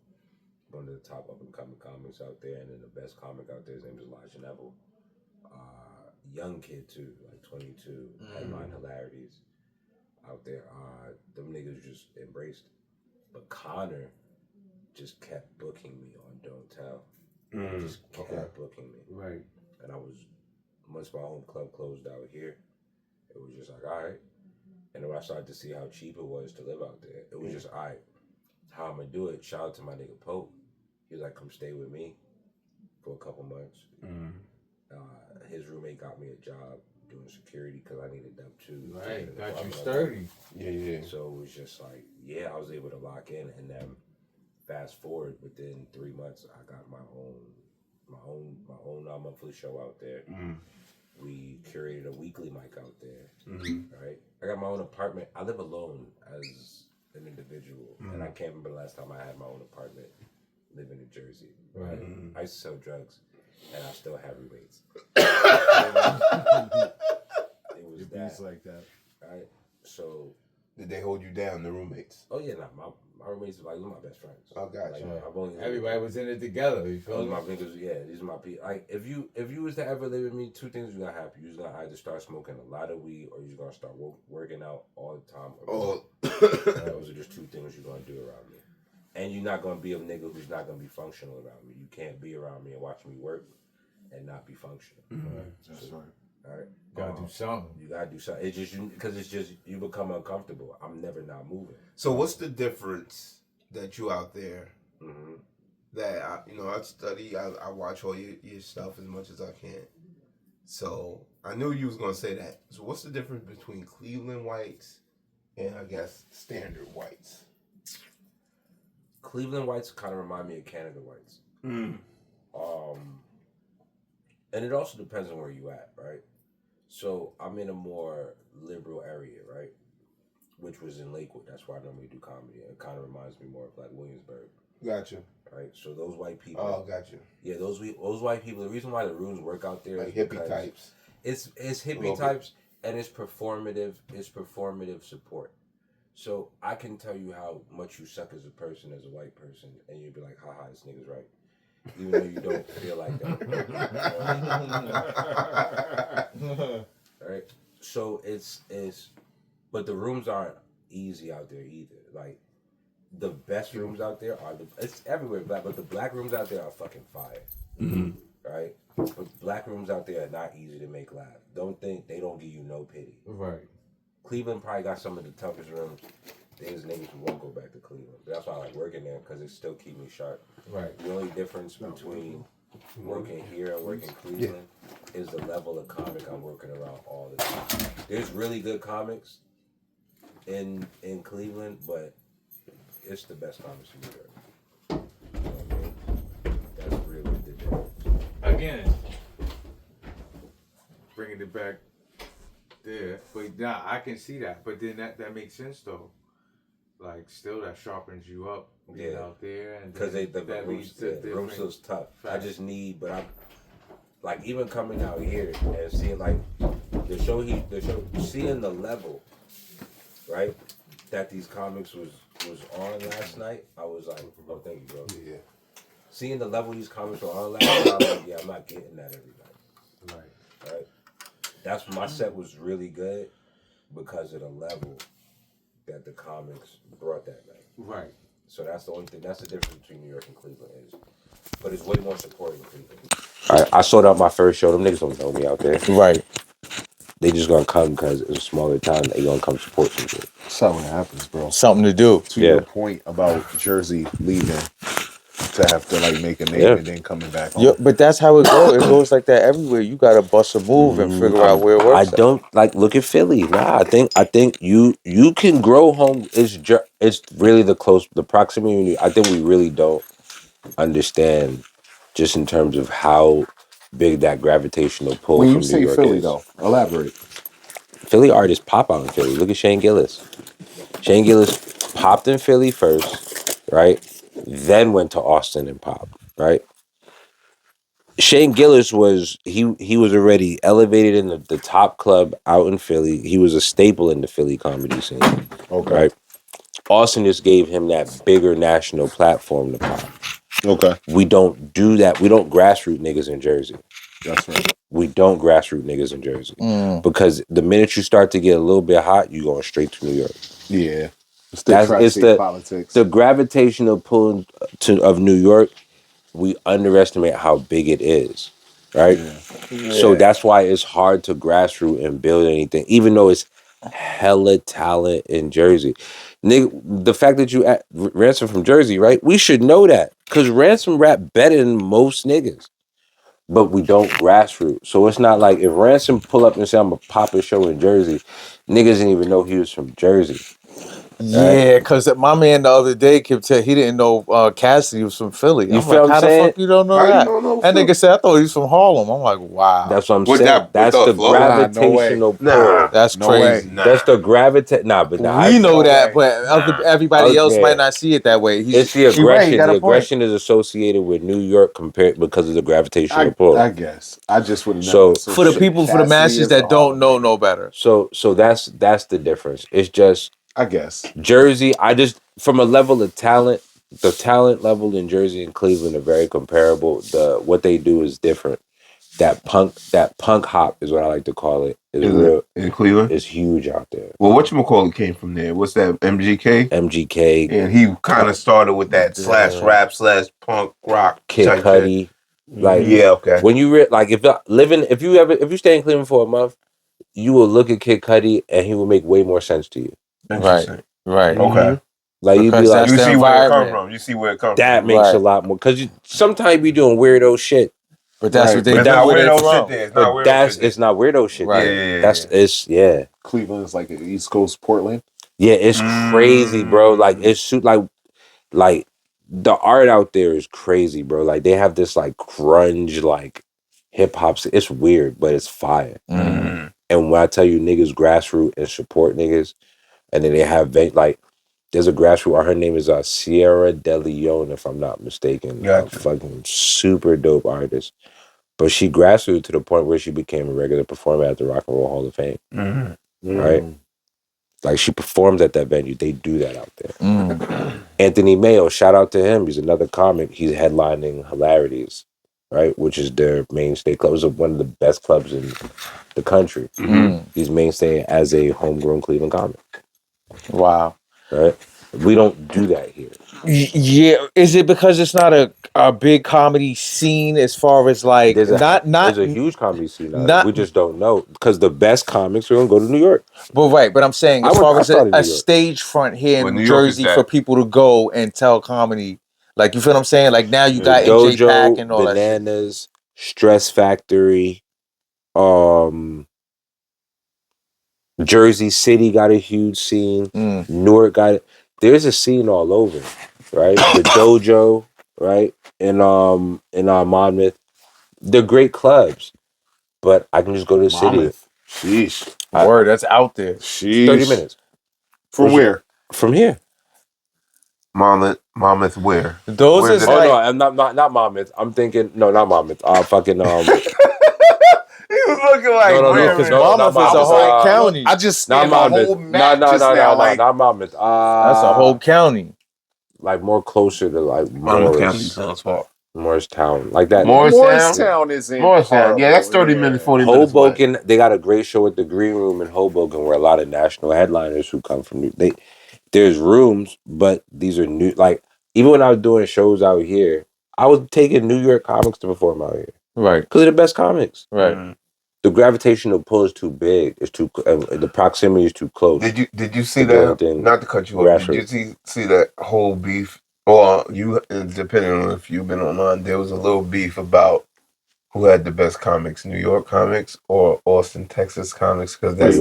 one of the top up and coming comics out there, and then the best comic out there. His name is Elijah Neville. Young kid too, like 22, headline hilarities out there. Them niggas just embraced it. But Connor just kept booking me on Don't Tell. Just kept booking me. Right. And I was, once my home club closed out here, it was just like, all right. And then when I started to see how cheap it was to live out there, it was just, all right, how I'm going to do it. Shout out to my nigga Pope. He was like, come stay with me for a couple months. His roommate got me a job doing security because I needed them too. Right, got you sturdy. Yeah. So it was just like, I was able to lock in, and then fast forward within 3 months, I got my own monthly show out there. We curated a weekly mic out there. Right, I got my own apartment. I live alone as an individual, and I can't remember the last time I had my own apartment living in Jersey. Right, I used to sell drugs. And I still have roommates. It was that. Like that. Right? So. Did they hold you down, the roommates? Oh, yeah. My roommates are like, they're my best friends. Oh, gotcha. Everybody was in it together. You feel me? My niggas, these are my people. Like, if you was to ever live with me, two things are going to happen. You're going to either start smoking a lot of weed or you're going to start working out all the time. Those are just two things you're going to do around me. And you're not going to be a nigga who's not going to be functional around me. You can't be around me and watch me work and not be functional. Right. That's right. All right. Gotta do something. You gotta do something. It's just you become uncomfortable. I'm never not moving. So what's the difference that you out there? That I study. I watch all your stuff as much as I can. So I knew you was gonna say that. So what's the difference between Cleveland whites and I guess standard whites? Cleveland whites kind of remind me of Canada whites. And it also depends on where you at, right? So I'm in a more liberal area, right? Which was in Lakewood. That's where I normally do comedy. It kind of reminds me more of like Williamsburg. Gotcha. Right? So those white people. Oh, gotcha. Yeah, those white people, the reason why the rooms work out there like is hippie types. It's hippie types and it's performative support. So I can tell you how much you suck as a person, as a white person, and you'd be like, haha, this nigga's right. Even though you don't feel like that. Right? So it's but the rooms aren't easy out there either. Like the best rooms out there are it's everywhere, but the black rooms out there are fucking fire. Right? But black rooms out there are not easy to make laugh. Don't think they don't give you no pity. Right. Cleveland probably got some of the toughest rooms. There's niggas who won't go back to Cleveland. But that's why I like working there, because it still keep me sharp. Right. The only difference between working here and working Cleveland is the level of comic I'm working around all the time. There's really good comics in Cleveland, but it's the best comics in New York. You know what I mean? That's really the difference. Again, bringing it back there, but nah, I can see that. But then that makes sense though. Like, still that sharpens you up being out there, and because the room feels tough. Facts. I just need, but I'm like even coming out here and seeing like the show, seeing the level, right, that these comics was on last night. I was like, oh, thank you, bro. Yeah. Seeing the level these comics were on last night, I was like, yeah, I'm not getting that every night. Right. That's my set was really good because of the level that the comics brought that night. Right. So that's the only thing. That's the difference between New York and Cleveland is, but it's way more support in Cleveland. I sold out my first show. Them niggas don't know me out there. Right. They just gonna come because it's a smaller town. They gonna come support some shit. That's how it happens, bro. Something to do. To your point about Jersey leaving to have to like make a name and then coming back home. Yeah, but that's how it goes. It goes like that everywhere. You gotta bust a move and figure out where it works. I don't like look at Philly. Nah, I think you can grow home. It's really the proximity. I think we really don't understand just in terms of how big that gravitational pull when from you say New York Philly is. though, elaborate. Philly artists pop out in Philly. Look at Shane Gillis. Shane Gillis popped in Philly first, right? Then went to Austin and popped, right? Shane Gillis was he was already elevated in the top club out in Philly. He was a staple in the Philly comedy scene. Okay. Right? Austin just gave him that bigger national platform to pop. Okay. We don't do that. We don't grassroots niggas in Jersey. That's right. We don't grassroots niggas in Jersey. Because the minute you start to get a little bit hot, you're going straight to New York. Yeah. It's the politics. The gravitational pull of New York, we underestimate how big it is. Right? Yeah. So that's why it's hard to grassroots and build anything, even though it's hella talent in Jersey. Nigga, the fact that you Ransom from Jersey, right? We should know that. Because Ransom rap better than most niggas. But we don't grassroots. So it's not like if Ransom pull up and say I'm a pop a show in Jersey, niggas didn't even know he was from Jersey. Yeah, because my man the other day kept telling he didn't know Cassidy was from Philly. You I'm feel like, how the fuck you don't know that? That nigga said, I thought he was from Harlem. I'm like, wow. That's what I'm saying. That's the gravitational pull. That's crazy. That's the gravitation. We know that, but everybody else might not see it that way. It's the aggression. The aggression is associated with New York because of the gravitational pull. I guess. I just wouldn't So know. for the people, for the masses that don't know no better. So that's the difference. It's just, I guess, Jersey, from a level of talent, the talent level in Jersey and Cleveland are very comparable. What they do is different. That punk hop is what I like to call it. Is real in Cleveland. It's huge out there. Well, whatchamacallit came from there? What's that? MGK. And he kind of started with that slash rap slash punk rock. Kid Cudi. Like, yeah, okay. When you if you stay in Cleveland for a month, you will look at Kid Cudi and he will make way more sense to you. Right. Okay. Like you'd be like, you see where it come from. You see where it comes from. That makes a lot more, because sometimes you be doing weirdo shit. But that's what they do. It's not weirdo shit there. It's not weirdo shit. Right. Yeah. Cleveland is like East Coast Portland. Yeah, it's crazy, bro. Like it's like the art out there is crazy, bro. Like they have this like grunge like hip hop. It's weird, but it's fire. And when I tell you niggas grassroots and support niggas, and then they have like there's a grassroots. Her name is Sierra De Leon, if I'm not mistaken. Gotcha. Fucking super dope artist. But she grassroots to the point where she became a regular performer at the Rock and Roll Hall of Fame. Right? Like she performs at that venue. They do that out there. Anthony Mayo, shout out to him. He's another comic. He's headlining Hilarities, right? Which is their mainstay club. It's one of the best clubs in the country. He's mainstay as a homegrown Cleveland comic. Wow. Right? We don't do that here. Yeah, is it because it's not a big comedy scene as far as like There's not a huge comedy scene. not We just don't know because the best comics are gonna go to New York. but right, but I'm saying as far as started in a New York. stage front here Well, in New New York is Jersey that. for people to go and tell comedy, like you feel what I'm saying? Like now you got NJ Pack Dojo, and all that shit. Bananas, Stress Factory, Jersey City got a huge scene. Newark got it. There's a scene all over, right? The Dojo, right? In Monmouth. They're great clubs, but I can just go to the city. Sheesh. Word, that's out there. Sheesh. 30 minutes. From where? From here. Monmouth where? Those Where's is it at? like No, I'm not Monmouth. I'm thinking not Monmouth. Fucking He was looking like No, where? because no, Monmouth not is a Monmouth. whole county. I just Not scanned the Monmouth. whole map just now. Like, not Monmouth. That's a whole county. Like more closer to like Monmouth County Morris. sounds far. Morristown. Like that. Morristown is in Morristown. Yeah, that's horrible, 30 minutes, 40 minutes away. Hoboken, they got a great show at the Green Room in Hoboken where a lot of national headliners who come from there's rooms, but these are new. Like even when I was doing shows out here, I was taking New York comics to perform out here, right? Because they're the best comics, right? The gravitational pull is too big. It's too. The proximity is too close. Did you see that? Not to cut you off. Did you see that whole beef? Or you, depending on if you've been online, there was a little beef about who had the best comics, New York comics or Austin, Texas comics? Because that's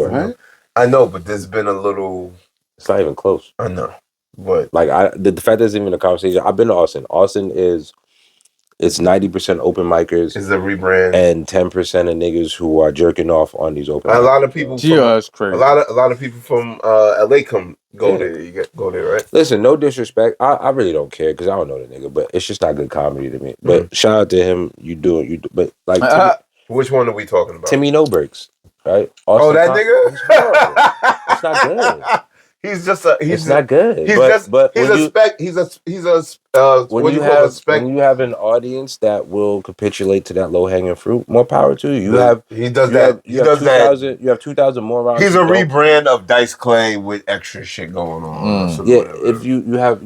I know, but there's been a little. It's not even close. I know, but like the fact there's even a conversation. I've been to Austin. Austin is. It's 90% open micers. It's a rebrand, and 10% of niggas who are jerking off on these open. A lot of people. That's crazy. A lot of people from LA go there. You go there, right? Listen, no disrespect. I really don't care because I don't know the nigga, but it's just not good comedy to me. But shout out to him. You do it. But like, which one are we talking about? Timmy No Breaks, right? Austin that nigga. It's not good. He's just a. It's not good. He's when you have an audience that will capitulate to that low hanging fruit, more power to you. He does that. You have 2,000 more rounds. He's a rebrand of Dice Clay with extra shit going on. Yeah, if you have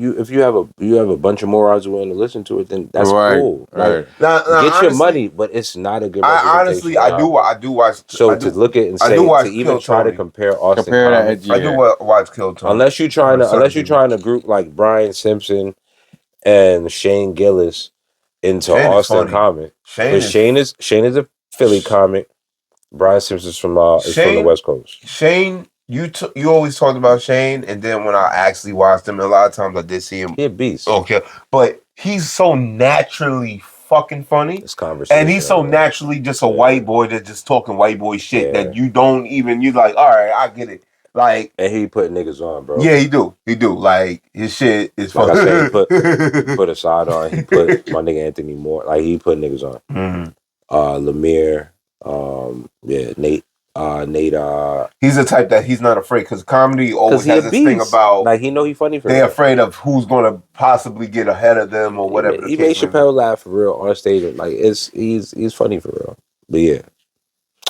a bunch of morons willing to listen to it, then that's cool. Like, get honestly, your money, but it's not a good. Honestly, I do watch. So to look at and say to even try to compare Austin, I do watch Kill Tony. Unless you're trying to group like Brian Simpson and Shane Gillis into Austin comic. Shane is a Philly comic. Brian Simpson's from is from the West Coast. Shane, you always talked about Shane, and then when I actually watched him, a lot of times I did see him. He a beast. Okay, but he's so naturally fucking funny, and he's so naturally just a white boy that's just talking white boy shit that you don't even. You like, all right, I get it. Like, and he put niggas on, bro. Yeah, he do. Like his shit is funny. Like I said, he put a side on. He put my nigga Anthony Moore. Like he put niggas on. Lemire, Nate. He's the type that he's not afraid because comedy always has this thing about like he know he funny for. They're afraid of who's gonna possibly get ahead of them or whatever. He made Chappelle laugh for real on stage. Like he's funny for real. But yeah,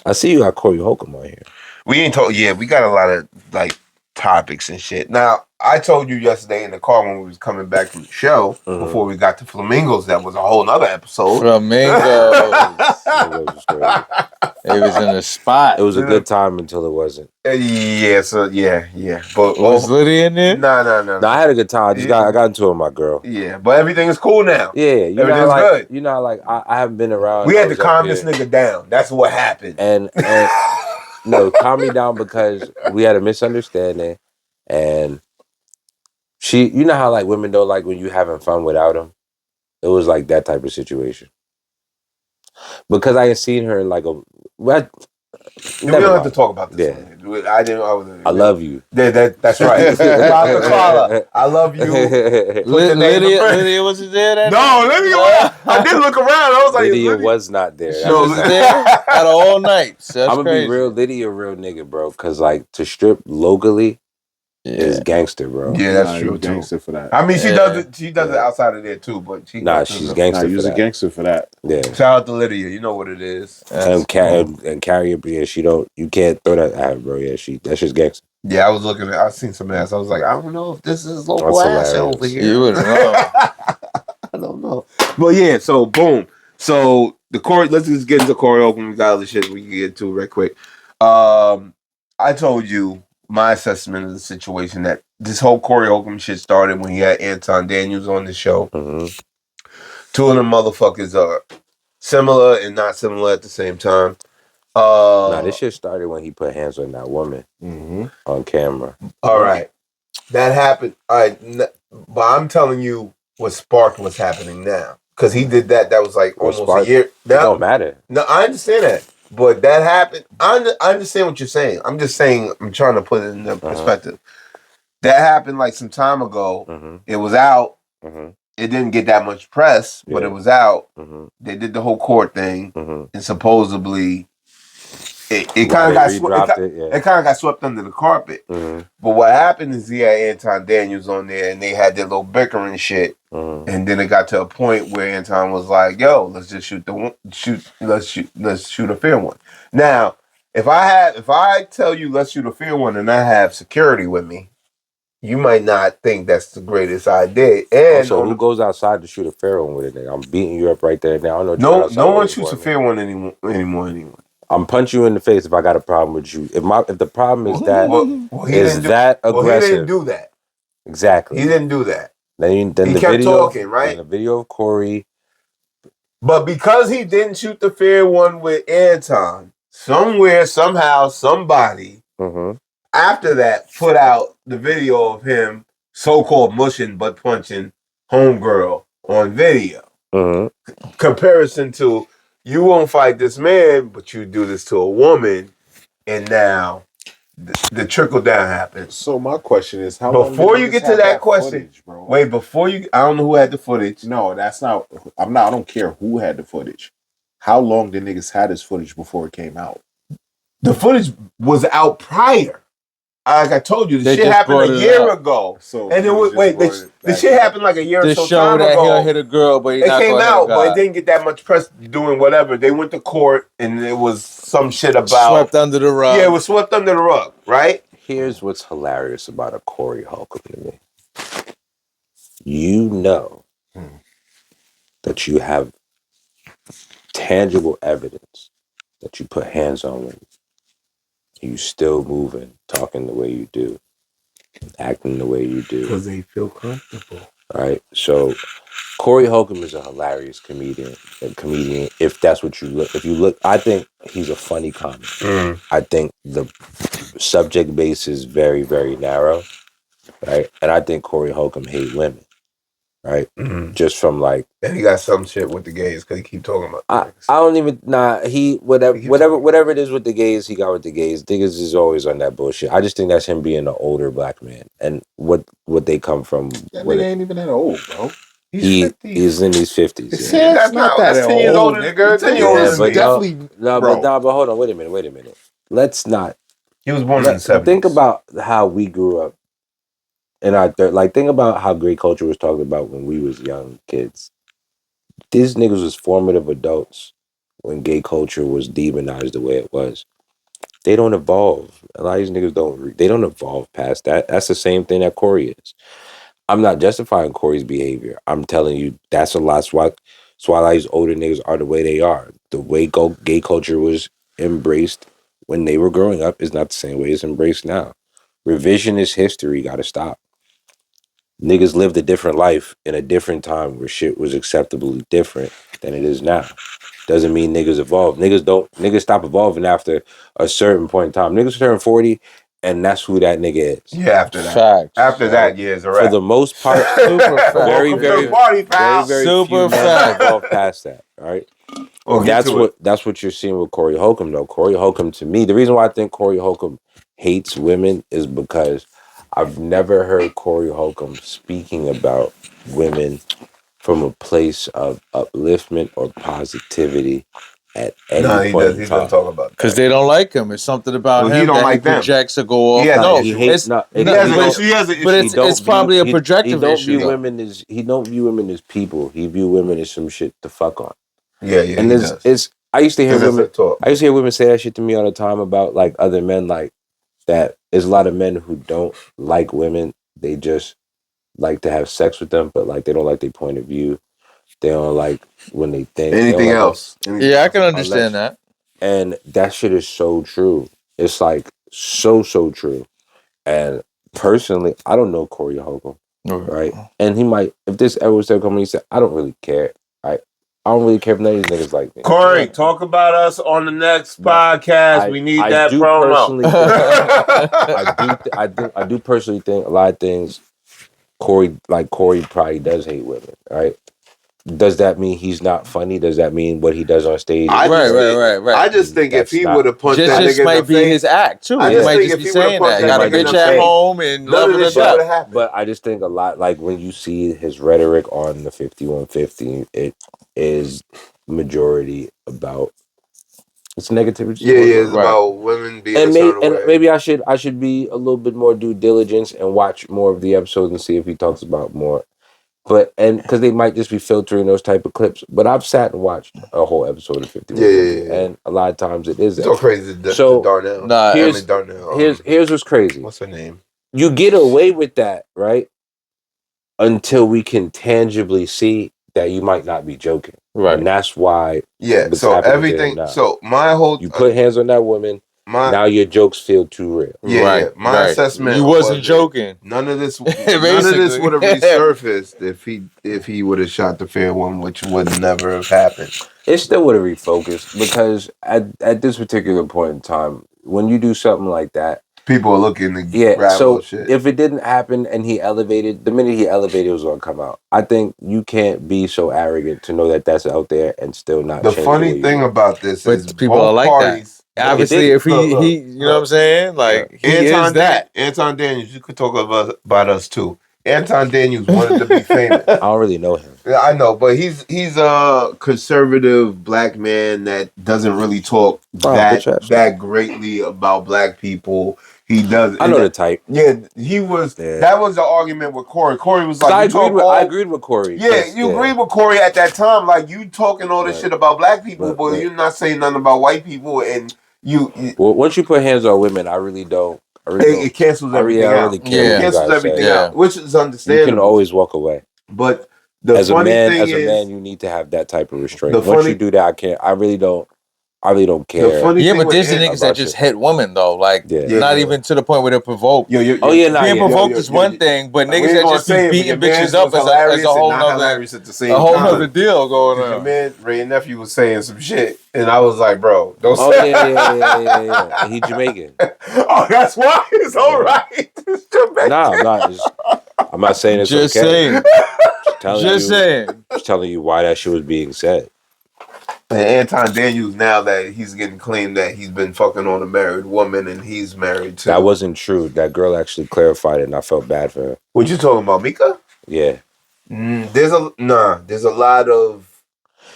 I see you got Corey Holcomb on here. We ain't told. Yeah, we got a lot of like topics and shit. Now, I told you yesterday in the car when we was coming back from the show before we got to Flamingos. That was a whole nother episode. Flamingos. It was in the spot. It was a good time until it wasn't. Yeah. So yeah. But was Liddy in there? No. I had a good time. I got into it with my girl. Yeah, but everything is cool now. Yeah, everything's good. You know, like I haven't been around. We had to calm this nigga down. That's what happened. And no, calm me down because we had a misunderstanding, and you know how like women don't like when you having fun without them. It was like that type of situation. Because I had seen her in like a. We don't have to talk about this. Yeah. I love you. That's right. I love you. Lydia wasn't there. No, Lydia. I did look around. I was like, Lydia was not there. She was there at all night. So I'm gonna be real. Lydia, a real nigga, bro. Because like to strip locally, is gangster, bro. Yeah, that's Nah, true you too. gangster for that. I mean, she does it. She does it outside of there too, but she Nah, fucks she's up. gangster Nah, for you's a that. gangster for that. Yeah. Shout out to Lydia. You know what it is. And Carrie, yeah, you can't throw that at her, bro. Yeah, that's just gangster. Yeah, I was looking at. I seen some ass. I was like, I don't know if this is local That's ass hilarious. over here. You wouldn't know. I don't know. But yeah, so boom. So the Corey. Let's just get into Corey Oakland. We got all the shit we can get to right quick. I told you my assessment of the situation that this whole Corey Oakland shit started when he had Anton Daniels on the show. Mm-hmm. Two of them motherfuckers are similar and not similar at the same time. Nah, this shit started when he put hands on that woman on camera. All right. That happened. All right. But I'm telling you what sparked what's happening now. Because he did that. That was like almost a year. It don't matter. No, I understand that. But that happened. I understand what you're saying. I'm just saying, I'm trying to put it in perspective. That happened like some time ago. It was out. It didn't get that much press, but it was out. They did the whole court thing. And supposedly it kind of got swept under the carpet. But what happened is he had Anton Daniels on there, and they had their little bickering shit. And then it got to a point where Anton was like, "Yo, let's just let's shoot a fair one." Now, if I tell you let's shoot a fair one, and I have security with me, you might not think that's the greatest idea. And so who goes outside to shoot a fair one with it? I'm beating you up right there now. I don't No know. no one shoots a fair one anymore. I'm punching you in the face if I got a problem with you. If the problem is that aggressive, he didn't do that. Exactly. He didn't do that. Then he the kept video, talking, right? The video of Corey. But because he didn't shoot the fair one with Anton, somewhere, somehow, somebody after that put out the video of him so-called mushing but punching homegirl on video. Comparison to you won't fight this man, but you do this to a woman, and now the trickle down happens. So my question is, how before you get to that question, footage, bro? Wait, before you, I don't know who had the footage. No, that's not. I don't care who had the footage. How long did niggas had this footage before it came out? The footage was out prior. Like I told you, the shit happened a year ago. So and the shit happened like a year or so time ago. He'll hit a girl, but it came out, but it didn't get that much press doing whatever. They went to court, and it was some shit about swept under the rug. Yeah, it was swept under the rug, right? Here's what's hilarious about a Corey Holcomb to me. You know that you have tangible evidence that you put hands on women. You still moving, talking the way you do, acting the way you do. Because they feel comfortable. Right? So Corey Holcomb is a hilarious comedian. If that's what you look. If you look, I think he's a funny comic. I think the subject base is very, very narrow. Right? And I think Corey Holcomb hate women. Right? Just from like, and he got some shit with the gays because he keep talking about. I don't even whatever it is with the gays, he got with the gays. Niggas is always on that bullshit. I just think that's him being an older black man and what they come from. That nigga ain't even that old, bro. He's in his 50s. Yeah. That's not that 10 years older, nigga. 10 years older. But definitely. But hold on. Wait a minute. Let's not. He was born in the 70s. Think about how we grew up. And think about how great culture was talked about when we was young kids. These niggas was formative adults when gay culture was demonized the way it was. They don't evolve. A lot of these niggas they don't evolve past that. That's the same thing that Corey is. I'm not justifying Corey's behavior. I'm telling you that's a lot. That's why a lot of these older niggas are the way they are. The way gay culture was embraced when they were growing up is not the same way it's embraced now. Revisionist history got to stop. Niggas lived a different life in a different time where shit was acceptably different than it is now. Doesn't mean niggas evolve. Niggas stop evolving after a certain point in time. Niggas turn 40 and that's who that nigga is. Yeah, after that. Facts. After that, yeah, it's a wrap. For the most part, super fact. very Super few men evolve past that. All right. That's what you're seeing with Corey Holcomb though. Corey Holcomb, to me, the reason why I think Corey Holcomb hates women is because I've never heard Corey Holcomb speaking about women from a place of upliftment or positivity at any No, he point does. in He doesn't time. talk about that. Because they don't like him. It's something about Well, him he don't that like he them. projects or go off. He has No, an issue. He it's hates not. He no, has an but issue. He has an issue. but it's probably a he projective don't issue. view Though. women as he don't view women as people. He view women as some shit to fuck on. Yeah, yeah, And he it's does. I used to hear Because women. that's a talk. I used to hear women say that shit to me all the time about like other men, like that. There's a lot of men who don't like women. They just like to have sex with them, but like they don't like their point of view. They don't like when they think. Anything they don't like else? Yeah, I can understand that. And that shit is so true. It's like so true. And personally, I don't know Corey Holcomb, right? And he might, if this ever was to come, he said, I don't really care, right? I don't really care if none of these niggas like me. Corey, talk about us on the next podcast. We need that promo. I do personally think a lot of things. Corey probably does hate women, right? Does that mean he's not funny? Does that mean what he does on stage? Right. I just think if he would have punched that just nigga might in the be face, his act too. I He just might think just if be he would have saying punched that. that Got a nigga in bitch the at face, home and none of loving this it shit would up. have happened. But I just think a lot, like when you see his rhetoric on the 5150, it is majority about it's negativity. Yeah, it's about women being a certain way. Maybe I should be a little bit more due diligence and watch more of the episodes and see if he talks about more. But because they might just be filtering those type of clips. But I've sat and watched a whole episode of 5150, and a lot of times it is that. So crazy. So Darnell. Here's what's crazy. What's her name? You get away with that, right? Until we can tangibly see that you might not be joking. Right. And that's why so everything so my whole you put hands on that woman, now your jokes feel too real. Yeah. My assessment You wasn't joking. None of this would have resurfaced if he would have shot the fair one, which would never have happened. It still would have refocused because at this particular point in time, when you do something like that, people are looking to grab so shit. If it didn't happen and he elevated, the minute he elevated, it was going to come out. I think you can't be so arrogant to know that that's out there and still not. The funny thing about this is people are like that. Obviously, if he, you know what I'm saying? Like, he is that. Anton Daniels, you could talk about us too. Anton Daniels wanted to be famous. I don't really know him. Yeah, I know, but he's a conservative black man that doesn't really talk that greatly about black people. He does. I know the type. Yeah, he was. Yeah. That was the argument with Corey. Corey was like, I agreed with Corey. Yeah, you agreed with Corey at that time. Like, you talking all this shit about black people, but you're not saying nothing about white people. And well, once you put hands on women, I really don't. It cancels everything out. I really care. It cancels everything out, which is understandable. You can always walk away. But as a man, you need to have that type of restraint. Once you do that, I can't. I really don't care. Yeah, but there's the niggas that just hit women though, like not even to the point where they're provoked. Being provoked is one thing, but niggas that just be beating bitches up is a whole nother deal going on. Your man Ray nephew was saying some shit, and I was like, bro, don't say. Yeah. He Jamaican. Oh, that's why it's all right. It's Jamaican. Nah, I'm not saying it's just okay. Saying. Just telling you why that shit was being said. And Anton Daniels, now that he's getting claimed that he's been fucking on a married woman and he's married too. That wasn't true. That girl actually clarified it, and I felt bad for her. What you talking about, Mika? Yeah. There's a lot of.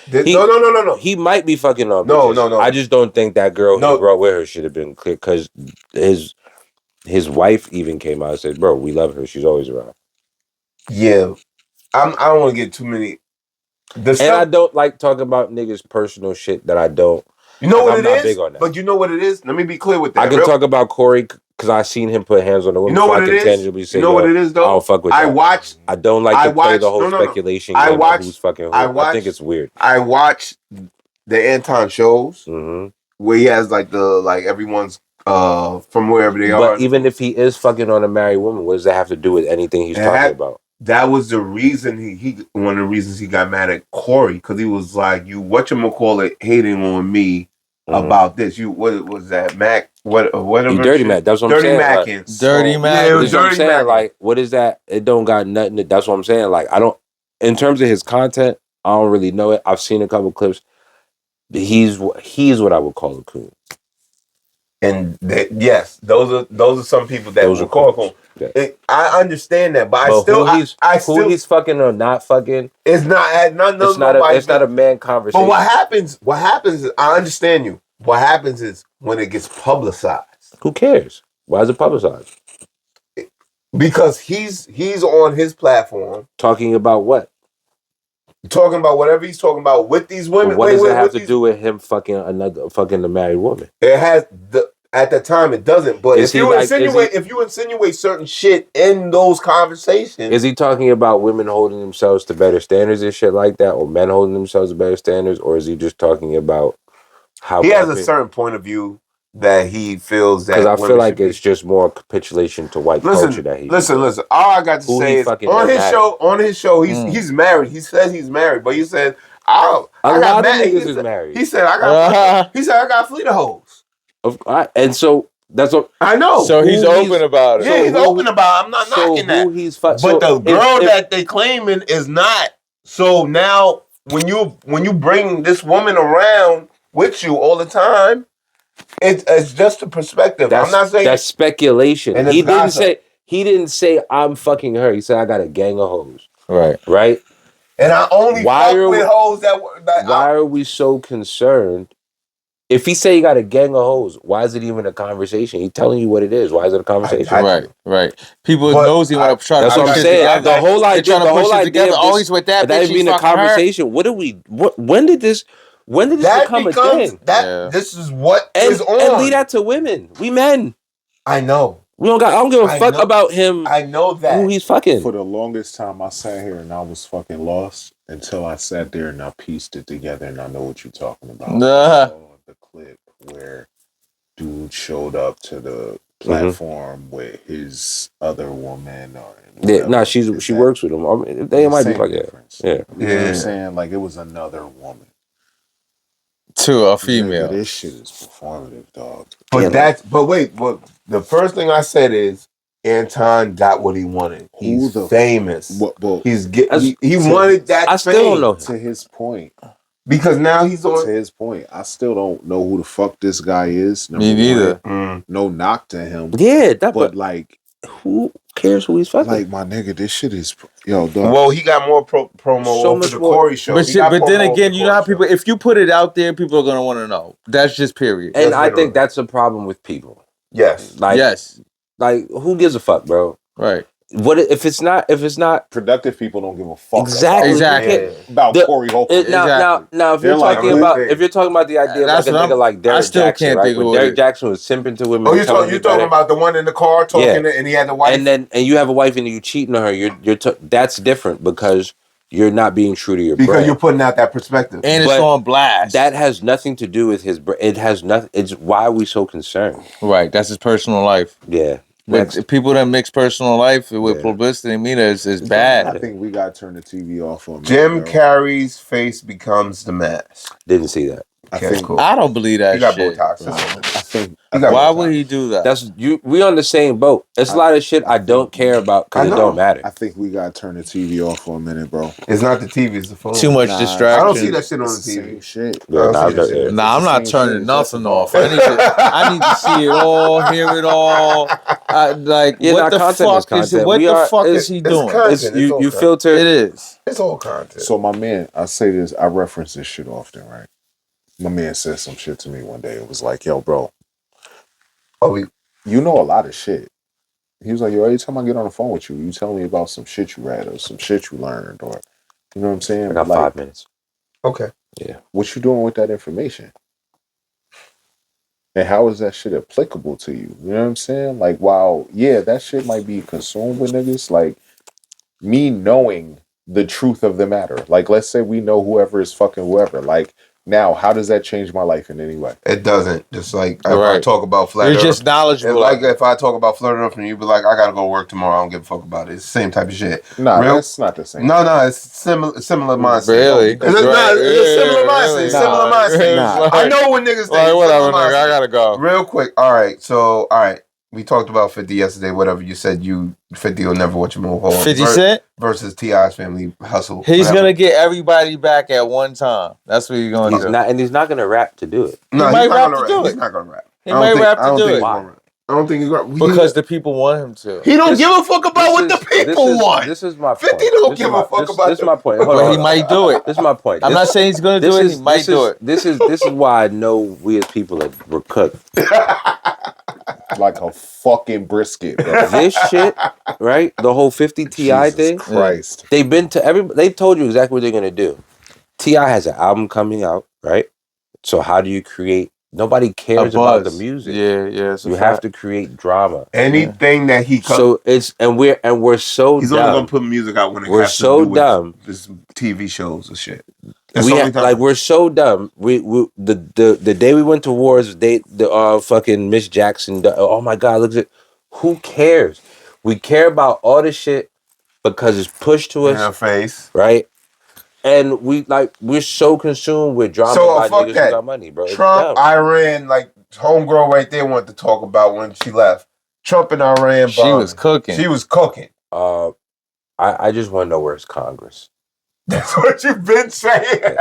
No. He might be fucking on. No. I just don't think that girl he brought with her should have been clear, because his wife even came out and said, "Bro, we love her. She's always around." Yeah, I don't want to get too many. I don't like talking about niggas' personal shit that I don't. You know what I'm not big on that. But you know what it is? Let me be clear with that. I can talk about Corey because I seen him put hands on the woman. You know what it is? Tangibly say, you know what it is, though? I don't fuck with that. I don't like to play the whole speculation game of who's fucking who. I think it's weird. I watch the Anton shows where he has everyone's from wherever they are. But even if he is fucking on a married woman, what does that have to do with anything he's talking about? That was the reason he one of the reasons he got mad at Corey, because he was like, "You whatchamacallit hating on me about this? You what was that Mac? Whatever? You dirty Mac? That's what I'm saying. Dirty Mac. Yeah, it was dirty Mac. Like, what is that? It don't got nothing. That's what I'm saying. Like, I don't. In terms of his content, I don't really know it. I've seen a couple clips. He's what I would call a coon. And yes, those are some people that Those will are call cool. home. Yeah. I understand that, but who he's fucking or not fucking, it's not it's not a man conversation. But what happens is, I understand you. What happens is when it gets publicized. Who cares? Why is it publicized? Because he's on his platform talking about what? Talking about whatever he's talking about with these women. But what does it have to do with him fucking the married woman? It has at the time it doesn't. But if you insinuate certain shit in those conversations, is he talking about women holding themselves to better standards and shit like that, or men holding themselves to better standards, or is he just talking about how he has a certain point of view that he feels that? Because I feel like it's just more capitulation to white culture that he. Listen. All I got to say is on his show, he's married. He says he's married, but he said I got mad. Niggas is married. He said I got fleet of hoes. And so that's what I know. So he's open about it. Yeah, he's open about it. I'm not knocking that. But the girl that they claiming is not. So now when you bring this woman around with you all the time, it's just a perspective. I'm not saying that's speculation. And he didn't say I'm fucking her. He said I got a gang of hoes. Right. And I only fuck with hoes that why are we so concerned? If he say he got a gang of hoes, why is it even a conversation? He's telling you what it is. Why is it a conversation? Right. People nosy want to try to. That's what I'm saying. The whole idea. The whole idea together. Always with that. That being a conversation. Her. When did this become a thing? This is what is on. And leave that to women. We men. I know. I don't give a fuck about him. I know that. Who he's fucking. For the longest time, I sat here and I was fucking lost until I sat there and I pieced it together and I know what you're talking about. The clip where dude showed up to the platform with his other woman or she works with him. I mean, they might be like that. Yeah. You know what I'm saying? Like it was another woman. To a female. This shit is performative, dog. But the first thing I said is Anton got what he wanted. He's famous. He wanted that. I still don't know. To his point. Because now he's on. To his point, I still don't know who the fuck this guy is. Me neither. No knock to him. Yeah, but like, who cares who he's fucking? Like my nigga, this shit is dog. Well, he got more promo so for the Corey show. But then again, you know how people, if you put it out there, people are gonna want to know. That's just period. And I think that's a problem with people. Yes. Like who gives a fuck, bro? Right. What if it's not productive? People don't give a fuck. Exactly. About Corey Holcomb. Now, if you're talking about the idea of like a nigga like Derek Jackson, right? When Derek Jackson was simping to women. Oh, you're talking about the one in the car talking, and he had the wife, and you have a wife and you cheating on her. That's different because you're not being true to your brand. Because you're putting out that perspective, and it's on blast. That has nothing to do with his. It has nothing. It's why are we so concerned? Right. That's his personal life. Yeah. With people that mix personal life with publicity and media is bad. I think we got to turn the TV off on Jim Carrey's face becomes the mask. Didn't see that. I don't believe that. He got shit. Botox. I think. Why would he do that? That's you. We on the same boat. It's a lot of shit I don't care about because it don't matter. I think we got to turn the TV off for a minute, bro. It's not the TV. It's the phone. Too much distraction. I don't see that shit on the TV. Shit. I'm not turning nothing off. I need to see it all, hear it all. What the fuck is it? What the fuck is he doing? You filter. It is. It's all content. So my man, I say this. I reference this shit often, right? My man said some shit to me one day. It was like, yo, bro. You know a lot of shit. He was like, yo, every time I get on the phone with you, you tell me about some shit you read or some shit you learned or, you know what I'm saying? I got 5 minutes. Okay. Yeah. What you doing with that information? And how is that shit applicable to you? You know what I'm saying? Like, while, that shit might be consumed with niggas, like, me knowing the truth of the matter. Like, let's say we know whoever is fucking whoever. Like, now, how does that change my life in any way? It doesn't. Just like if I talk about flat You're earth, just knowledgeable. Like if I talk about flat earth and you be like, I gotta go work tomorrow. I don't give a fuck about it. It's the same type of shit. Nah, that's not the same. No, it's similar mindset. Really? It's a similar mindset. Similar mindset. I know when niggas think whatever, nigga. I gotta go. Real quick. All right. We talked about 50 yesterday. Whatever you said, 50 will never watch you move. 50 Cent versus T.I.'s Family Hustle. He's gonna get everybody back at one time. That's what he's gonna do. He's not gonna rap to do it. No, he might rap to do it. He's not gonna rap. He might rap to do it. I don't think he's gonna. Because the people want him to. He don't give a fuck about what the people want. This is my point. 50 don't give a fuck about. This is my point. But he might do it. This is my point. I'm not saying he's gonna do it. He might do it. This is why I know we as people were cooked. Like a fucking brisket, bro. This shit, right? The whole 50 T.I. thing. Christ. They've been to everybody. They've told you exactly what they're gonna do. T.I. has an album coming out, right? So how do you create? Nobody cares about the music. Yeah. You have to create drama. Anything that he so it's and we're so he's dumb. only gonna put music out when it we're has so to do with dumb. this TV shows and shit. We're so dumb. The day we went to wars, the fucking Miss Jackson. Oh my God, look at who cares? We care about all this shit because it's pushed to us in our face, right? And we're so consumed with drama by niggas who got money, bro. Trump, Iran, like homegirl right there wanted to talk about when she left. Trump and Iran. She was cooking. She was cooking. I just want to know where's Congress. That's what you've been saying.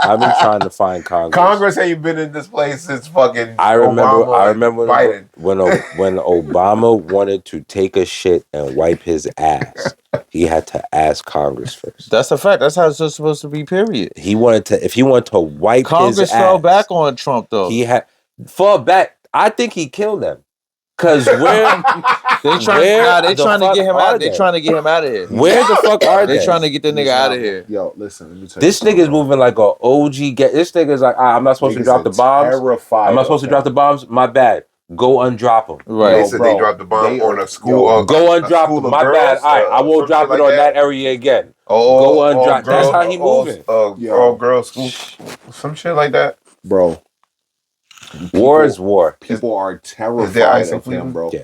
I've been trying to find Congress. Congress ain't been in this place since fucking. I remember Biden. when Obama wanted to take a shit and wipe his ass. He had to ask Congress first. That's a fact. That's how it's supposed to be. Period. If he wanted to wipe Congress his ass, fell back on Trump though. He had fall back. I think he killed them. Cause where they trying to get him out. They trying to get him out of here. Where the fuck are they? They trying to get the nigga out of here. Yo, listen. Let me tell this nigga's moving like a OG. This nigga's like, I'm not supposed to drop the bombs. I'm not supposed to drop the bombs. My bad. Go undrop them. Right. They said they dropped the bomb on a school. Go undrop them. My bad. All right, I won't drop it on that area again. Go undrop. That's how he moving. All girls school. Some shit like that, bro. War is war. People are terrified of him, bro. Yeah.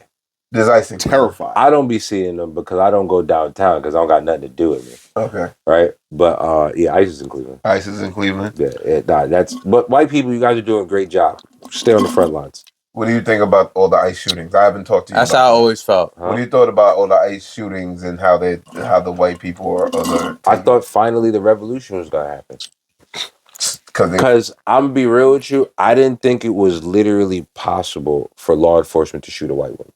There's icing. Terrified. I don't be seeing them because I don't go downtown because I don't got nothing to do with me. Okay. Right? But yeah, ICE is in Cleveland. ICE is in Cleveland. Yeah, but white people, you guys are doing a great job. Stay on the front lines. What do you think about all the ICE shootings? I haven't talked to you. That's how I always felt. What do you thought about all the ICE shootings and how the white people are? I thought finally the revolution was gonna happen. Because I'm gonna be real with you, I didn't think it was literally possible for law enforcement to shoot a white woman.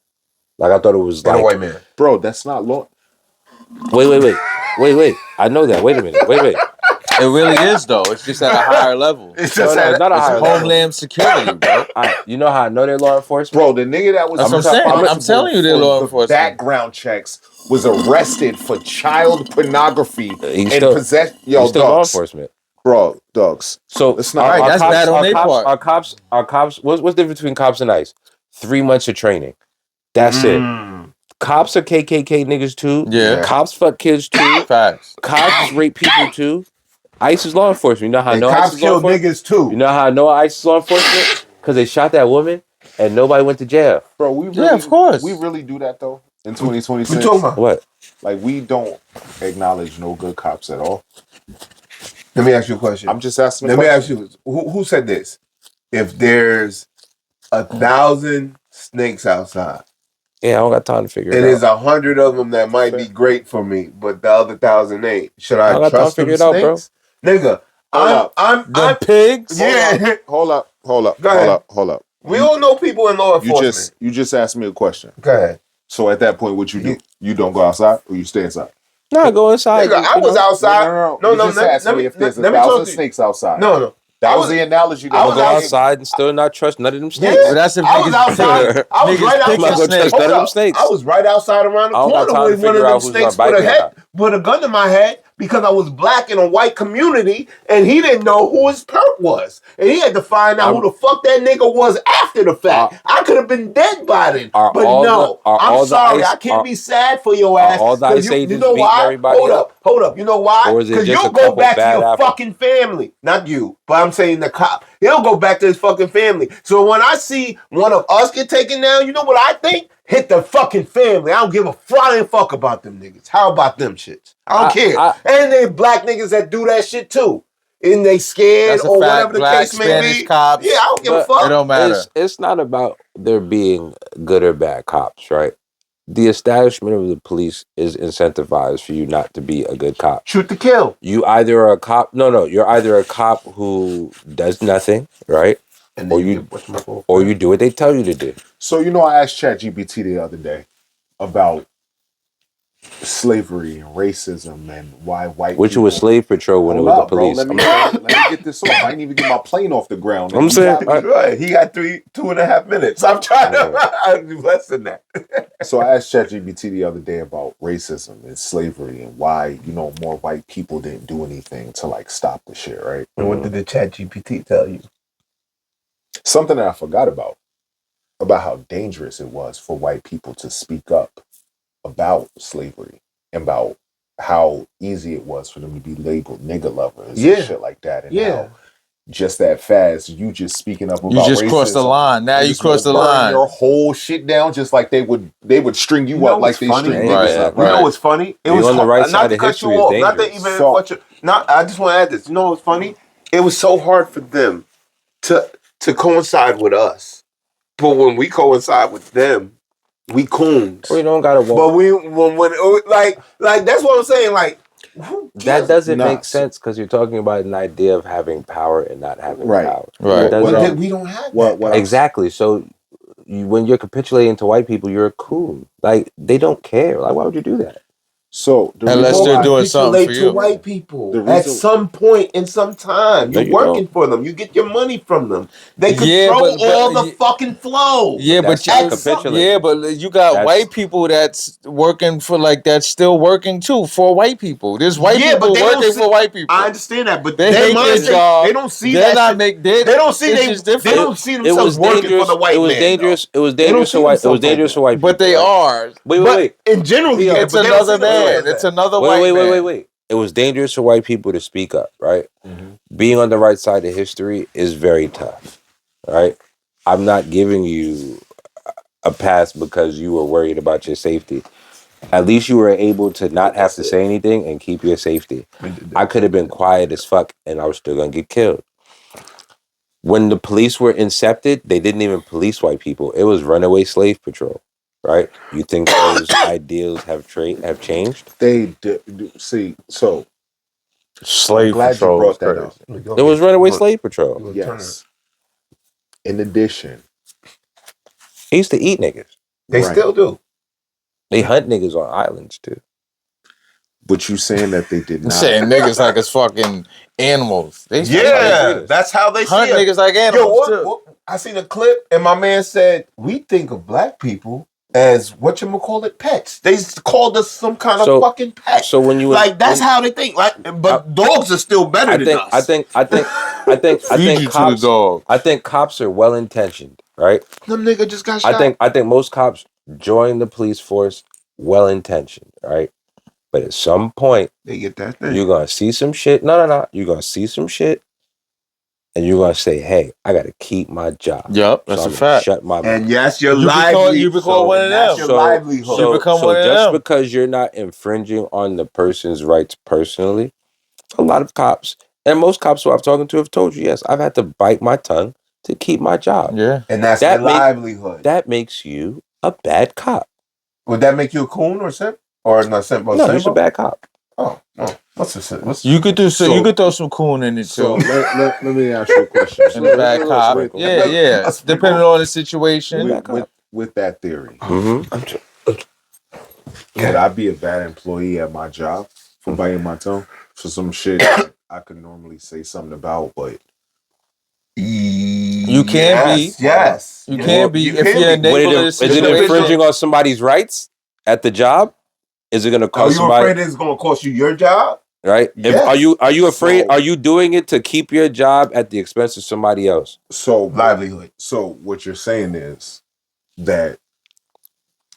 Like I thought it was like a white man, bro. That's not law. Wait. I know that. Wait a minute. Wait. It really is though. It's just at a higher level. It's just not a higher level. Homeland security, bro. You know how I know they're law enforcement, bro. The nigga that was that's what I'm saying. I'm telling you, they're law enforcement. Background checks was arrested for child pornography and possession. Yo, still law enforcement. Bro, dogs. So it's not right. That's bad on their part. Our cops. What's the difference between cops and ICE? 3 months of training. That's it. Cops are KKK niggas too. Yeah. Cops fuck kids too. Facts. Cops rape people too. ICE is law enforcement. You know how I know cops ICE is kill law enforcement? niggas too. You know how I know ICE is law enforcement? Because they shot that woman and nobody went to jail. Bro, we really, of course. We really do that though in 2026. You talking about what? Like we don't acknowledge no good cops at all. Let me ask you a question. I'm just asking. Let me ask you, who said this? If there's 1,000 snakes outside, yeah, I don't got time to figure it out. And there's 100 of them that might be great for me, but the other 1,000 ain't. Should I trust them snakes? Out, nigga, I'm pigs. Yeah. Hold up. Hold up. We all know people in law enforcement. You just asked me a question. Go ahead. So at that point, what you do? You don't go outside or you stay inside? No, I go inside. Nigga, I was outside. No. Let me if there's 1,000 snakes outside. No. That was the analogy. I would go outside and still not trust none of them snakes. Yeah, that's I was outside. I was right outside. I was right outside around the corner with one of them snakes with a gun to my head because I was black in a white community and he didn't know who his perp was. And he had to find out who the fuck that nigga was after the fact. I could have been dead by then. But no, I'm sorry. I can't be sad for your ass. All the ICE agents you know why? Hold up. You know why? Because you'll go back to your fucking family. Not you, but I'm saying the cop. He'll go back to his fucking family. So when I see one of us get taken down, you know what I think? Hit the fucking family. I don't give a flying fuck about them niggas. How about them shits? I don't care. And they black niggas that do that shit too. And they scared or whatever the case may be. Cops. Yeah, I don't give a fuck. It don't matter. It's not about they're being good or bad cops, right? The establishment of the police is incentivized for you not to be a good cop. Shoot to kill. You either are a cop. No, you're either a cop who does nothing, right? And Or you do what they tell you to do. So I asked ChatGPT the other day about slavery and racism and why white Which people... was slave patrol when it was the police. Bro, let me get this off. I didn't even get my plane off the ground. I'm saying, right. He got 2.5 minutes. I'm trying to do less than that. So I asked ChatGPT the other day about racism and slavery and why, more white people didn't do anything to like stop the shit, right? And what did the ChatGPT tell you? Something that I forgot about how dangerous it was for white people to speak up about slavery and about how easy it was for them to be labeled nigger lovers and shit like that. And how just that fast, you just speaking up about you just racism, crossed the line. Now you crossed the line. Your whole shit down, just like they would string you up like they string niggas up. You know what's funny? It was on the right not side to of cut history you is off. dangerous. I just want to add this. You know what's funny? It was so hard for them to coincide with us, but when we coincide with them, we coons. We don't gotta walk. But when that's what I'm saying. Like that doesn't make sense because you're talking about an idea of having power and not having power. Right. We don't have that. Exactly. So when you're capitulating to white people, you're a coon. Like they don't care. Like why would you do that? So unless they're doing something for you, white people at some point in some time, you're working for them. You get your money from them. They control all the fucking flow. Yeah, but you got white people that's working for that's still working too for white people. There's white people working for white people. I understand that, but they hate their job. They don't see They're that. They don't see themselves working for the white man. It was dangerous. It was dangerous for white. It was dangerous for white people. But they are. Wait. In general, it's another man. It's another white man. Wait. It was dangerous for white people to speak up, right? Mm-hmm. Being on the right side of history is very tough, right? I'm not giving you a pass because you were worried about your safety. At least you were able to not have to say anything and keep your safety. I could have been quiet as fuck and I was still going to get killed. When the police were incepted, they didn't even police white people. It was runaway slave patrol. Right? You think those ideals have changed? They see. So, slave patrol. You brought that up. It was runaway slave patrol. Yes. In addition, they used to eat niggas. They still do. They hunt niggas on islands too. But you saying that they did not? Saying niggas like it's fucking animals. That's how they hunt see niggas like animals too. I seen a clip and my man said we think of black people as pets. They called us some kind of fucking pet. So when you that's how they think. But dogs are still better than us. I think cops are well intentioned, right? Them nigga just got shot. I think most cops join the police force well intentioned, right? But at some point they get that thing. You're gonna see some shit. No. You're gonna see some shit. And you're gonna say, "Hey, I gotta keep my job." Yep, that's a fact. Shut my mouth. And yes, your livelihood. You become one of them. Your livelihood. You become one of them. Just because you're not infringing on the person's rights personally, a lot of cops and most cops who I've talked to have told you, yes, I've had to bite my tongue to keep my job. Yeah, and that's your livelihood. That makes you a bad cop. Would that make you a coon or simp? Or not simp? No, you're a bad cop. Oh, what's the simp? You could do you could throw some coon in it too. So let me ask you a question. And a bad cop. Yeah. Depending on the situation. With that theory, Mm-hmm. Would I be a bad employee at my job for biting my tongue for some shit I could normally say something about, but you can be. Yes. You can be if you're enabling Is it infringing on somebody's rights at the job? Is it going to cost somebody? Are you afraid it's going to cost you your job? Right? Yes. Are you afraid? Are you doing it to keep your job at the expense of somebody else? So livelihood. So what you're saying is that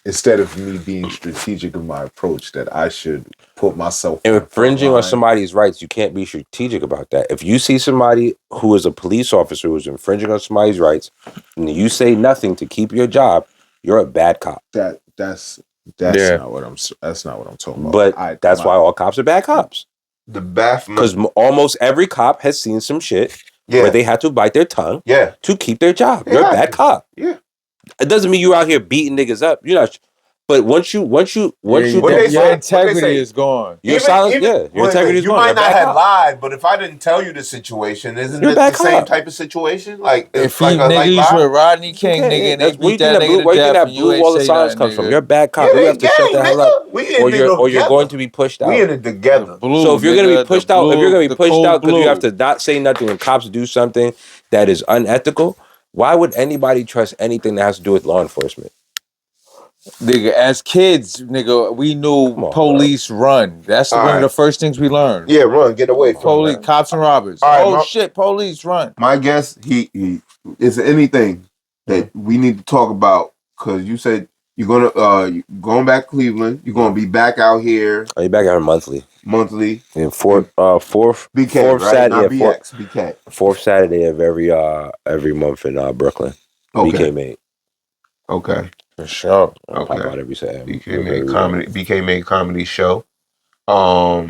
instead of me being strategic in my approach, that I should put myself infringing on somebody's rights. You can't be strategic about that. If you see somebody who is a police officer who is infringing on somebody's rights, and you say nothing to keep your job, you're a bad cop. That's not what I'm talking about. But that's why all cops are bad cops. Because almost every cop has seen some shit where they had to bite their tongue to keep their job. You're a bad cop. Yeah. It doesn't mean you out here beating niggas up. You're not. But once you What they do, say? Your integrity is gone. your silence, your integrity is You gone. might You're a not bad have cop. lied, but if I didn't tell you the situation, isn't You're a it bad the same cop. type of situation? Like If like he a nigga lie? with Rodney King, Okay, nigga, and they that's where you beat think that that nigga blue, to death, and you blue ain't wall of say silence nothing, comes from. nigga. You're a bad cop. You You have ain't to shut gang, the hell up, nigga. We in it or you're going together. to be pushed We out. in it together. Blue, So if you're gonna be nigga, pushed the out, if you're blue, gonna be the pushed cold out because you blue. have to not say nothing when cops do something that is unethical, why would anybody trust anything that has to do with law enforcement? Nigga, as kids, nigga, we knew Come on, police run. That's All one of right. the first things we learned. Yeah, run, get away from Police, that. cops and robbers. All right, Oh shit, police run. my guess, he is there anything that we need to talk about? Because you said you're going back to Cleveland. You're gonna be back out here. Are you back out monthly? Monthly. In fourth BK, right? Saturday, Not BX, BK. Fourth Saturday of every month in Brooklyn. Okay. BK made. Okay. For sure. I'll pop out every Saturday. BK made comedy. BK made comedy show. I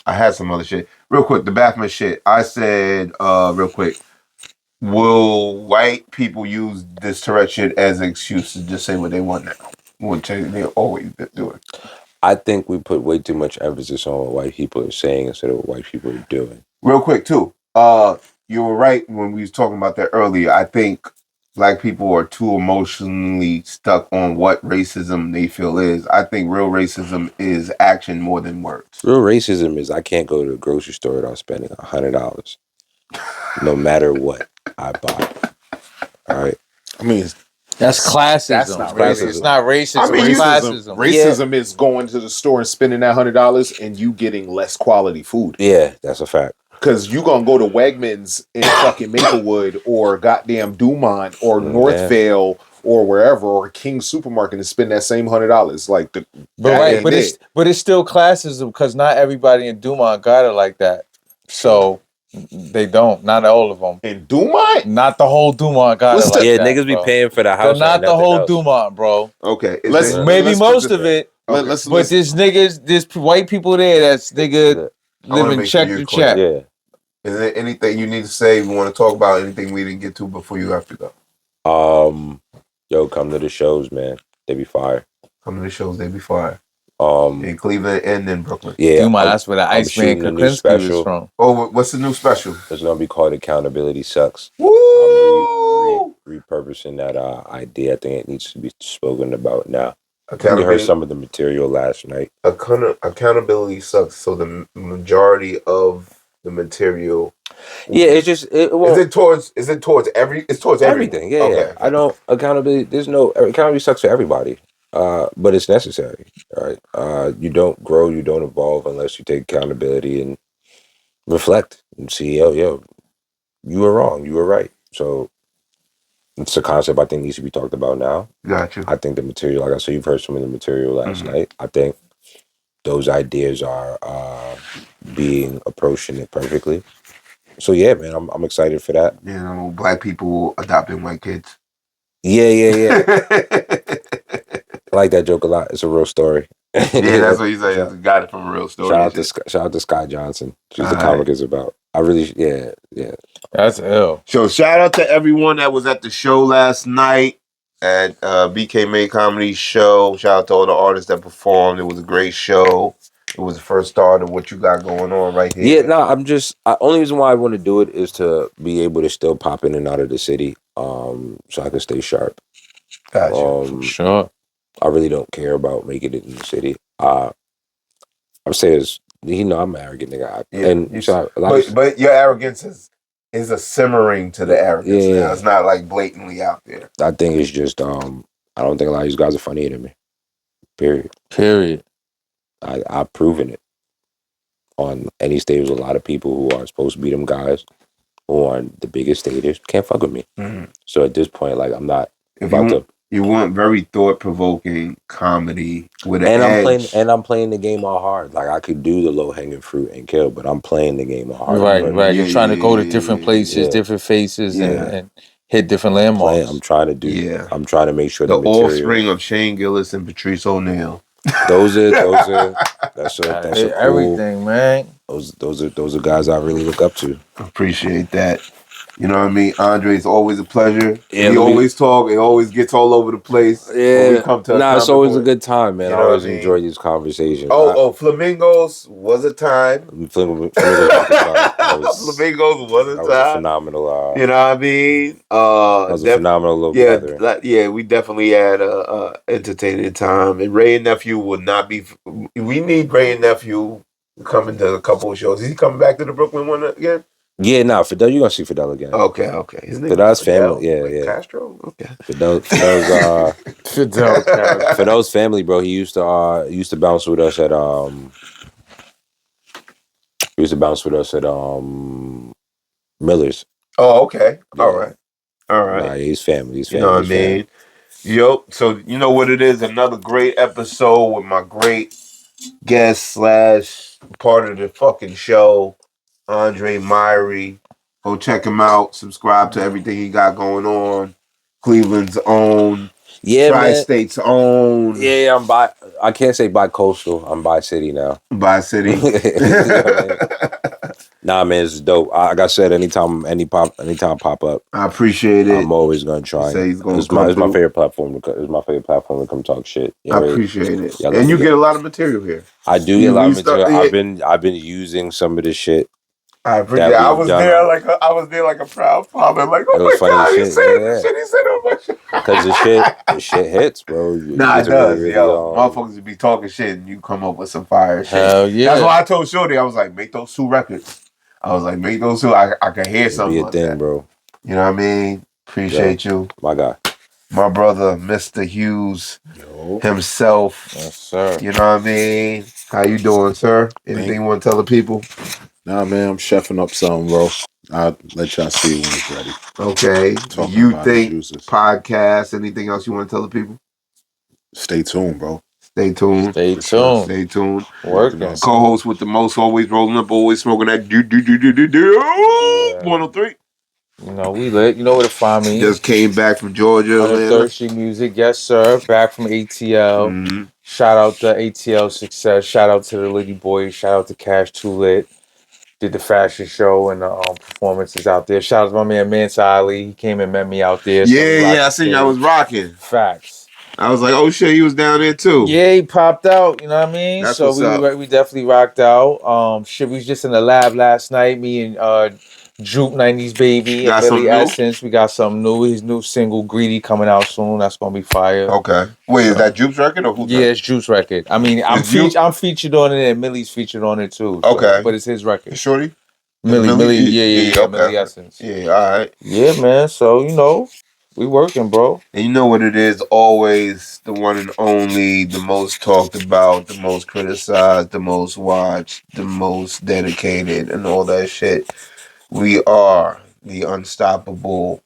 had some other shit. Real quick, the Backman shit. I said, real quick, will white people use this Tourette shit as an excuse to just say what they want now? Which they always do it. I think we put way too much emphasis on what white people are saying instead of what white people are doing. Real quick, too. You were right when we was talking about that earlier. I think black people are too emotionally stuck on what racism they feel is. I think real racism is action more than words. Real racism is I can't go to the grocery store without spending $100, no matter what I buy. All right. I mean, that's classism. That's not racism. It's not racism. I mean, It's classism. Racism is going to the store and spending that $100 and you getting less quality food. Yeah, that's a fact. Because you gonna go to Wegmans in fucking Maplewood or goddamn Dumont or Northvale or wherever or King Supermarket and spend that same $100. Like but it's still classism because not everybody in Dumont got it like that. So they don't. Not all of them. In Dumont? Not the whole Dumont got it like that. Yeah, niggas be paying for the house. Not the whole Dumont, bro. Okay. Maybe most of it. But there's niggas, there's white people there that's nigga living check to check. Yeah. Is there anything you need to say? We want to talk about anything we didn't get to before you have to go? Yo, come to the shows, man. They be fire. Come to the shows, they be fire. In Cleveland and in Brooklyn. Yeah, that's where the Iceman Kuklinski was from. Oh, what's the new special? It's gonna be called Accountability Sucks. Woo! Repurposing that idea. I think it needs to be spoken about now. We Accountability. heard some of the material last night. Accountability sucks. So the majority of the material. Yeah, it's just is it towards everything. Yeah, okay. yeah. I don't accountability. There's no accountability sucks for everybody. But it's necessary. Right. You don't grow, you don't evolve unless you take accountability and reflect and see, yo, you were wrong, you were right. So it's a concept I think needs to be talked about now. Gotcha. I think the material, like I said, you've heard some of the material last night. I think those ideas are being approaching it perfectly. So yeah, man, I'm excited for that. You know, black people adopting white kids. Yeah. I like that joke a lot. It's a real story. Yeah, that's what he said. Got it from a real story. Shout out to Sky Johnson. She's the comic is about. I really, yeah. That's ill. So shout out to everyone that was at the show last night at BK Made Comedy Show. Shout out to all the artists that performed. It was a great show. It was the first start of what you got going on right here. Yeah, no, I'm just. Only reason why I want to do it is to be able to still pop in and out of the city, so I can stay sharp. Gotcha. Sure. I really don't care about making it in the city. I'm saying this. I'm an arrogant nigga. But your arrogance is a simmering to the arrogance now. It's not like blatantly out there. I think it's just I don't think a lot of these guys are funnier than me. Period. I've proven it. On any stage, a lot of people who are supposed to be them guys who are on the biggest stages can't fuck with me. Mm-hmm. So at this point, like I'm not You want very thought-provoking comedy with an edge. I'm playing the game all hard. Like I could do the low-hanging fruit and kill, but I'm playing the game all hard. Right. You're trying to go to different places, different faces, and hit different landmarks. I'm trying to do. Yeah. I'm trying to make sure the offspring of Shane Gillis and Patrice O'Neal. Those are that's a everything, man. Those are guys I really look up to. Appreciate that. You know what I mean? Andre, it's always a pleasure. Yeah, we always talk. It always gets all over the place. Yeah, when we come to it's always a good time, man. You I know always what I mean? enjoy these conversations. Flamingos was a time. Flamingos was a time. Flamingos was a That was time. a phenomenal. You know what I mean? That was a phenomenal little gathering. Yeah, we definitely had a entertaining time. And Ray and Nephew would not be. We need Ray and Nephew coming to a couple of shows. Is he coming back to the Brooklyn one again? Yeah, Fidel, you're gonna see Fidel again. Okay. His name Fidel's Fidel? family, yeah, like yeah. Castro? Okay. Fidel's Fidel's family, bro. He used to bounce with us at Miller's. Oh, okay. Yeah. All right. Nah, he's family. He's family. You know what I mean? Yup. So you know what it is? Another great episode with my great guest / part of the fucking show, Andre Myrie. Go check him out. Subscribe to everything he got going on. Cleveland's own. Yeah, Tri-State's own. Yeah, I can't say bi-coastal. I'm bi-city now. Bi-city. Nah, man, it's dope. Like I said, anytime pop up, I appreciate it. I'm always gonna try. It's my favorite platform. It's my favorite platform to come talk shit. I appreciate it. And you get a lot of material here. I do get a lot of material. I've been using some of this shit. I appreciate it. I was there like a proud father. Like, oh my God, he's saying this shit. He said oh my shit. Because the shit hits, bro. It does, yo. Motherfuckers would be talking shit and you come up with some fire shit. Hell yeah. That's why I told Shorty, I was like, make those 2 records. I was like, make those 2. I can hear something be a like thing, that. Bro. You know what I mean? Appreciate you. My guy. My brother, Mr. Hughes himself. Yes, sir. You know what I mean? How you doing, sir? Anything you want to tell the people? Nah, man, I'm chefing up something, bro. I'll let y'all see when it's ready. Okay. You think podcast, anything else you want to tell the people? Stay tuned, bro. Stay tuned. Stay tuned. Working. Co-host with the most, always rolling up, always smoking that 103. You know, we lit. You know where to find me. Just came back from Georgia, Atlanta. Thirsty Music, yes, sir. Back from ATL. Mm-hmm. Shout out to ATL Success. Shout out to the Liddy Boys. Shout out to Cash Too Lit. Did the fashion show and the performances out there. Shout out to my man Mansa Ali. He came and met me out there. Yeah, I seen you. I was rocking. Facts. I was like, oh shit, he was down there too. Yeah, he popped out. You know what I mean? That's so we definitely rocked out. Shit, we was just in the lab last night. Me and Juke 90s Baby and Billy Essence. We got something new. His new single Greedy coming out soon. That's gonna be fire. Okay. Wait, is that Juke's record or who's Yeah, it's Juke's record. I mean, I'm featured on it and Millie's featured on it too. So, okay. But it's his record. Shorty? Millie, yeah, okay. Millie Essence. Yeah, all right. Yeah, man. So, you know, we working, bro. And you know what it is? Always the one and only, the most talked about, the most criticized, the most watched, the most dedicated, and all that shit. We are the unstoppable,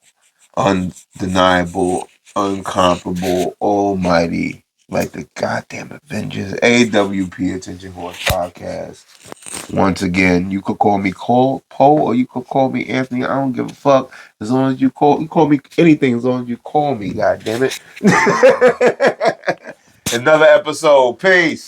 undeniable, uncomparable, almighty, like the goddamn Avengers, AWP Attention Horse Podcast. Once again, you could call me Poe or you could call me Anthony. I don't give a fuck. As long as you call me anything, as long as you call me, goddamn it. Another episode. Peace.